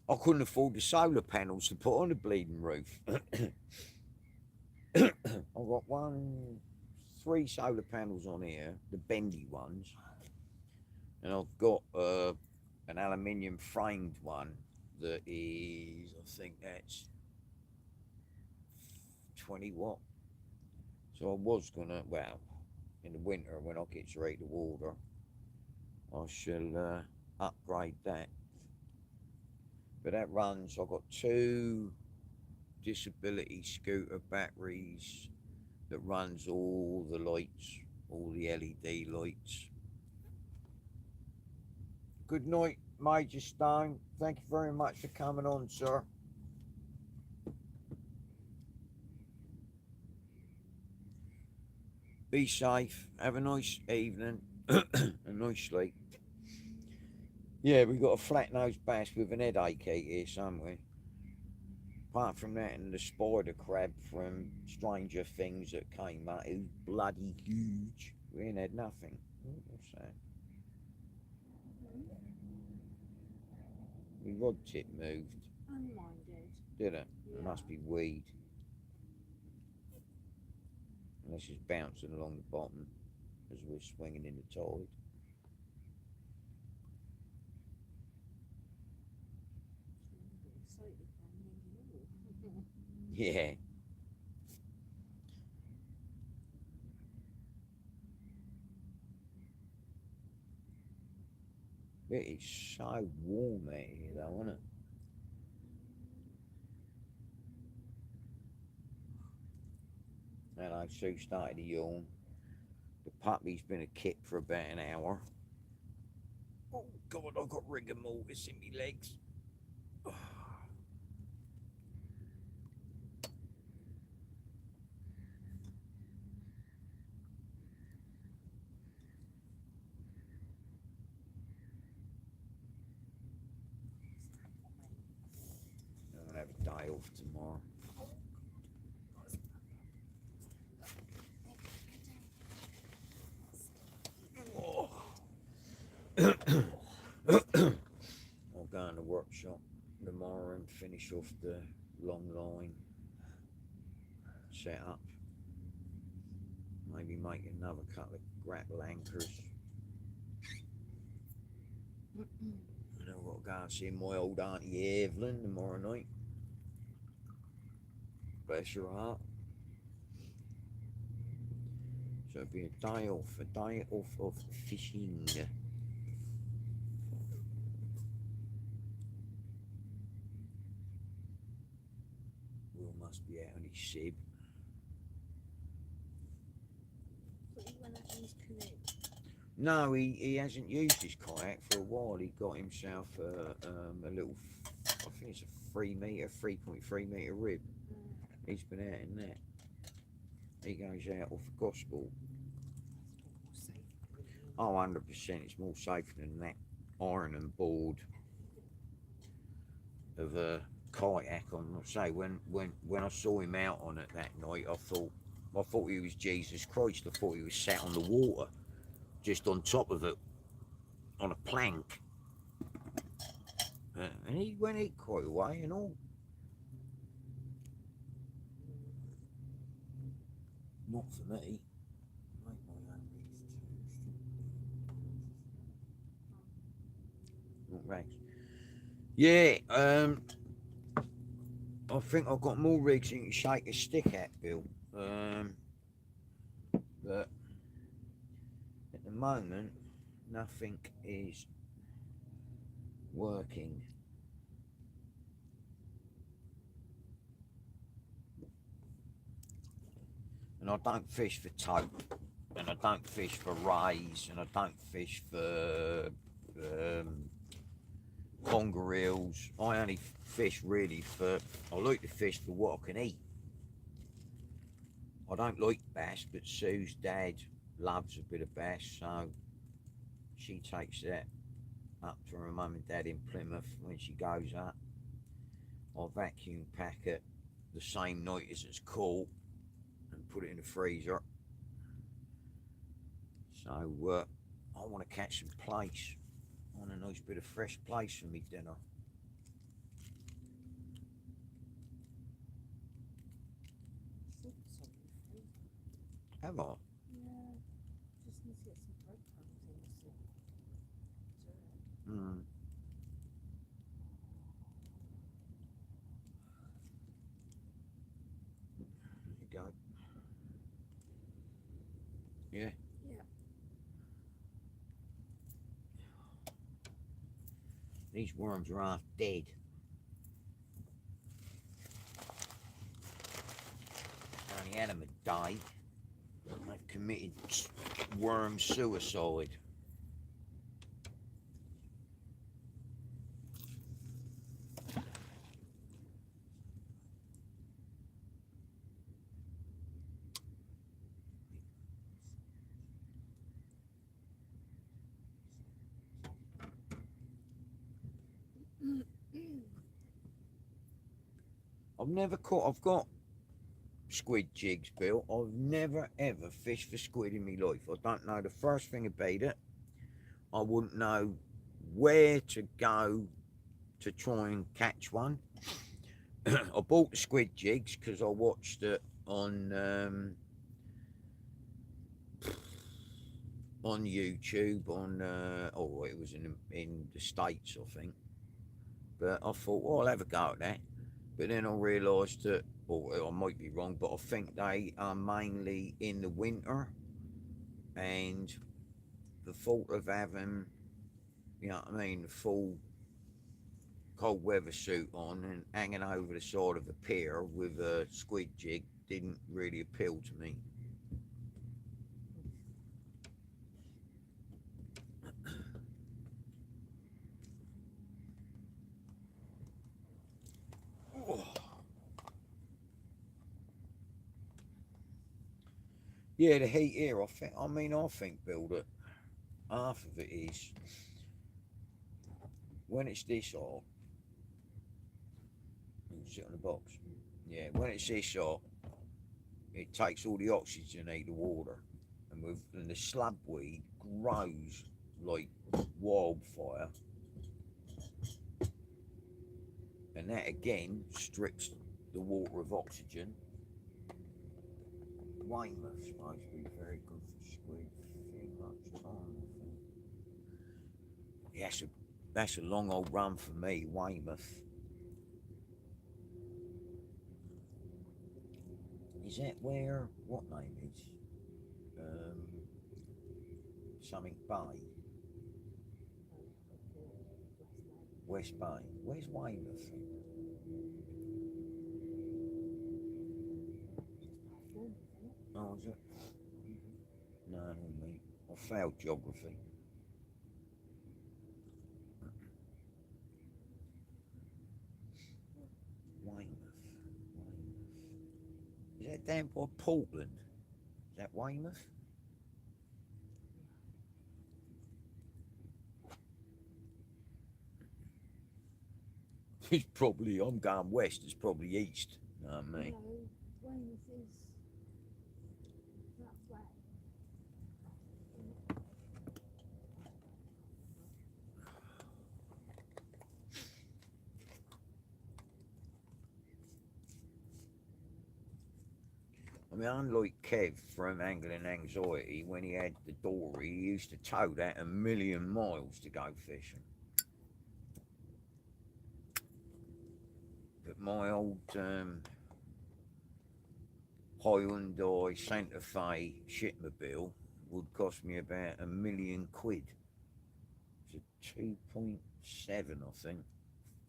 I couldn't afford the solar panels to put on the bleeding roof. I've got 3 solar panels on here, the bendy ones, and I've got an aluminium framed one that is, I think that's 20 watt. So I was gonna, well, in the winter when I get straight to water, I shall upgrade that. But that runs, I've got 2 disability scooter batteries that runs all the lights, all the LED lights. Good night, Major Stone. Thank you very much for coming on, sir. Be safe. Have a nice evening. A nice sleep. Yeah, we got a flat-nosed bass with an headache here somewhere. Apart from that and the spider crab from Stranger Things that came out, it was bloody huge. We ain't had nothing. What's that? The rod tip moved. Unminded. Did it? Yeah. It must be weed. Unless it's bouncing along the bottom as we're swinging in the tide. Yeah. It is so warm out here though, isn't it? Hello, Sue started to yawn. The puppy's been a kip for about an hour. Oh God, I've got rigor mortis in my legs. I'm gonna have a day off tomorrow. Oh. I'll go in the workshop tomorrow and finish off the long line set up. Maybe make another couple of grapple anchors. And I've got to go and see my old Auntie Evelyn tomorrow night. Bless her heart. So it'll be a day off of fishing. Will must be out on his sib. But he went out in his canoe. No, he hasn't used his kayak for a while. He got himself a little, I think it's a 3.3 metre rib. He's been out in that. He goes out off gospel. Oh, 100%, it's more safe than that iron and board of a kayak. I say, when I saw him out on it that night, I thought he was Jesus Christ. I thought he was sat on the water, just on top of it, on a plank. And he went quite a way and all. Not for me. Not rags. Yeah, I think I've got more rigs you can shake a stick at, Bill. But at the moment, nothing is working. And I don't fish for tope, and I don't fish for rays, and I don't fish for conger eels. I only fish really I like to fish for what I can eat. I don't like bass, but Sue's dad loves a bit of bass, so she takes that up to her mum and dad in Plymouth when she goes up. I vacuum pack it the same night as it's caught and put it in the freezer. So I want to catch some plaice. I want a nice bit of fresh plaice for me dinner. Have I? Yeah, just need to get some breadcrumbs in the soup. Hmm. There you go. Yeah. Yeah. These worms are half dead. I only had them a day. I've committed worm suicide. I've got squid jigs, Bill. I've never ever fished for squid in my life. I don't know the first thing about it. I wouldn't know where to go to try and catch one. I bought the squid jigs because I watched it on YouTube it was in the States, I think. But I thought, well, I'll have a go at that. But then I realised that, or I might be wrong, but I think they are mainly in the winter, and the thought of having, you know what I mean, the full cold weather suit on and hanging over the side of a pier with a squid jig didn't really appeal to me. Yeah, the heat here, I think, Bill, that half of it is when it's this hot, Sit on the box. Yeah, when it's this hot, it takes all the oxygen out of the water, and the slabweed grows like wildfire, and that again strips the water of oxygen. Weymouth's supposed to be very good for squid. Much time, I think. Yeah, that's a long old run for me, Weymouth. Is that where, what name is? Something Bay? West Bay. Where's Weymouth? Oh, is it? No, not me. I failed geography. Weymouth. Is that down by Portland? Is that Weymouth? It's probably, I'm going west, it's probably east. Know what I mean? No, Weymouth is that way. I mean, unlike Kev from Angling Anxiety, when he had the dory, he used to tow that 1,000,000 miles to go fishing. But my old Hyundai Santa Fe shipmobile would cost me about £1,000,000. It's a 2.7, I think,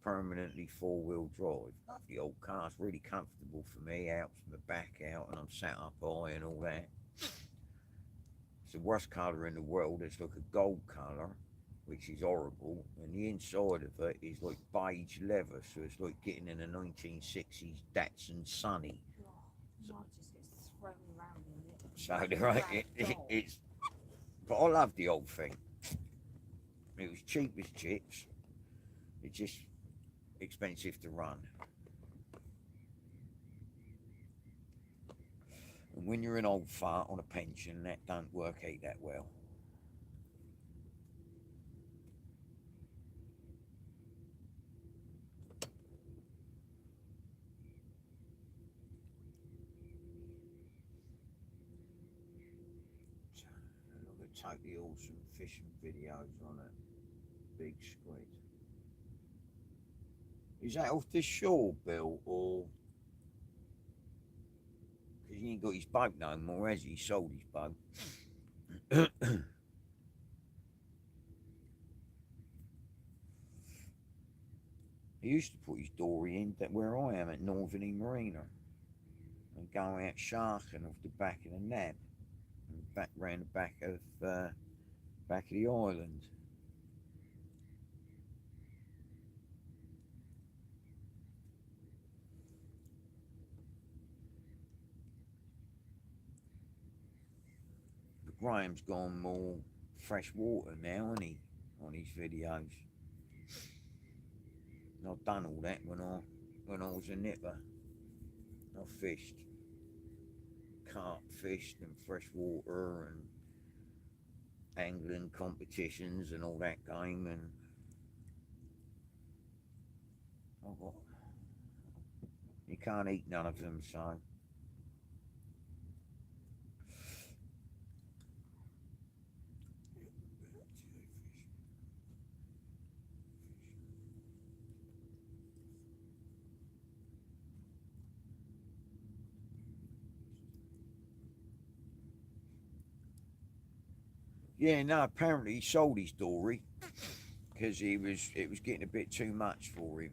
permanently four-wheel drive. Lovely old car, it's really comfortable for me, helps my back out, and I'm sat up high and all that. It's the worst colour in the world. It's like a gold colour, which is horrible, and the inside of it is like beige leather, so it's like getting in a 1960s Datsun Sunny. Oh, mine just gets thrown around in it. So it's, but I love the old thing. It was cheap as chips. It's just expensive to run. And when you're an old fart on a pension, that don't work out that well. So, look at totally awesome fishing videos on it. Big squid. Is that off the shore, Bill, or because he ain't got his boat no more, has he? He sold his boat. He used to put his dory in that where I am at Northern Marina and go out sharking off the back of the Nab and back round the back of the island. But Graham's gone more fresh water now, hasn't he, on his videos? And I've done all that when I was a nipper. I fished, carp fished and freshwater and angling competitions and all that game, and you can't eat none of them, so yeah, no, apparently he sold his dory because it was getting a bit too much for him.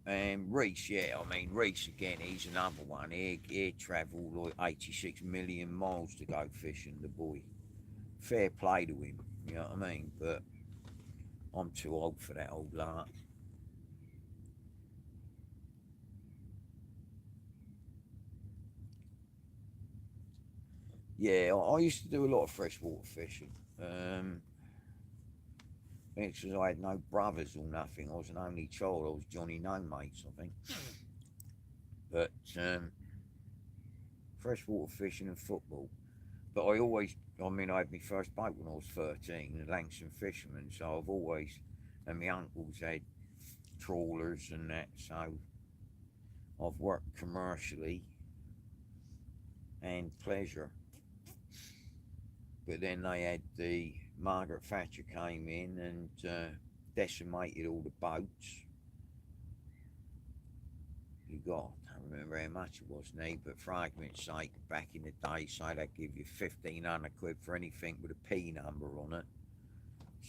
And Reese, yeah, I mean Reese again, he's another one. He travelled like 86 million miles to go fishing, the boy. Fair play to him, you know what I mean? But I'm too old for that old lark. Yeah, I used to do a lot of freshwater fishing. It's because I had no brothers or nothing. I was an only child. I was Johnny No Mates, I think. But freshwater fishing and football. But I mean, I had my first boat when I was 13, the Langston Fisherman. So I've always, and my uncles had trawlers and that. So I've worked commercially and pleasure. But then they had Margaret Thatcher came in and decimated all the boats. You got, I don't remember how much it was now, but for argument's sake, back in the day, say they'd give you 1,500 quid for anything with a P number on it.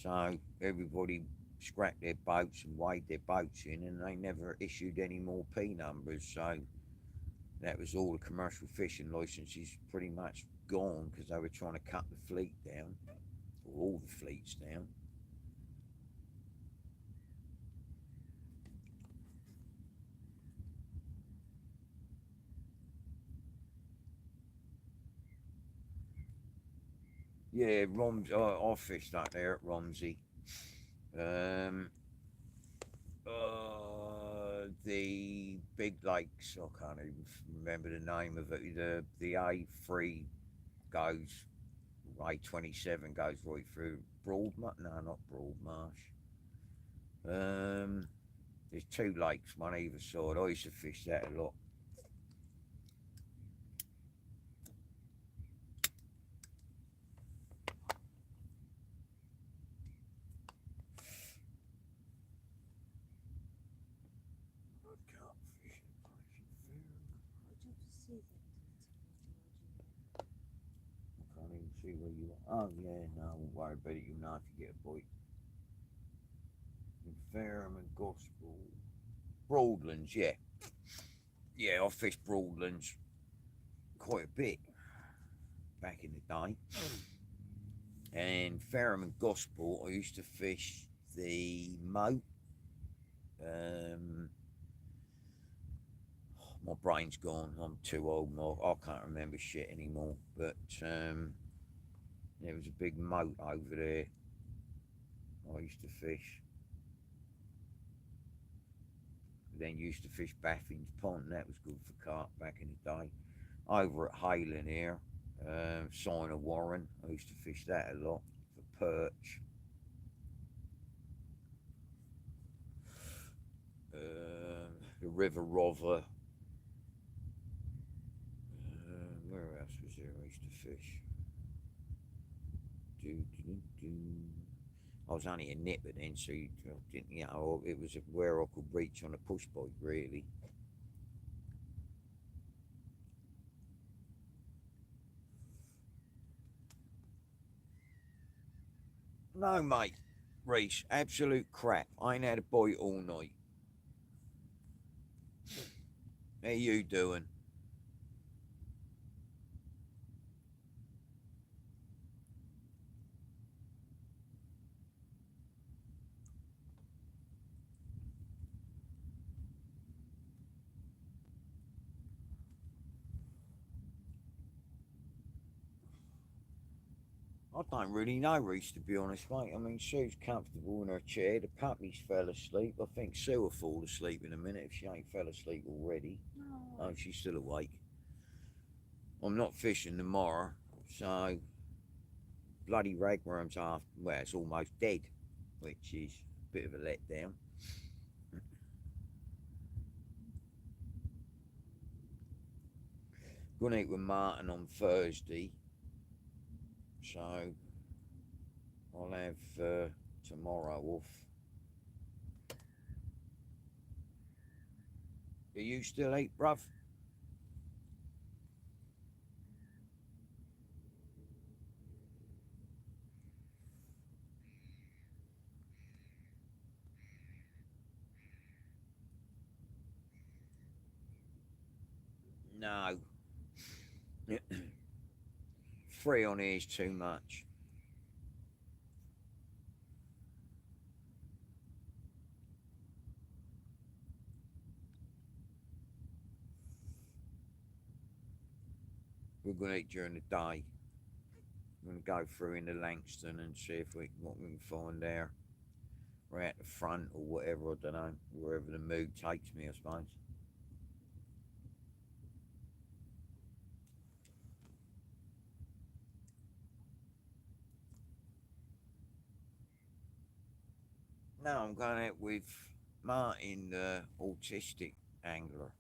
So everybody scrapped their boats and weighed their boats in, and they never issued any more P numbers. So that was all the commercial fishing licenses pretty much gone because they were trying to cut the fleet down, or all the fleets down. Yeah, I fished out there at Romsey. Um, the big lakes, I can't even remember the name of it. The A3 goes, A27 goes right through Broadmarsh. No, not Broadmarsh. There's two lakes, one either side. I used to fish that a lot. I can't even see where you are. Oh, yeah, no, I won't worry about it. You know if you get a bite. In Fareham and Gospel. Broadlands, yeah. Yeah, I fished Broadlands quite a bit back in the day. And Fareham and Gospel, I used to fish the moat. Um, my brain's gone. I'm too old. I can't remember shit anymore. But there was a big moat over there. I used to fish. Then used to fish Baffin's Pond. That was good for carp back in the day. Over at Haylen here, Sign of Warren. I used to fish that a lot for perch. The River Rover. Where else was there I used to fish? I was only a nipper then, so you didn't, it was where I could reach on a push bike, really. No, mate, Reese, absolute crap. I ain't had a bite all night. How you doing? I don't really know, Reese, to be honest, mate. I mean, Sue's comfortable in her chair. The puppies fell asleep. I think Sue will fall asleep in a minute if she ain't fell asleep already. No. Oh, she's still awake. I'm not fishing tomorrow, so bloody ragworm's half, well, it's almost dead, which is a bit of a letdown. Gonna eat with Martin on Thursday, so I'll have tomorrow off. Do you still eat, bruv? No. 3 on here is too much. We're gonna eat during the day. I'm gonna go through into Langston and see if what we can find there. or out the front or whatever. I don't know, wherever the mood takes me, I suppose. No, I'm going out with Martin, the autistic angler.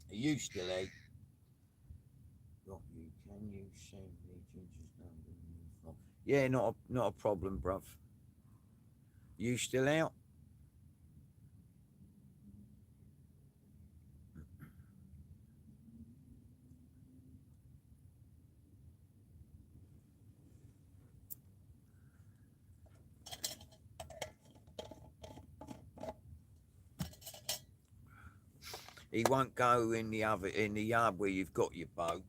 Are you still out? Got you. Can you send me Ginger's number? Yeah, not a problem, bruv. You still out? He won't go in the yard where you've got your boat.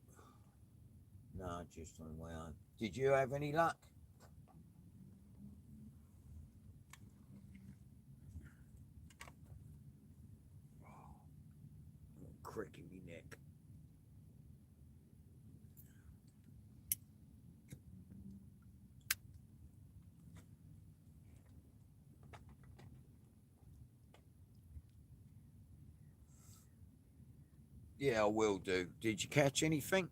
No, just on the way home. Did you have any luck? Crick in my neck. Yeah, I will do. Did you catch anything?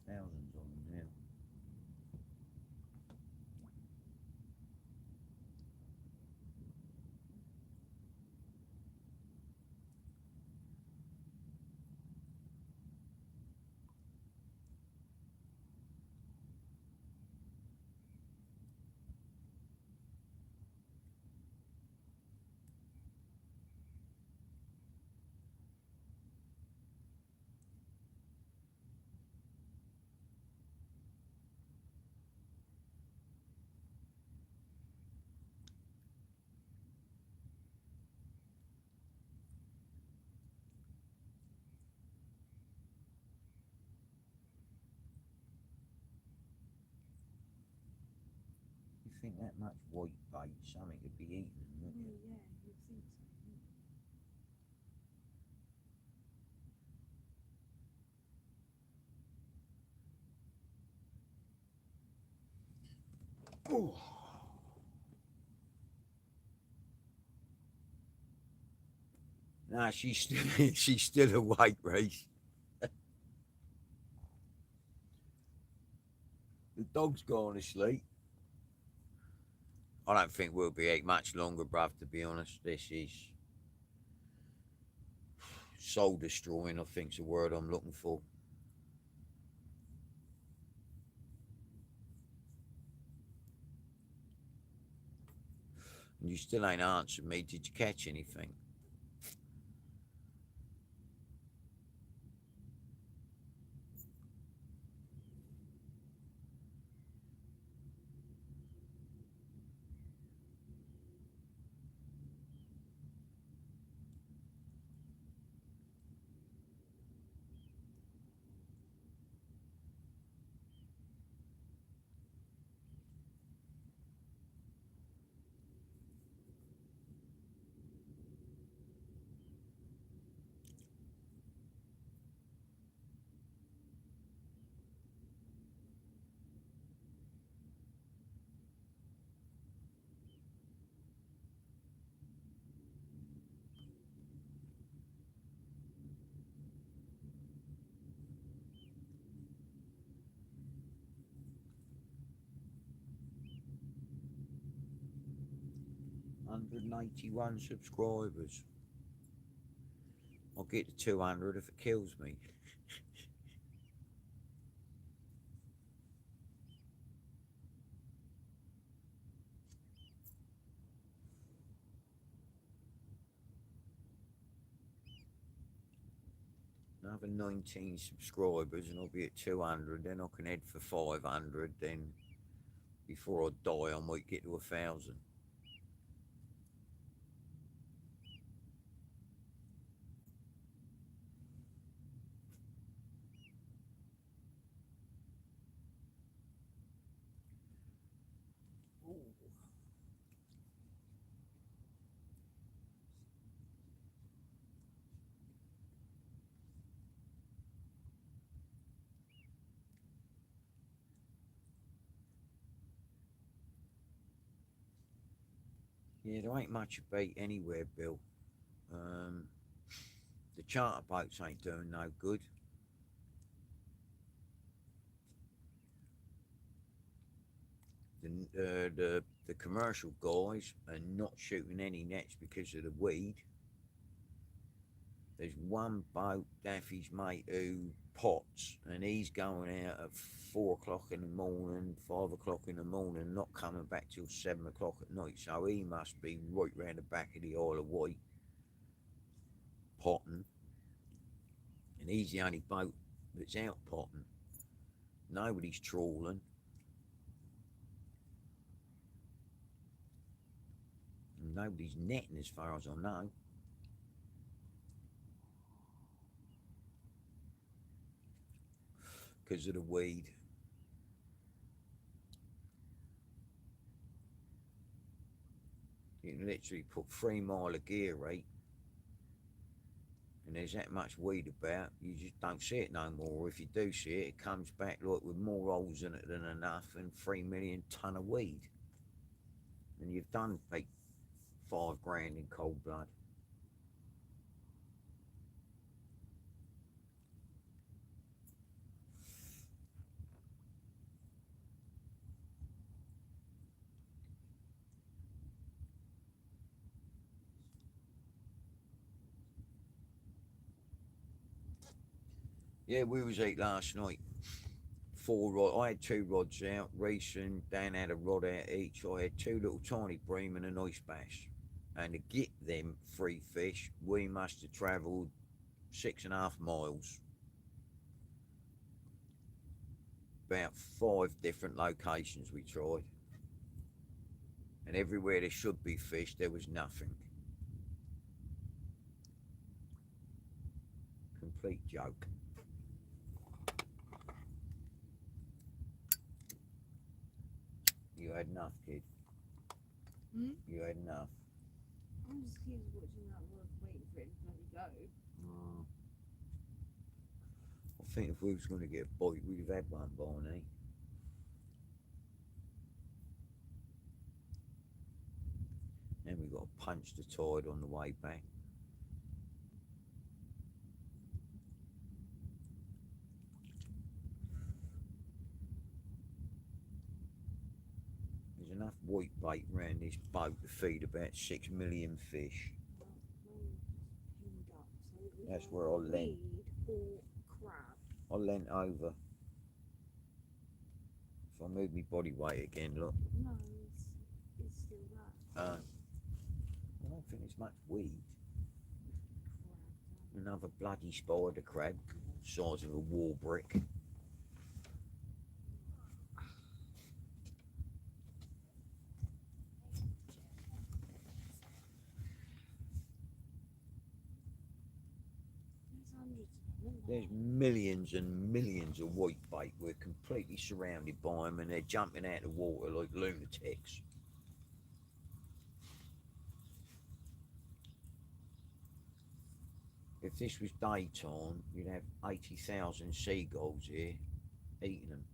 Thousands on them now. You think that much white bait, something could be eaten, wouldn't you? Yeah, you'd think so. Ooh. Nah, she's still she's still awake, Reese. The dog's gone to sleep. I don't think we'll be out much longer, bruv, to be honest. This is soul destroying, I think's the word I'm looking for. And you still ain't answered me. Did you catch anything? 181 subscribers. I'll get to 200 if it kills me. Another 19 subscribers and I'll be at 200. Then I can head for 500. Then before I die, I might get to 1,000. Yeah, there ain't much bait anywhere, Bill. The charter boats ain't doing no good. The commercial guys are not shooting any nets because of the weed. There's one boat, Daffy's mate, who pots, and he's going out at 4 o'clock in the morning, 5 o'clock in the morning, not coming back till 7 o'clock at night. So he must be right round the back of the Isle of Wight, potting. And he's the only boat that's out potting. Nobody's trawling. And nobody's netting as far as I know. Because of the weed. You can literally put 3 mile of gear rate and there's that much weed about, you just don't see it no more. If you do see it, it comes back like with more holes in it than enough and 3 million tonne of weed. And you've done like 5 grand in cold blood. Yeah, we was out last night. 4 rods. I had 2 rods out. Reese and Dan had a rod out each. I had 2 little tiny bream and a nice bass. And to get them 3 fish, we must have travelled 6.5 miles. About 5 different locations we tried. And everywhere there should be fish, there was nothing. Complete joke. You had enough, kid. You had enough. I'm just here watching that work, waiting for it to bloody go. I think if we was going to get a bite, we'd have had one by now. Then we got to punch the tide on the way back. There's enough white bait around this boat to feed about 6 million fish. That's where I leant. I leant over. If I move my body weight again, look. No, it's still that. I don't think there's much weed. Another bloody spider crab, size of a wall brick. There's millions and millions of white bait. We're completely surrounded by them and they're jumping out of the water like lunatics. If this was daytime, you'd have 80,000 seagulls here eating them.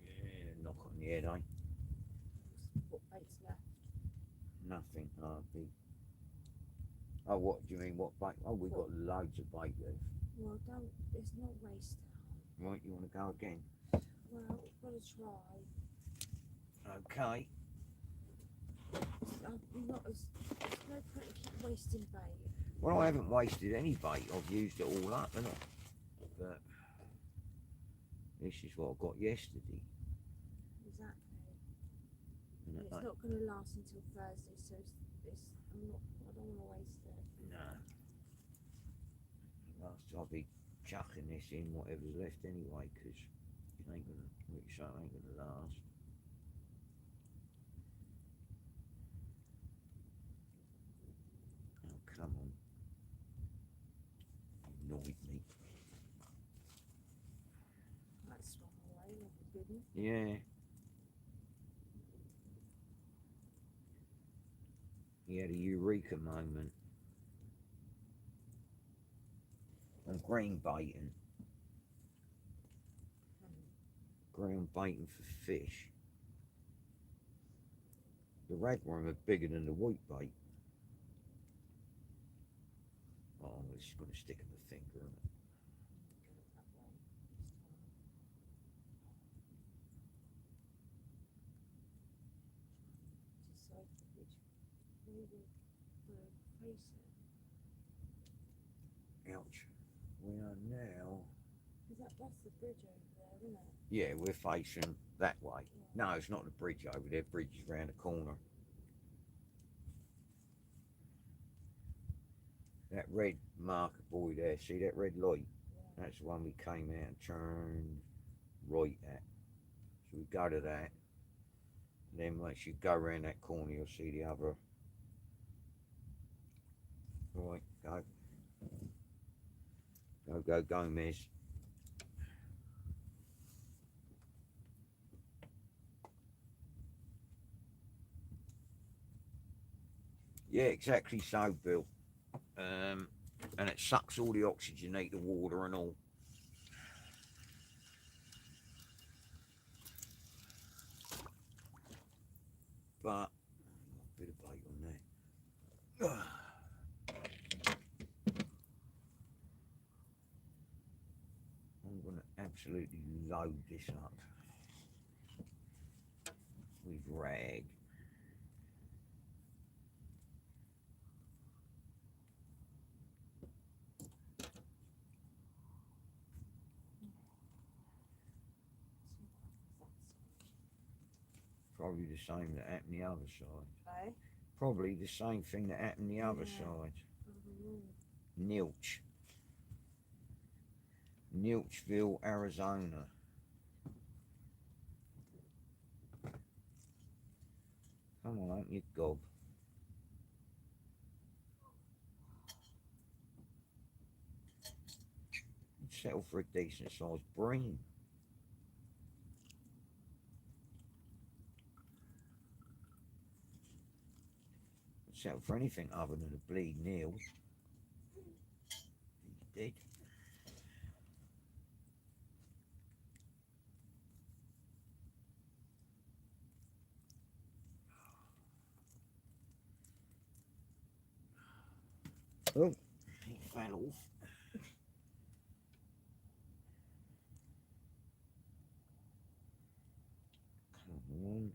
Yeah, knock on the head, eh? What bait's left? Nothing, hardly. Oh, what do you mean, what bait? Oh, we've got loads of bait left. Well, don't, it's not waste time. Right, you want to go again? Well, gotta try. Okay. I'm not as. There's no point in keep wasting bait. Well, I haven't wasted any bait. I've used it all up, haven't I? But this is what I got yesterday. Exactly. And And it's not going to last until Thursday, so I don't want to waste it. No. I'll be chucking this in whatever's left anyway, because it ain't gonna, like you say, it ain't gonna last. Oh, come on. You annoyed me. That swung away like a good one. Yeah. He had a eureka moment. I'm green baiting. Green baiting for fish. The ragworm are bigger than the white bait. Oh, I'm just going to stick my finger in it. Decide which way the face it. Ouch. We are now. That's the bridge over there, isn't it? Yeah, we're facing that way. Yeah. No, it's not the bridge over there. Bridge is round the corner. That red marker buoy there, see that red light? Yeah. That's the one we came out and turned right at. So we go to that. Then once you go around that corner, you'll see the other. Right, go. Go, Gomez. Yeah, exactly so, Bill. And it sucks all the oxygen out the water and all. But a bit of bait on there. I'm going to absolutely load this up with rag. Probably the same that happened the other side. Eh? Probably the same thing that happened the other side. Nilch. Nilchville, Arizona. Come on, open your gob. Settle for a decent sized bream. Settle for anything other than a bleed Neil. He's dead. Oh, he fell off. Come on.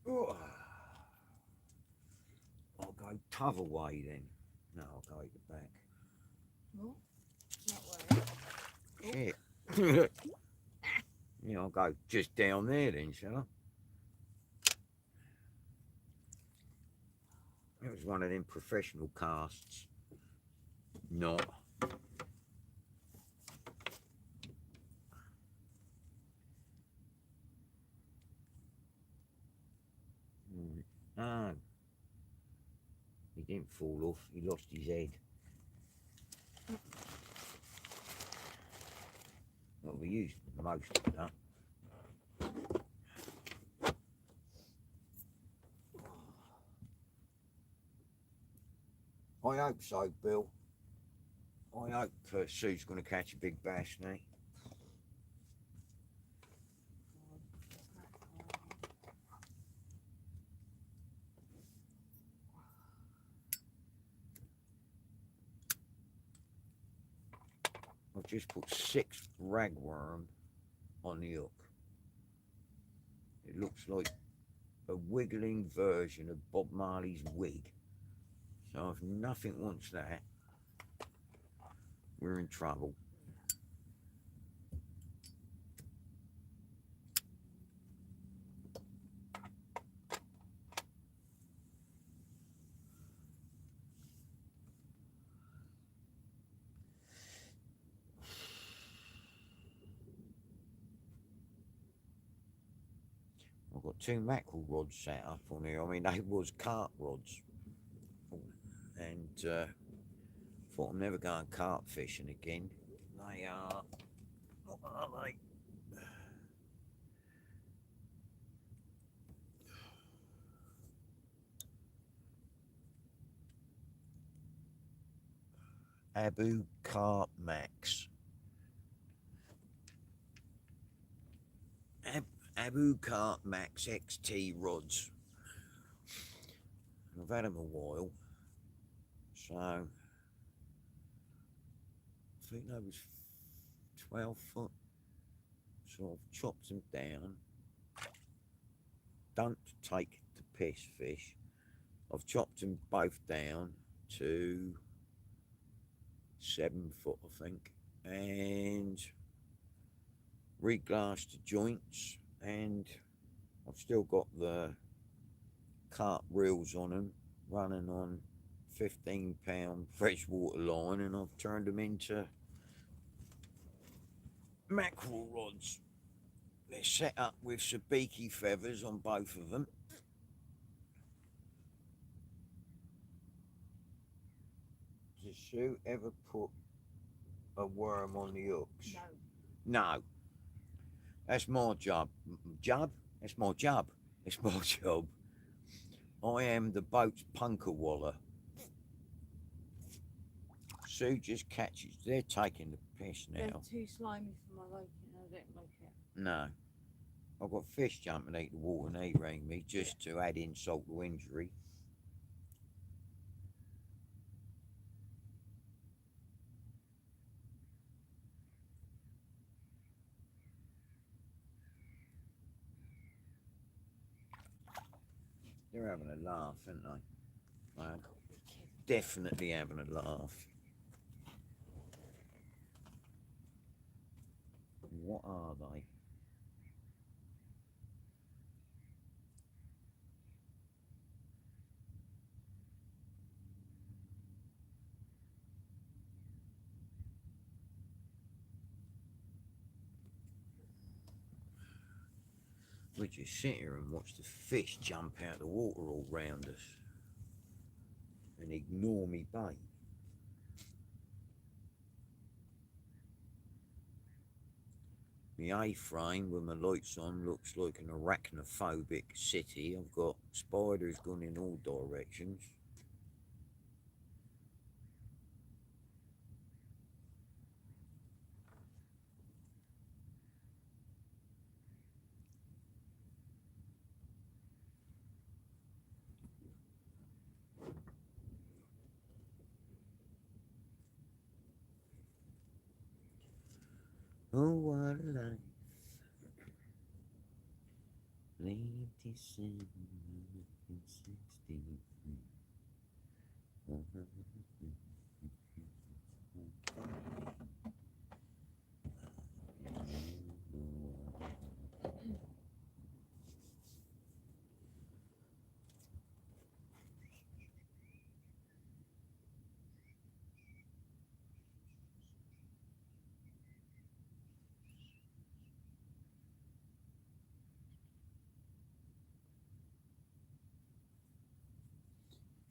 Oh. I'll go t'other way then. No, I'll go at the back. What? That way. Shit. Yeah, I'll go just down there then, shall I? It was one of them professional casts. Not. Ah. He didn't fall off, he lost his head. Well, we used most of that. I hope so, Bill. I hope Sue's going to catch a big bass now. I've just put 6 ragworm on the hook. It looks like a wiggling version of Bob Marley's wig. So if nothing wants that, we're in trouble. I've got 2 mackerel rods set up on here. I mean, they was carp rods. And thought I'm never going carp fishing again. They are, what are they? Abu Carp Max. Abu Carp Max XT rods. I've had them a while, so I think they was 12 foot. So I've chopped them down. Don't take the piss fish. I've chopped them both down to 7 foot, I think, and reglassed the joints, and I've still got the carp reels on them, running on 15-pound freshwater line, and I've turned them into mackerel rods. They're set up with sabiki feathers on both of them. Does Sue ever put a worm on the hooks? No. No. That's my job. Job? That's my job. It's my job. I am the boat's punker waller. Sue just catches. They're taking the piss now. They're too slimy for my liking. I don't like it. No. I've got fish jumping out the water and they rang me just to add insult to injury. They're having a laugh, aren't they? Definitely having a laugh. What are they? We just sit here and watch the fish jump out the water all round us and ignore me bait. My A-frame with my lights on looks like an arachnophobic city. I've got spiders going in all directions. Oh, what a life. Late December 1963.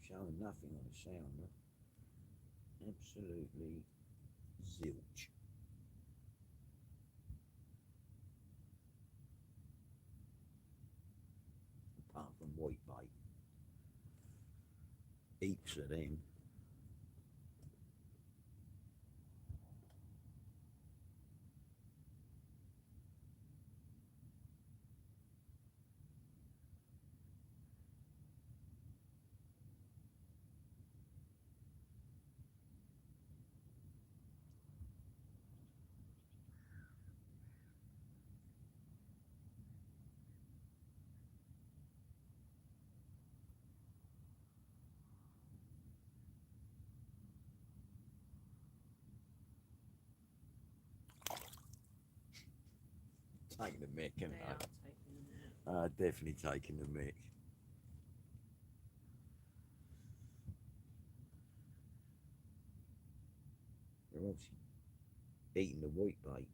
Showing nothing on the sounder. Absolutely zilch. Apart from white bait. Heaps of them. taking the mick, They aren't are they? taking the mick. Definitely taking the mick. They're obviously eating the wheat bait.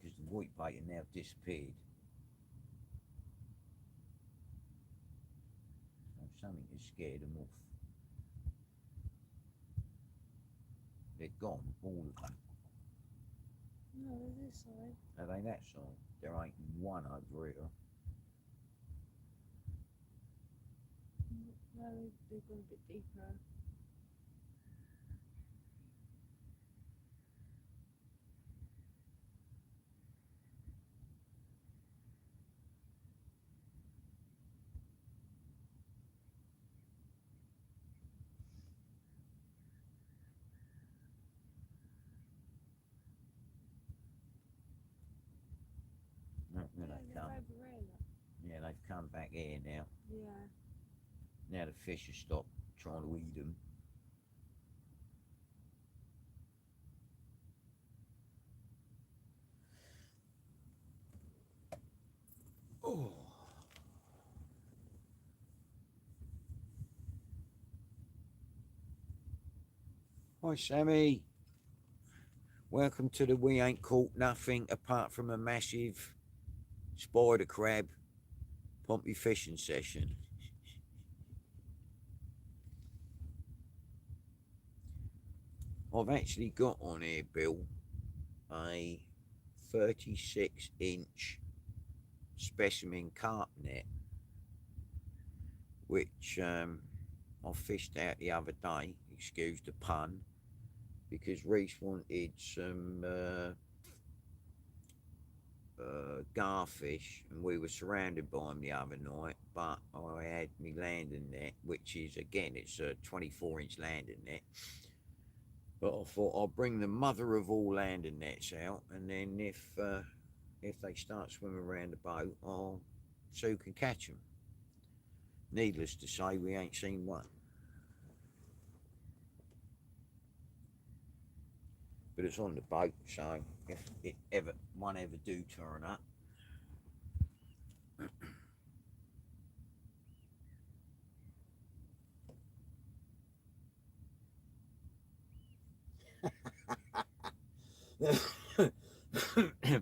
Because the wheat bait had now disappeared. So something has scared them off. They're gone, all of them. No, they're this side. Are they that side? There ain't one over here. No, they've gone a bit deeper. No, no, Yeah, they've they're come. over here, look. Yeah, they've come back here now. Yeah. Now the fish have stopped trying to eat them. Oh. Hi, Sammy. Welcome to the We Ain't Caught Nothing apart from a massive spider crab pompey fishing session. I've actually got on here, Bill, a 36-inch specimen carp net, which I fished out the other day, excuse the pun, because Reese wanted some garfish, and we were surrounded by them the other night, but I had my landing net, which is, again, it's a 24-inch landing net. But I thought I'll bring the mother of all landing nets out, and then if they start swimming around the boat, I'll so can catch them. Needless to say, we ain't seen one. But it's on the boat, so if one ever do turn up.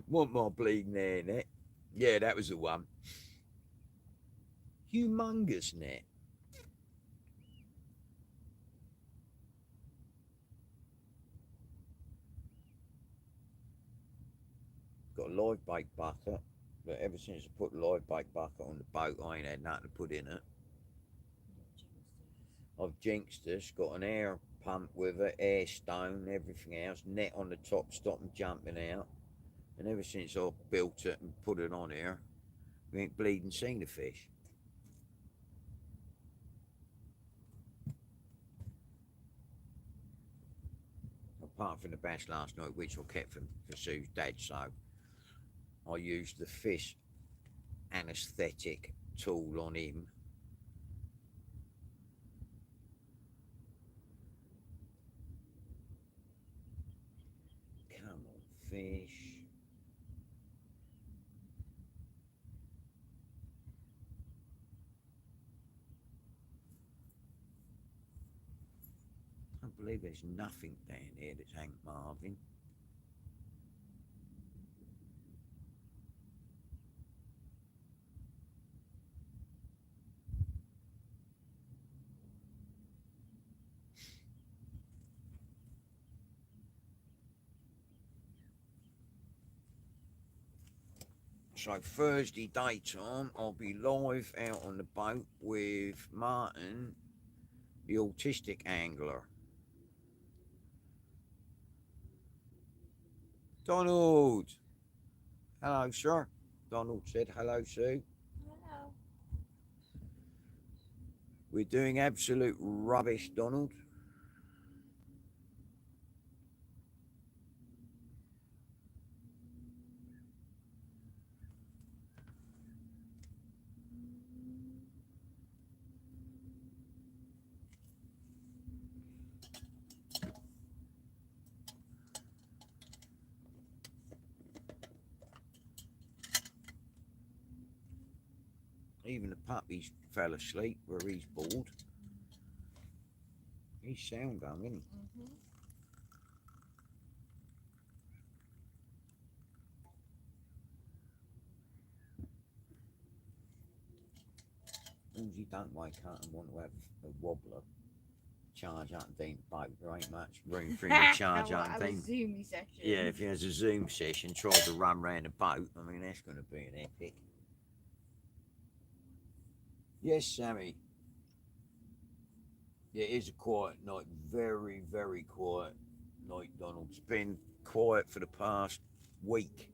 Want my bleeding hair net? Yeah, that was the one. Humongous net. Got a live bait bucket, but ever since I put the live bait bucket on the boat, I ain't had nothing to put in it. I've jinxed us, got an air pump with it, air stone, everything else, net on the top, stop them jumping out. And ever since I built it and put it on here, we ain't bleeding seen the fish. Apart from the bass last night, which I kept for Sue's dad, so I used the fish anaesthetic tool on him. Come on, fish. I can't believe there's nothing down here that's Hank Marvin. So Thursday daytime, I'll be live out on the boat with Martin, the autistic angler. Donald! Hello, sir. Donald said hello, Sue. Hello. We're doing absolute rubbish, Donald. Even the puppy's fell asleep where he's bored. He's sound going, isn't he? Mm-hmm. As long as you don't wake up and want to have a wobbler, charge up and think, boat, there ain't much room for him to charge up and Have a think. zoomy session. Yeah, if he has a Zoom session, try to run round the boat, I mean, that's going to be an epic. Yes, Sammy. Yeah, it is a quiet night. Very, very quiet night, Donald. It's been quiet for the past week.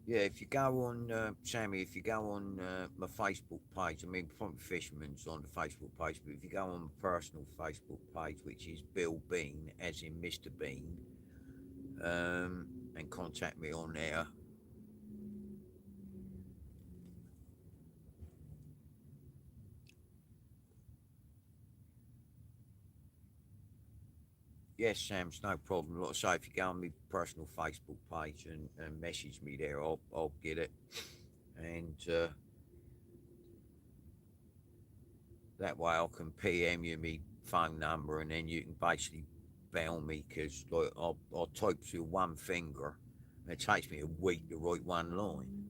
Yeah, if you go on, Sammy, if you go on my Facebook page, I mean, Pompey Fisherman's on the Facebook page, but if you go on my personal Facebook page, which is Bill Bean, as in Mr. Bean, and contact me on there. Yes, Sam, it's no problem. Like I say, if you go on my personal Facebook page and message me there, I'll get it. And that way I can PM you my phone number and then you can basically bail me because like, I'll type through one finger and it takes me a week to write one line.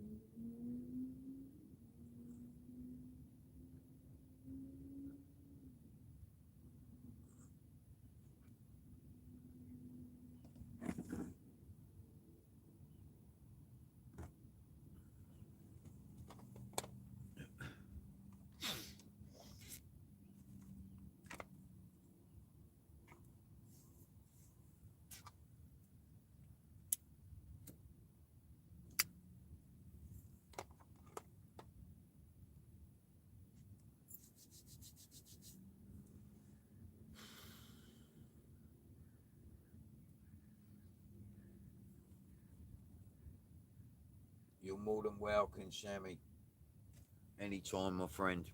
You're more than welcome, Sammy. Anytime, my friend.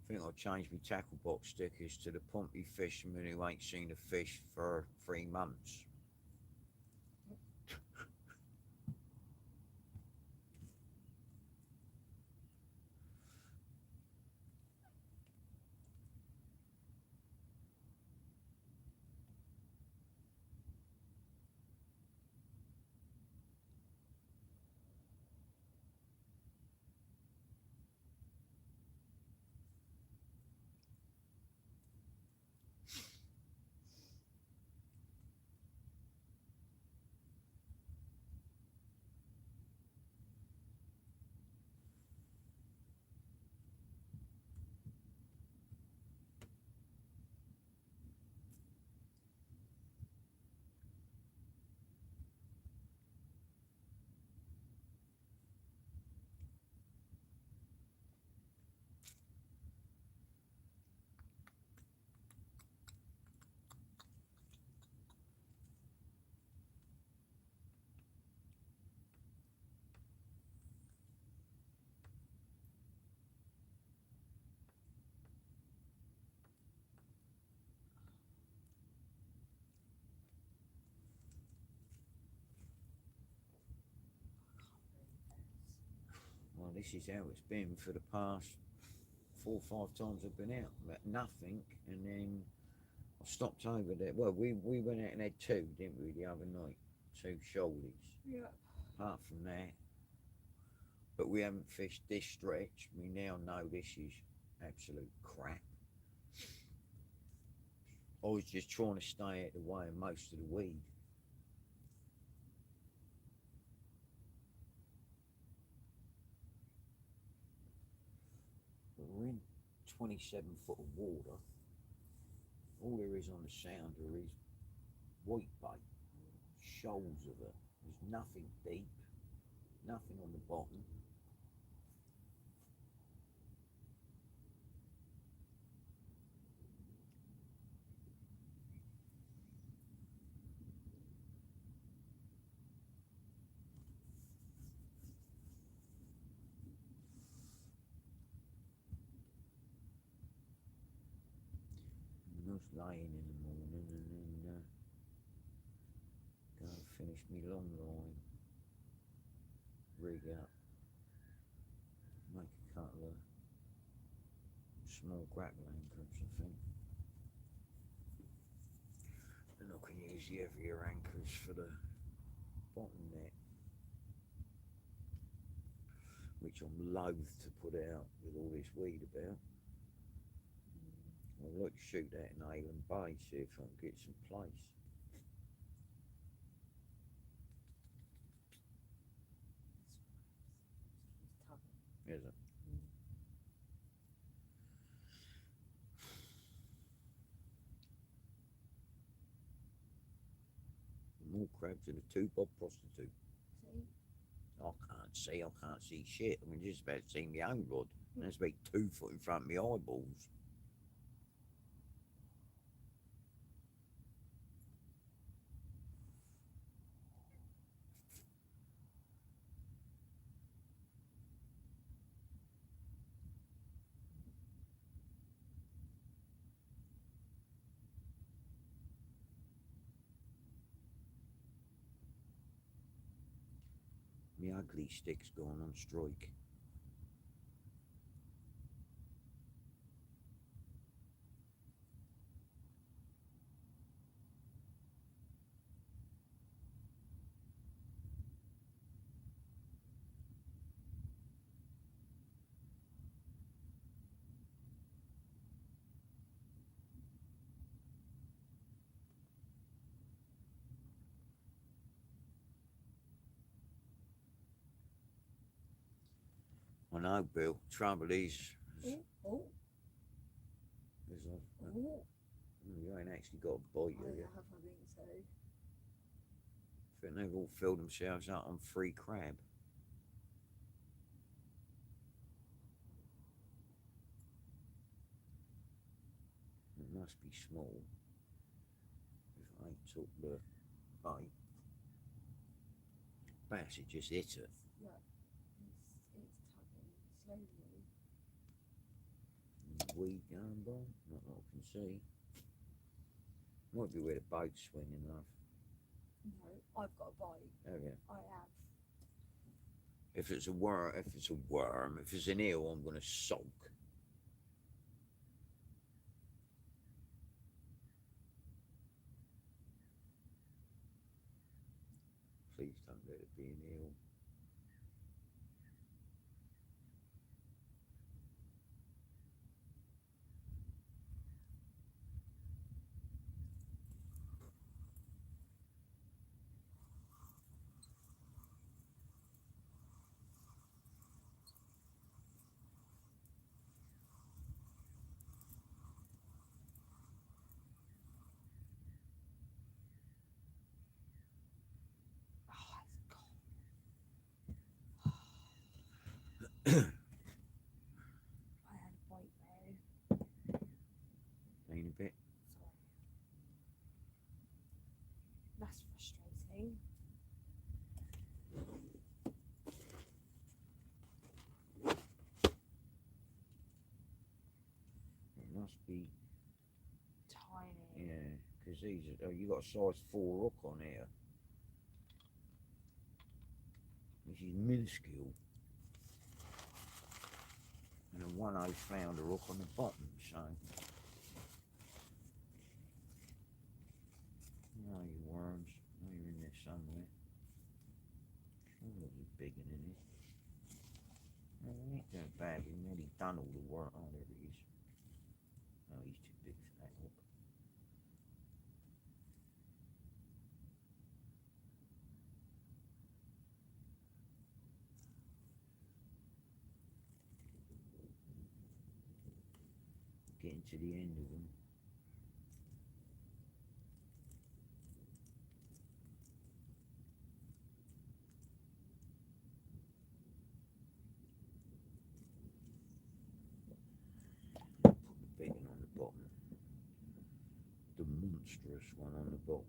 I think I'll change my tackle box stickers to the Pompey fisherman who ain't seen a fish for 3 months. Well, this is how it's been for the past 4 or 5 times I've been out. Nothing, and then I stopped over there. Well, we went out and had two, didn't we, the other night? 2 shoalies. Yeah. Apart from that, but we haven't fished this stretch. We now know this is absolute crap. I was just trying to stay out of the way of most of the weed. But we're in 27 foot of water. All there is on the sounder is white bait, shoals of it. There's nothing deep. Nothing on the bottom. I was laying in the morning and then go and finish me long line, rig up, make a couple of small grapple anchors, I think. And I can use the heavier anchors for the bottom net, which I'm loath to put out with all this weed about. I'd like to shoot that in Ayland Bay, see if I can get some place. Is it? More crabs than a 2-bob prostitute. See? I can't see shit. I mean, just about to see my own rod. And there's about 2 foot in front of my eyeballs. My ugly stick's gone on strike. I know, Bill. Trouble is, Oh, you ain't actually got a bite I of you. have, I think so. I think they've all filled themselves up on free crab. It must be small. If I ain't took the bait. Perhaps it just hit it. Yeah, it's tugging slowly. Weed going by? Not that I can see. Might be where the boat's swinging, love. No, I've got a bite. Oh yeah. I have. If it's a worm, if it's an eel, I'm gonna sulk. Please don't let it be an eel. I had a bite there. Ain't a bit. Sorry. That's frustrating. It must be. Tiny. Yeah, because these are, you got a size 4 hook on here. Which is minuscule. And a 1/0 flounder hook on the bottom, so. No, you worms. No, you're in there somewhere. Sure there's a big one in it. No, it ain't that bad. We've nearly done all the work. Oh, there it is. Oh, he's too big for that hook. Getting to the end of them. monstrous one on the bottom.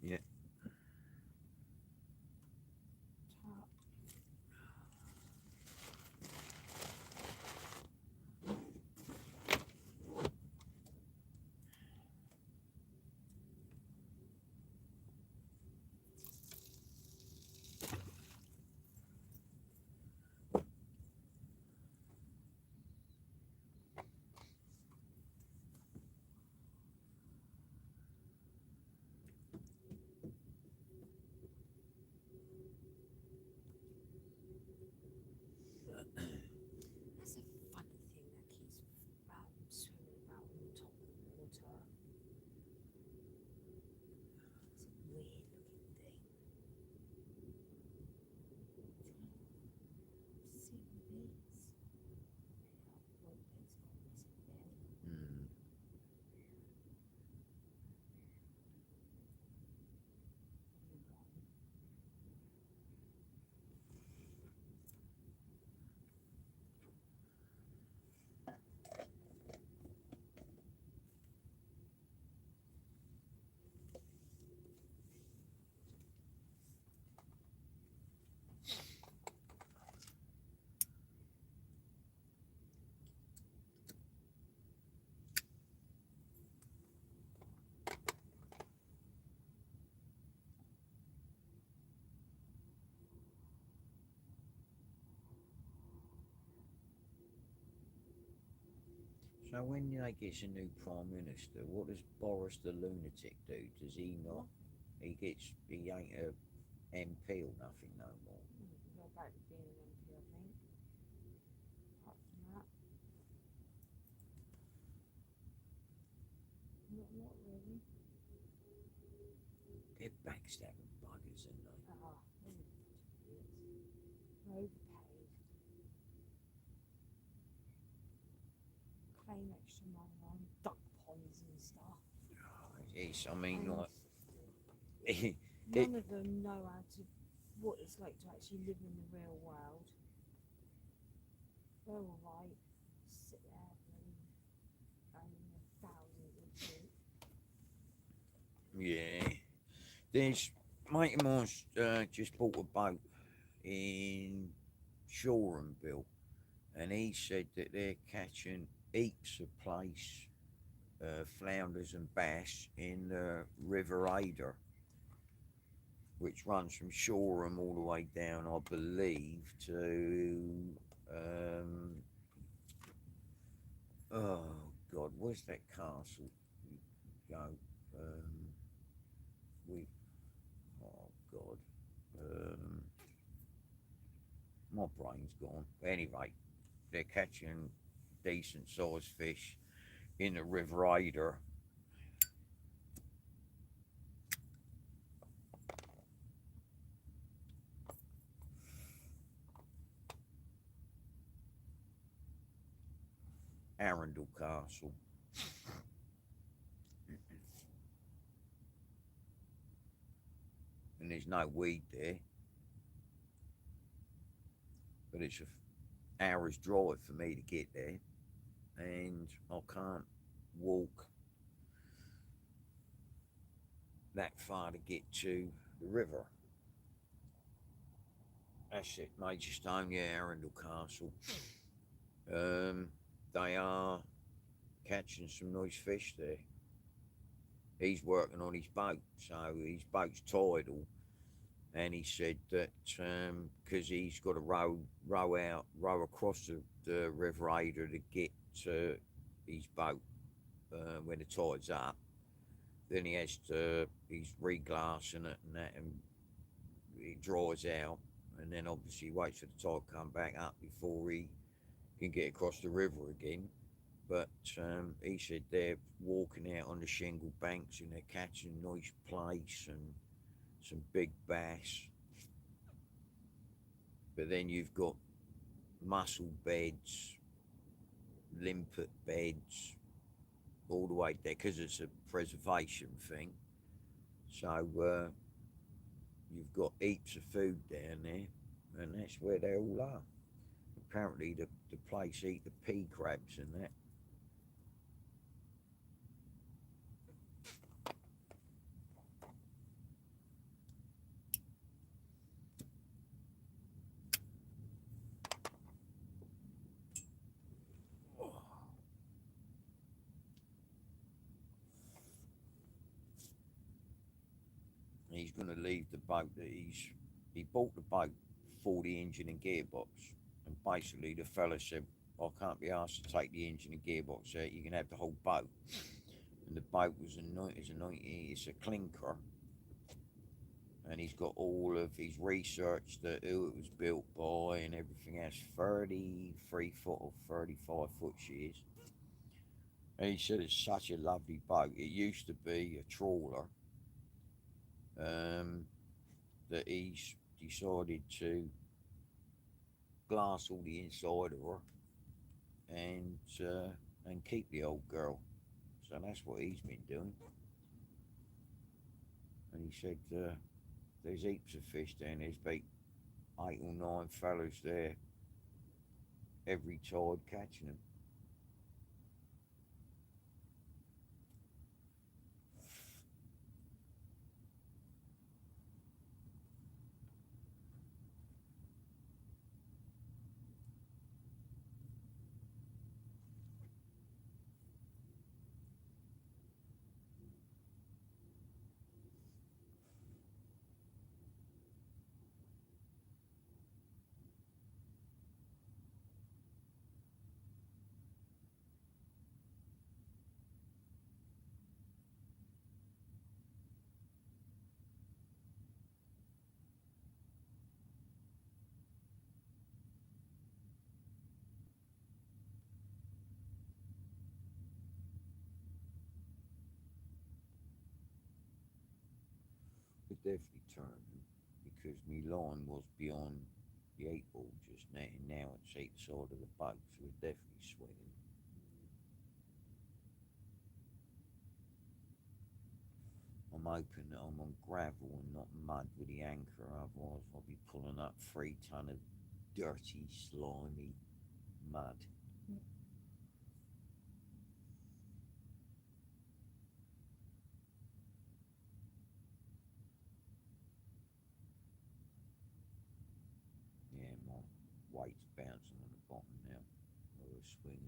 Yeah. Top. That's a funny thing that keeps swimming about on top of the water. It's a weird looking thing. See what it is. Oh, it's got a missing belly. Mm. So when they gets a new prime minister, what does Boris the lunatic do? Does he not? He ain't a MP or nothing no more. Go back to being an MP, I think. Apart from that, not really. They're backstabbing buggers, aren't they? Overpaid. Claim extra money on duck ponds and stuff. Yes, I mean, And like, none of them know what it's like to actually live in the real world. They're all right. Sit there and thousands of feet. yeah. There's mate of mine's just bought a boat in Shorehamville, and he said that they're catching heaps of place, flounders and bass in the River Ader, which runs from Shoreham all the way down, I believe, to oh God, where's that castle? You go, we, oh God, my brain's gone. But anyway, they're catching decent sized fish in the River Ader. Arundel Castle. And there's no weed there, but it's an hour's drive for me to get there, and I can't walk that far to get to the river. That's it, Major Stone, yeah, Arundel Castle. They are catching some nice fish there. He's working on his boat, so his boat's tidal, and he said that because he's got to row across the River Ader to get to his boat when the tide's up. Then he's reglassing it and that, and it dries out, and then obviously waits for the tide to come back up before he can get across the river again. But he said they're walking out on the shingle banks and they're catching nice place and some big bass. But then you've got mussel beds, limpet beds, all the way there because it's a preservation thing. So you've got heaps of food down there, and that's where they all are. Apparently, the place eat the pea crabs and that. He's going to leave the boat that he bought the boat for the engine and gearbox, and basically the fella said, I can't be asked to take the engine and gearbox out, you can have the whole boat. And the boat was it's a clinker, and he's got all of his research that who it was built by and everything else. 33 foot or 35 foot she is. And he said it's such a lovely boat. It used to be a trawler, that he's decided to glass all the inside of her and keep the old girl. So that's what he's been doing. And he said there's heaps of fish down there. There's about 8 or 9 fellas there every tide catching them. It definitely turned because my line was beyond the 8 ball just now, and now it's each side of the boat, so it's definitely swinging. I'm hoping that I'm on gravel and not mud with the anchor, otherwise I'll be pulling up 3 ton of dirty, slimy mud. Yeah, my weight's bouncing on the bottom now. Oh, it's swinging.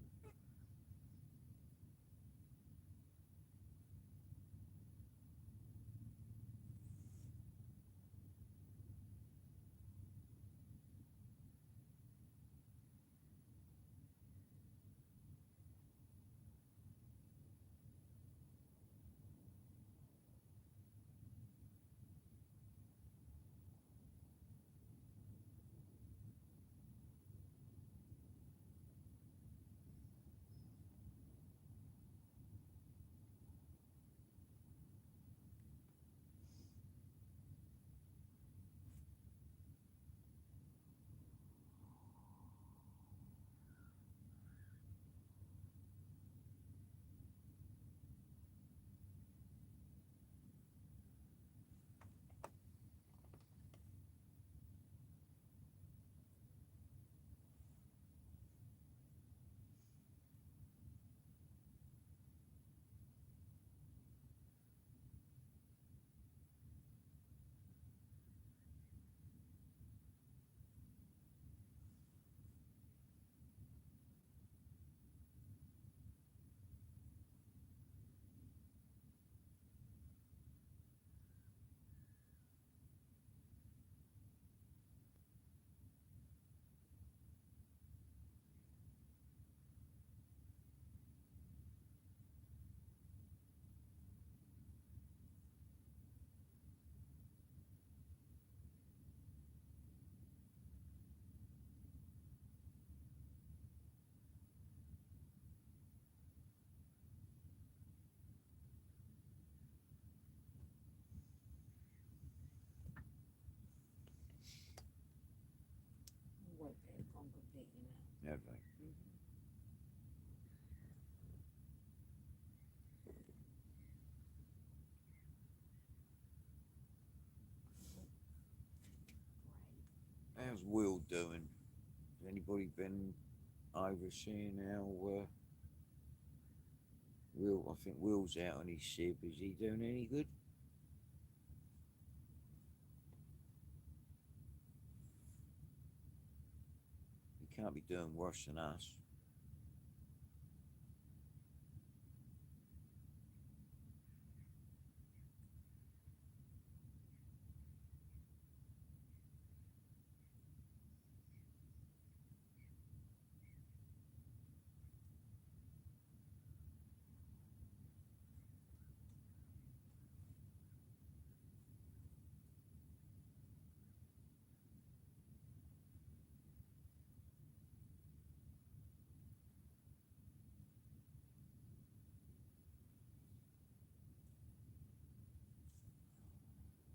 big, you know. Have they? How's Will doing? Has anybody been overseeing how Will? I think Will's out on his sib. Is he doing any good? He can't be doing worse than us.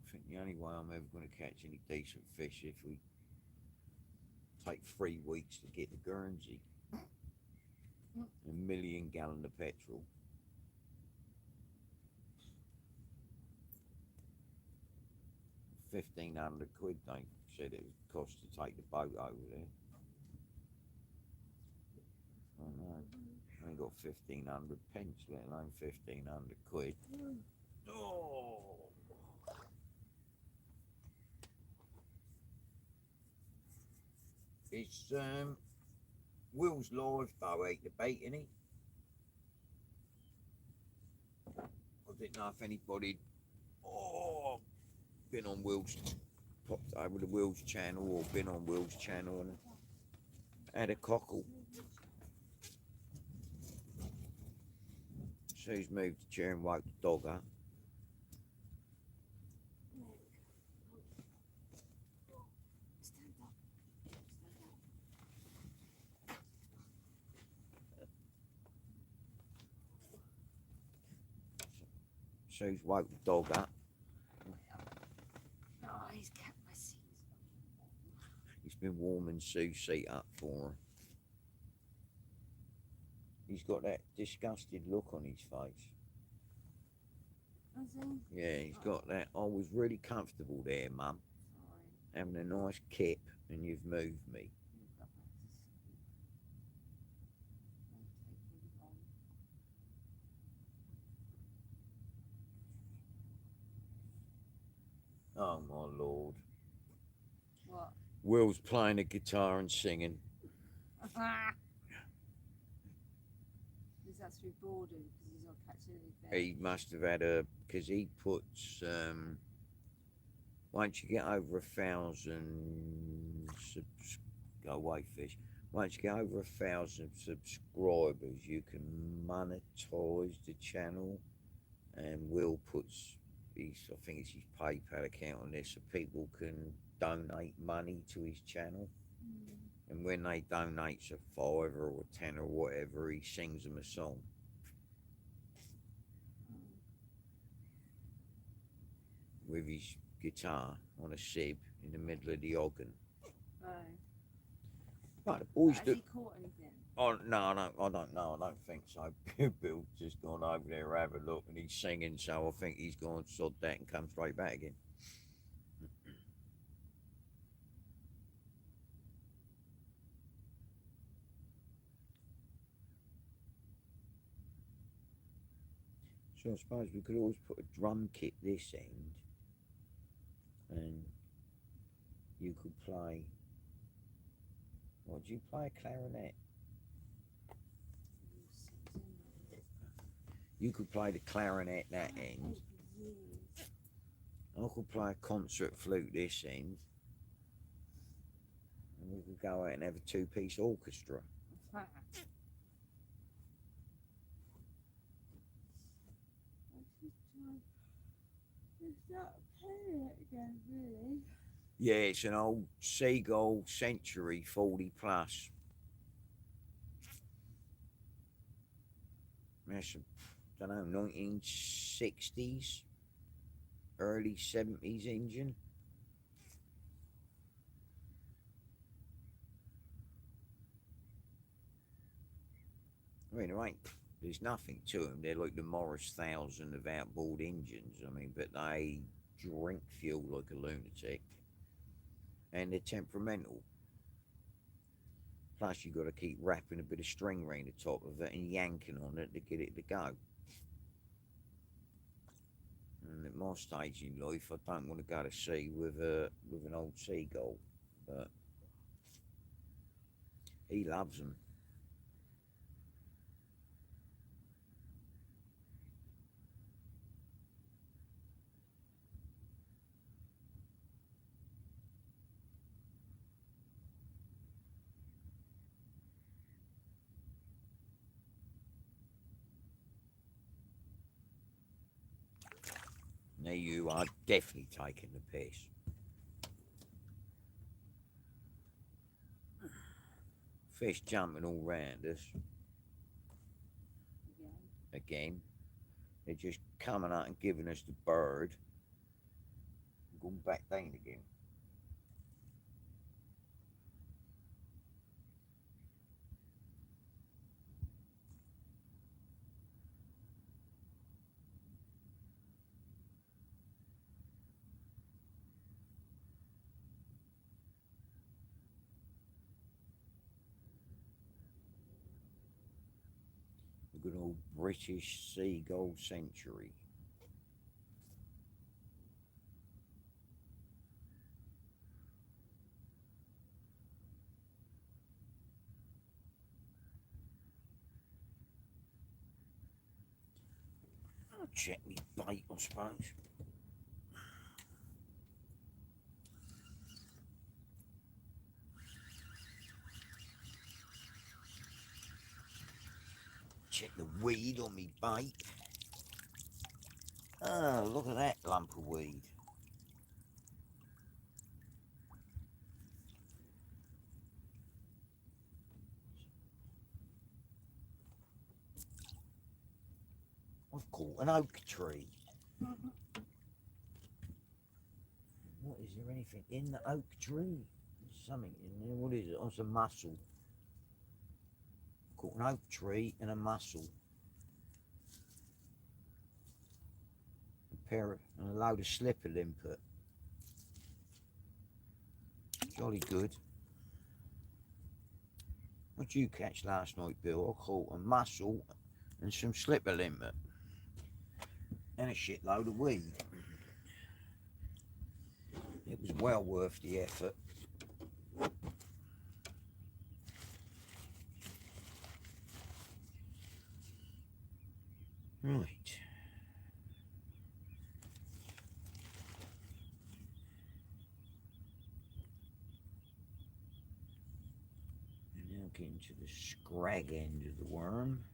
I think the only way I'm ever going to catch any decent fish if we take 3 weeks to get the Guernsey. A 1,000,000 gallon of petrol. £1,500 they said it would cost to take the boat over there. I know. I ain't got 1,500 pence, let alone £1,500. Oh. It's Will's live though, ate the bait, innit? I didn't know if anybody been on Will's, popped over to Will's channel or been on Will's channel and had a cockle. So he's moved the chair and woke the dog up. Stand up. So he's woke the dog up. Oh, he's kept my seats. He's been warming Sue's seat up for her. He's got that disgusted look on his face. Has he? Yeah, he's got that. I was really comfortable there, Mum, Sorry. having a nice kip, and you've moved me. You'll go back to sleep. Don't take him on. Oh my lord. What? Will's playing the guitar and singing. Is that through boredom because he's not catching any fish? He must have had because he puts, once you get over 1,000 go away fish. Once you get over 1,000 subscribers, you can monetize the channel, and Will puts his, I think it's his PayPal account on there, so people can donate money to his channel. And when they donate a £5 or £10 or whatever, he sings them a song. With his guitar on a sib in the middle of the organ. Right. But the boys Has do. he caught anything? Oh no, I don't know. I don't think so. Bill's just gone over there to have a look, and he's singing, so I think he's gone sod that and come straight back again. So I suppose we could always put a drum kit this end, and you could play. What do you play? A clarinet. You could play the clarinet that end. I could play a concert flute this end, and we could go out and have a 2-piece orchestra. It's not playing it again, really. Yeah, it's an old Seagull Century 40 plus. That's, I don't know, 1960s, early 70s engine. mean, there's nothing to them. They're like the Morris 1000 of outboard engines. I mean, but they drink fuel like a lunatic, and they're temperamental. Plus, you've got to keep wrapping a bit of string around the top of it and yanking on it to get it to go. And at my stage in life, I don't want to go to sea with an old seagull, but he loves them. Now you are definitely taking the piss. Fish jumping all round us. Again. They're just coming out and giving us the bird. Going back down again. The good old British seagull century. I'll check me bait, I suppose. Check the weed on me bait. Oh, look at that lump of weed. I've caught an oak tree. What, is there anything in the oak tree? There's something in there. What is it? Oh, it's a mussel. Caught an oak tree and a mussel. And a load of slipper limpet. Jolly good. What did you catch last night, Bill? I caught a mussel and some slipper limpet. And a shitload of weed. It was well worth the effort. Right. Getting to the scrag end of the worm.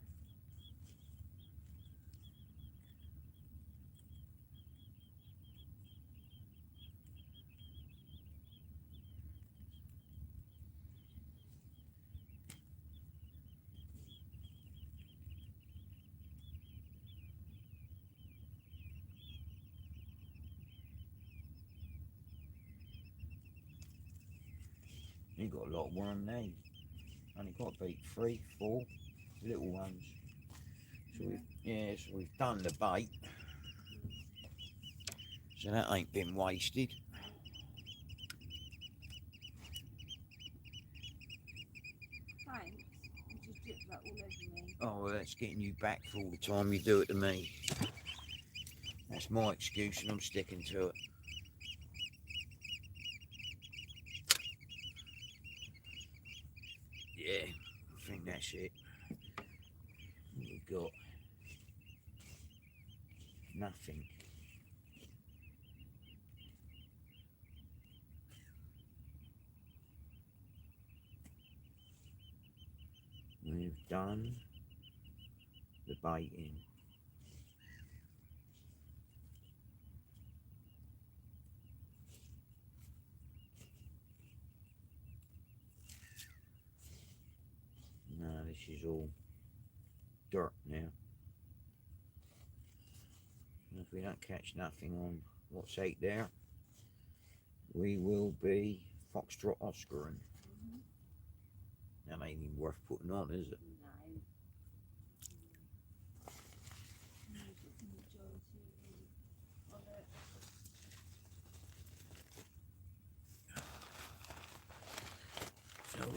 You got a lot of worm now. Only got about 3, 4 little ones. So we've done the bait. So that ain't been wasted. Thanks. You just dripped that all over me. Oh, well, that's getting you back for all the time you do it to me. That's my excuse and I'm sticking to it. Yeah, I think that's it. We've got nothing. We've done the baiting. No, this is all dirt now. And if we don't catch nothing on what's out there, we will be Foxtrot Oscaring. That ain't even worth putting on, is it? No.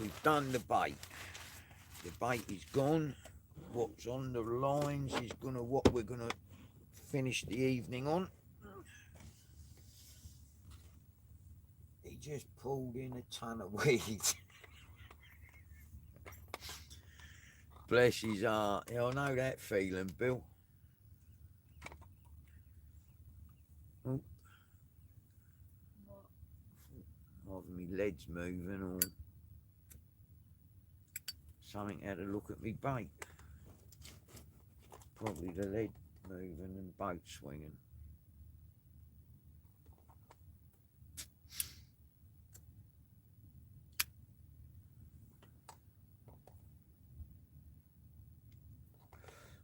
we've done the bait. The bait is gone. What's on the lines is what we're gonna finish the evening on. He just pulled in a ton of weeds. Bless his heart. Yeah, I know that feeling, Bill. Oh. Either my lead's moving or something had a look at me bait. Probably the lead moving and boat swinging.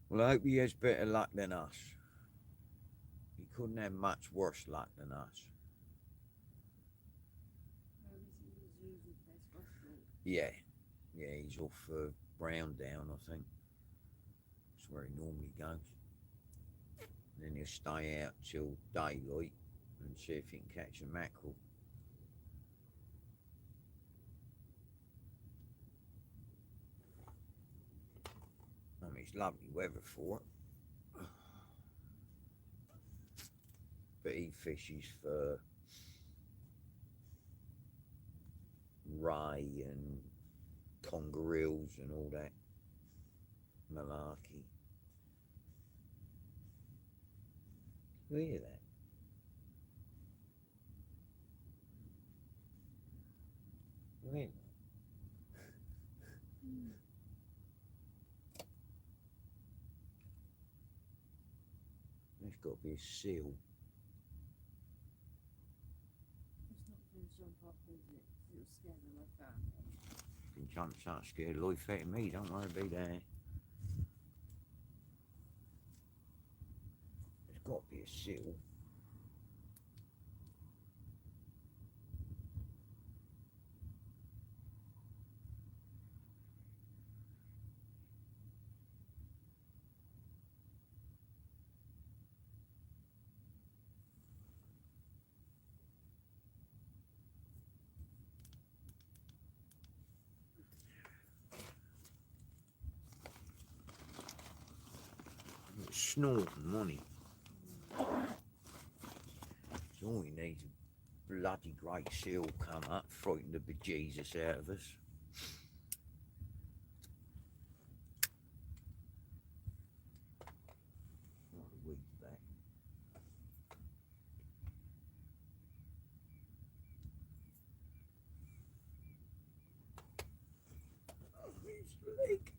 Well, I hope he has better luck than us. He couldn't have much worse luck than us. Yeah, he's off Brown Down, I think. That's where he normally goes. And then he'll stay out till daylight and see if he can catch a mackerel. I mean, it's lovely weather for it. But he fishes for ray and congerills and all that malarkey. You hear that? You hear that? There's got to be a seal. It's not going to jump up, is it? It'll scare the life out of me. Can jump, start scared the life out of me. Don't worry about that. There's got to be a seal. Snorting, wasn't he? So all he needs a bloody great seal come up, frighten the bejesus out of us. Oh, the weed's back. Oh, his leg.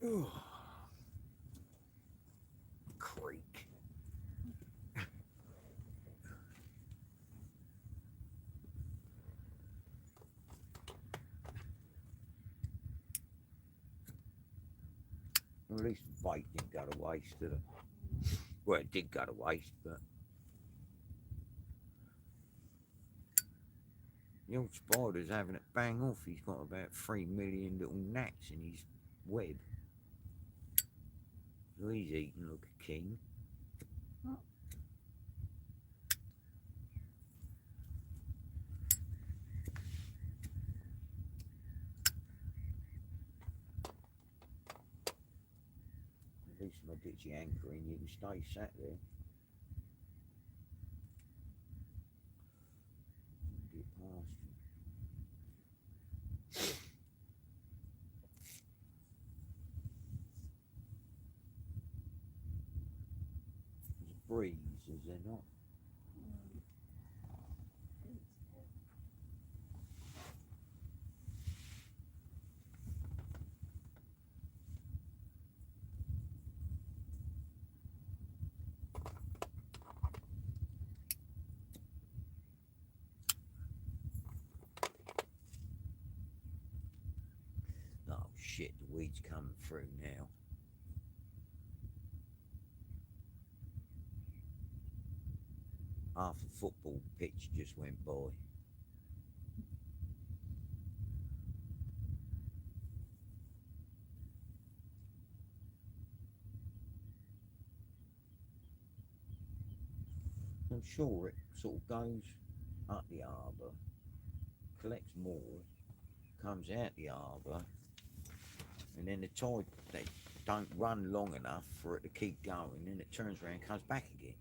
Oh. Creek. Well, at least the bait didn't go to waste, did it? Well, it did go to waste, but the old spider's having it bang off. He's got about 3 million little gnats in his web. So he's eating like a king. At least if I get your anchor in, you can stay sat there. breeze, is there not? Oh shit, the weed's coming through now. Half a football pitch just went by. I'm sure it sort of goes up the harbour, collects more, comes out the harbour, and then the tide, they don't run long enough for it to keep going, and it turns around and comes back again.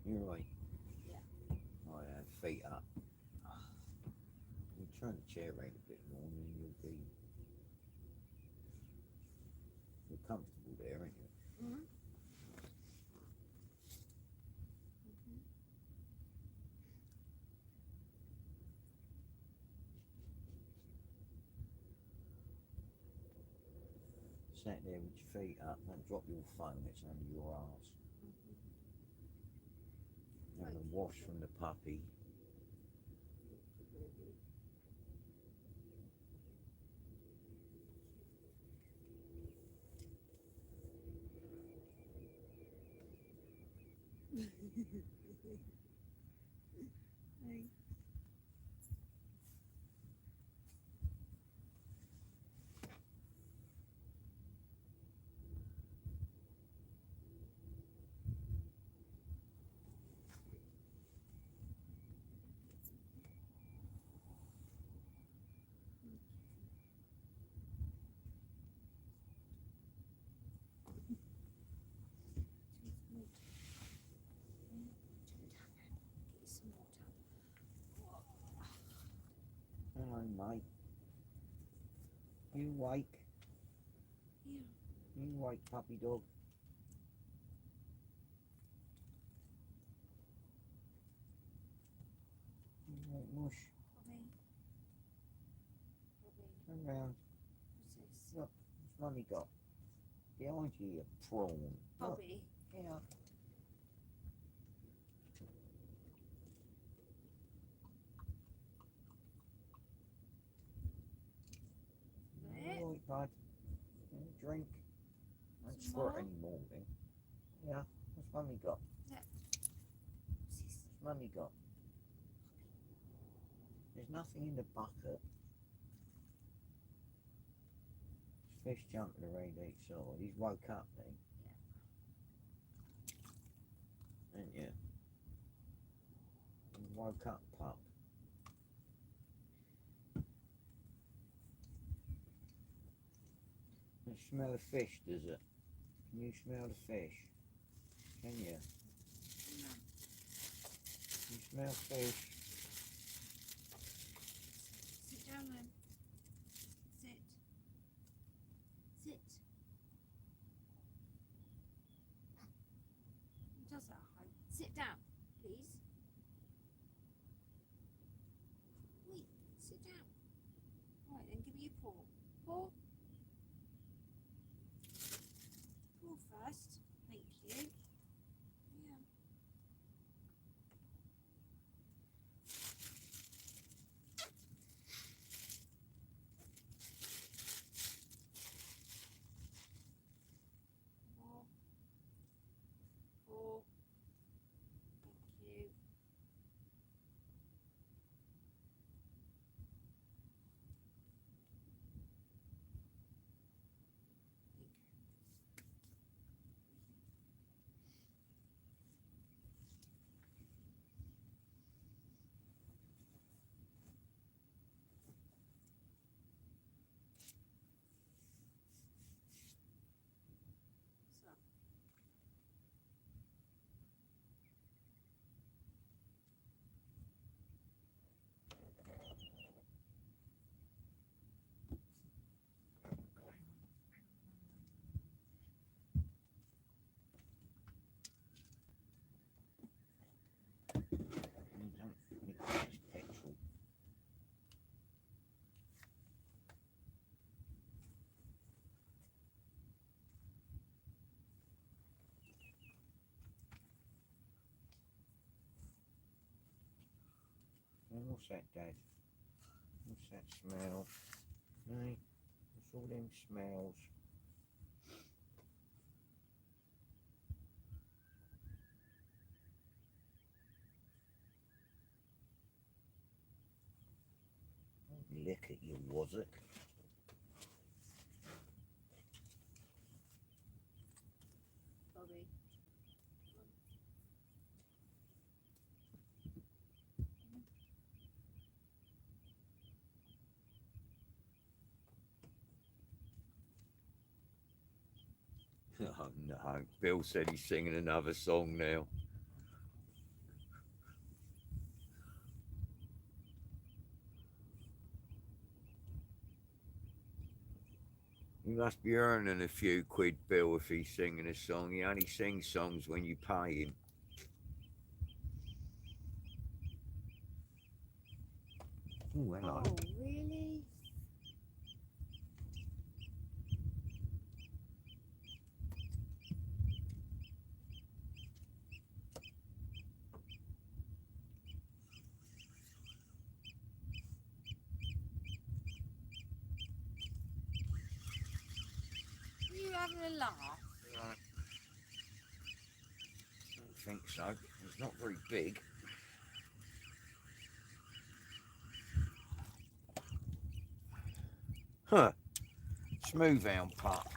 You're right. Yeah. I have feet up. You turn the chair around a bit more, and then you're comfortable there, aren't you? Mm-hmm. Sat there with your feet up, don't drop your phone, it's under your arse. Having a wash from the puppy. Hey. Hello, mate. You awake? Yeah. You awake, puppy dog? You awake, mush? Bobby. Turn round. What's this? Look, what's mummy got? Behind you, you prawn. Look, Bobby. here. Where? All right, bud. Have a drink. Don't Some squirt more? anymore, then. Yeah, what's mummy got? What's this? What's mummy got? There's nothing in the bucket. There's fish jumping around each side. He's woke up then. Yeah. Ain't you? He woke up, pup. It smell of fish, does it? Can you smell the fish? Can you? No. You smell fish? Sit down then. Sit. Sit. Who does that, Hope? Sit down, please. Wait, sit down. Right then, give me your paw. Paw. Paw first. Thank you. Yeah. Paw. Paw. Thank you. What's that, Dad? What's that smell? Hey, what's all them smells? Lick at you, was it? Bobby. Oh no, Bill said he's singing another song now. He must be earning a few quid, Bill, if he's singing a song. He only sings songs when you pay him. Oh, hello. Oh, really? Are you having a laugh? Right. I don't think so. It's not very big. Huh. Smooth hound pup.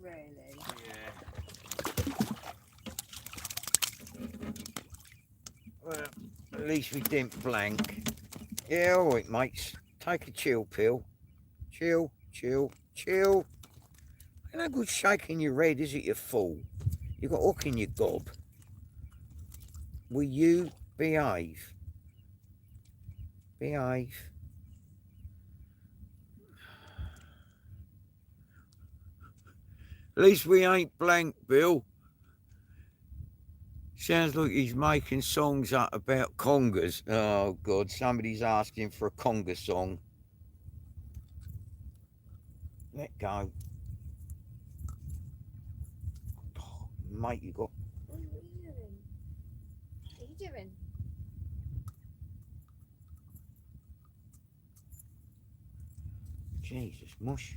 Really? Yeah. Well, at least we didn't blank. Yeah, all right, mates. Take a chill pill. Chill, chill, chill. Ain't no good shaking your head, is it, you fool? You got hook in your gob. Will you behave? Behave. At least we ain't blank, Bill. Sounds like he's making songs up about congas. Oh, God, somebody's asking for a conga song. Let go. Oh, mate, you got... What are you doing? What are you doing? Jesus, mush.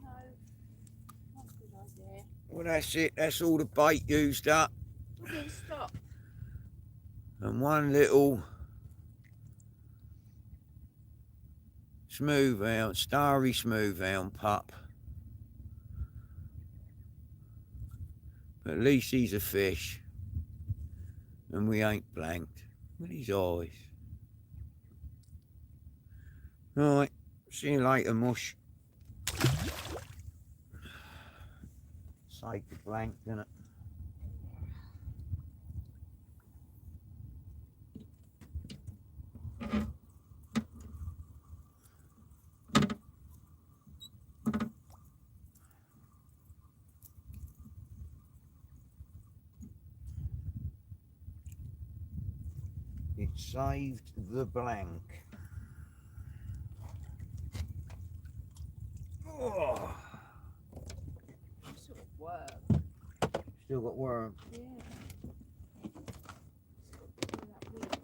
No, not a good idea. Well, that's it. That's all the bait used up. Okay, stop. And one little smooth hound, starry smooth hound pup. But at least he's a fish. And we ain't blanked. Look at his eyes. Right, see you later, mush. Sake of blank, innit? It saved the blank. Oh, Sort of work. still got worm. Yeah. It's got all that weed.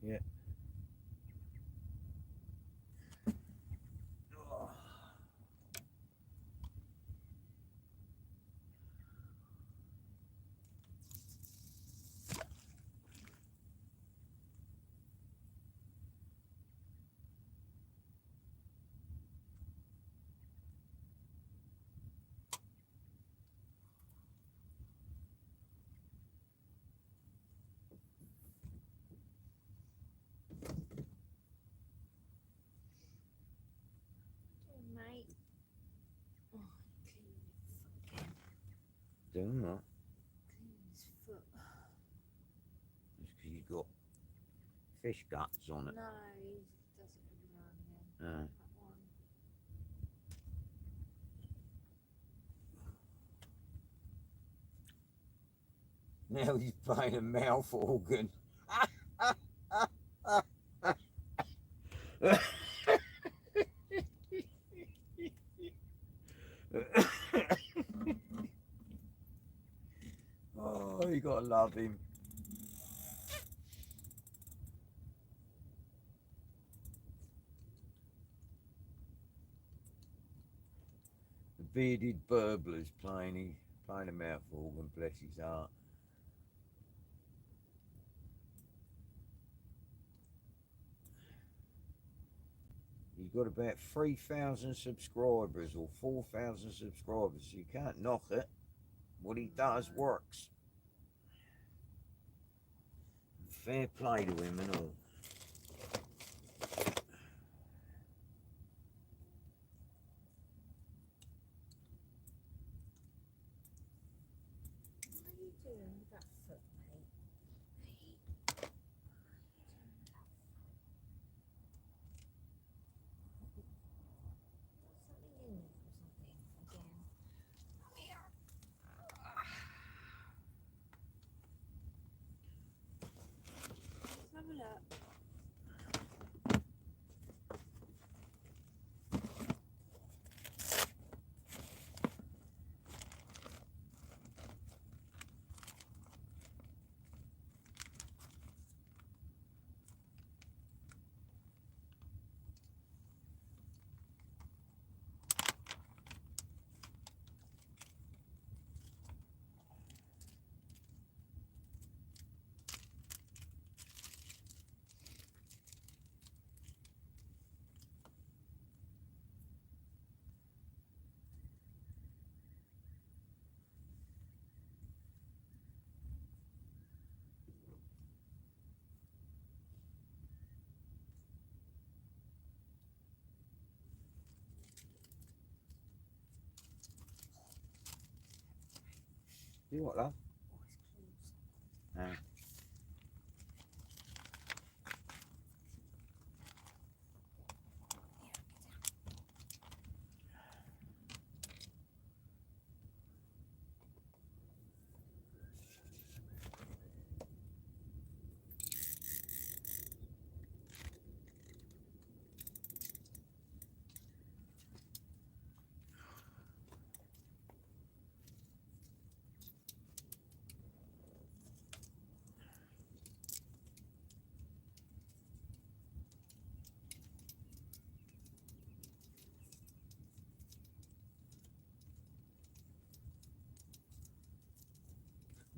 Yeah. Oh. Mate. Oh, clean your foot. Doing that. Clean his foot. It's because you've got fish guts on it. No, he does it every now and then. Uh, That one. Now he's playing a mouth organ. Oh, you gotta love him. The bearded burbler's playing a mouth organ, bless his heart. He's got about 3,000 subscribers or 4,000 subscribers, so you can't knock it. What he does works. Fair play to him and all. What are you doing with that foot, mate? Something in it or something again. Come here. Let's have a look. Do what, love? Oh, his claws. Ah.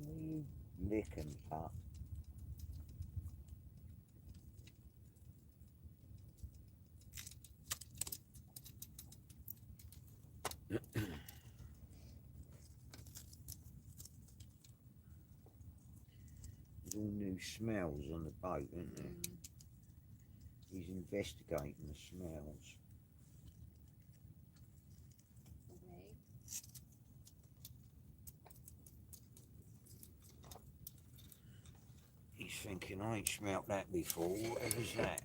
You licking pup. There's all new smells on the boat, isn't there? He's investigating the smells. Okay. He's thinking, I ain't smelt that before. Whatever's that?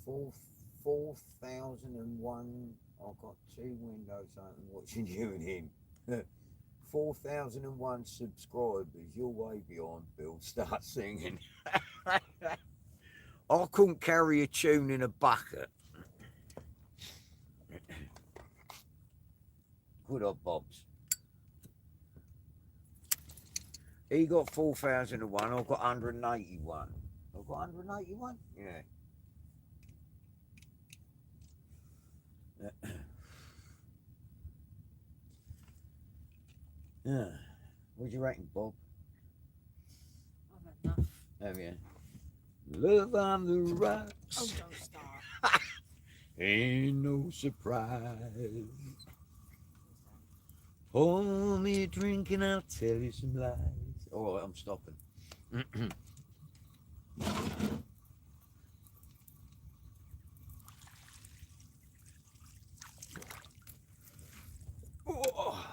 Four, 4,001. I've got two windows open watching you and him. 4,001 subscribers. You're way beyond Bill. Start singing. I couldn't carry a tune in a bucket. Good old Bob's. He got 4,001. I've got 181. I've got 181? Yeah. Yeah. What do you reckon, Bob? I've had enough. Have you? Love on the rocks. Oh, don't start. Ain't no surprise. Pour me a drink and I'll tell you some lies. All right, I'm stopping. Oh.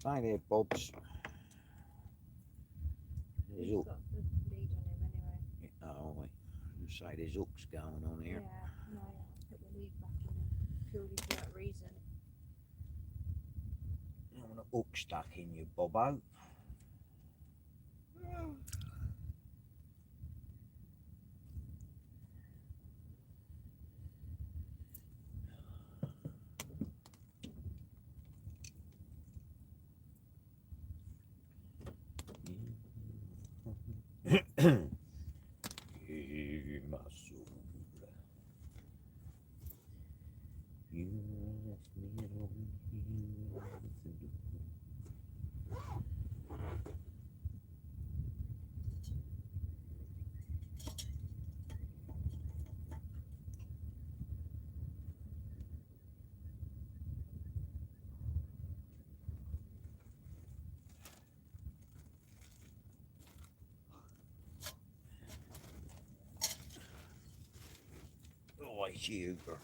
Stay there, Bobs. There's He's hook. got the lead on him anyway. Oh, wait. You say there's hooks going on here. Yeah, no, I put the lead back in him purely for that reason. You don't want a hook stuck in you, Bobo. You must. You left me alone here with the door. Oh, it's you, girl.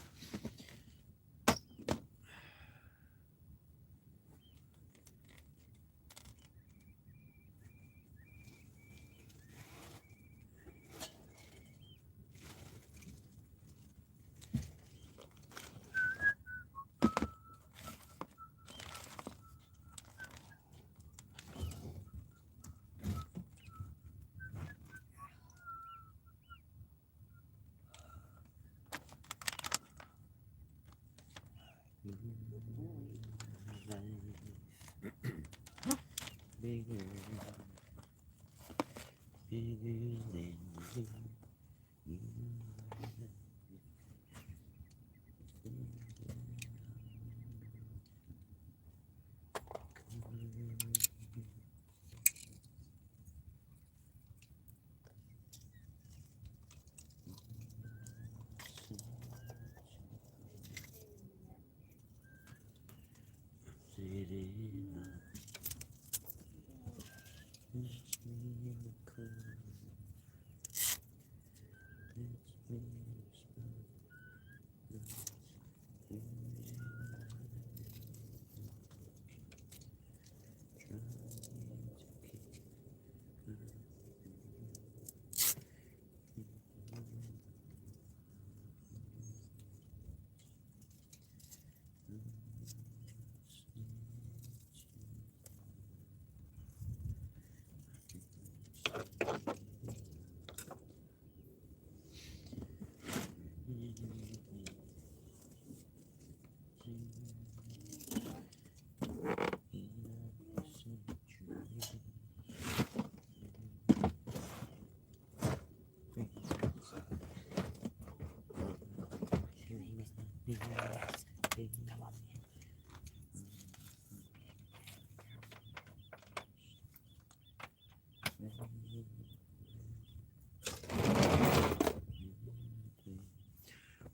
Bigger than you.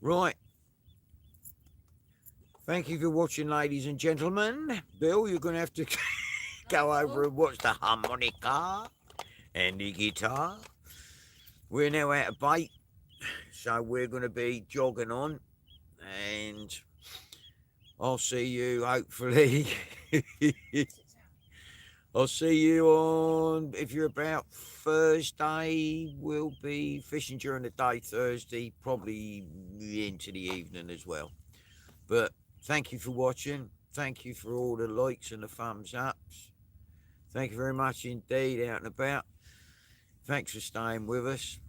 Right. Thank you for watching, ladies and gentlemen. Bill, you're going to have to go over and watch the harmonica and the guitar. We're now out of bait, so we're going to be jogging on, and I'll see you hopefully. I'll see you on, if you're about Thursday, we'll be fishing during the day Thursday, probably into the evening as well. But thank you for watching. Thank you for all the likes and the thumbs ups. Thank you very much indeed, out and about. Thanks for staying with us.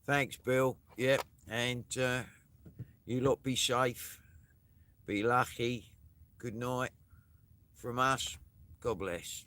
Thanks, Bill. Yep, and you lot be safe. Be lucky. Good night. From us, God bless.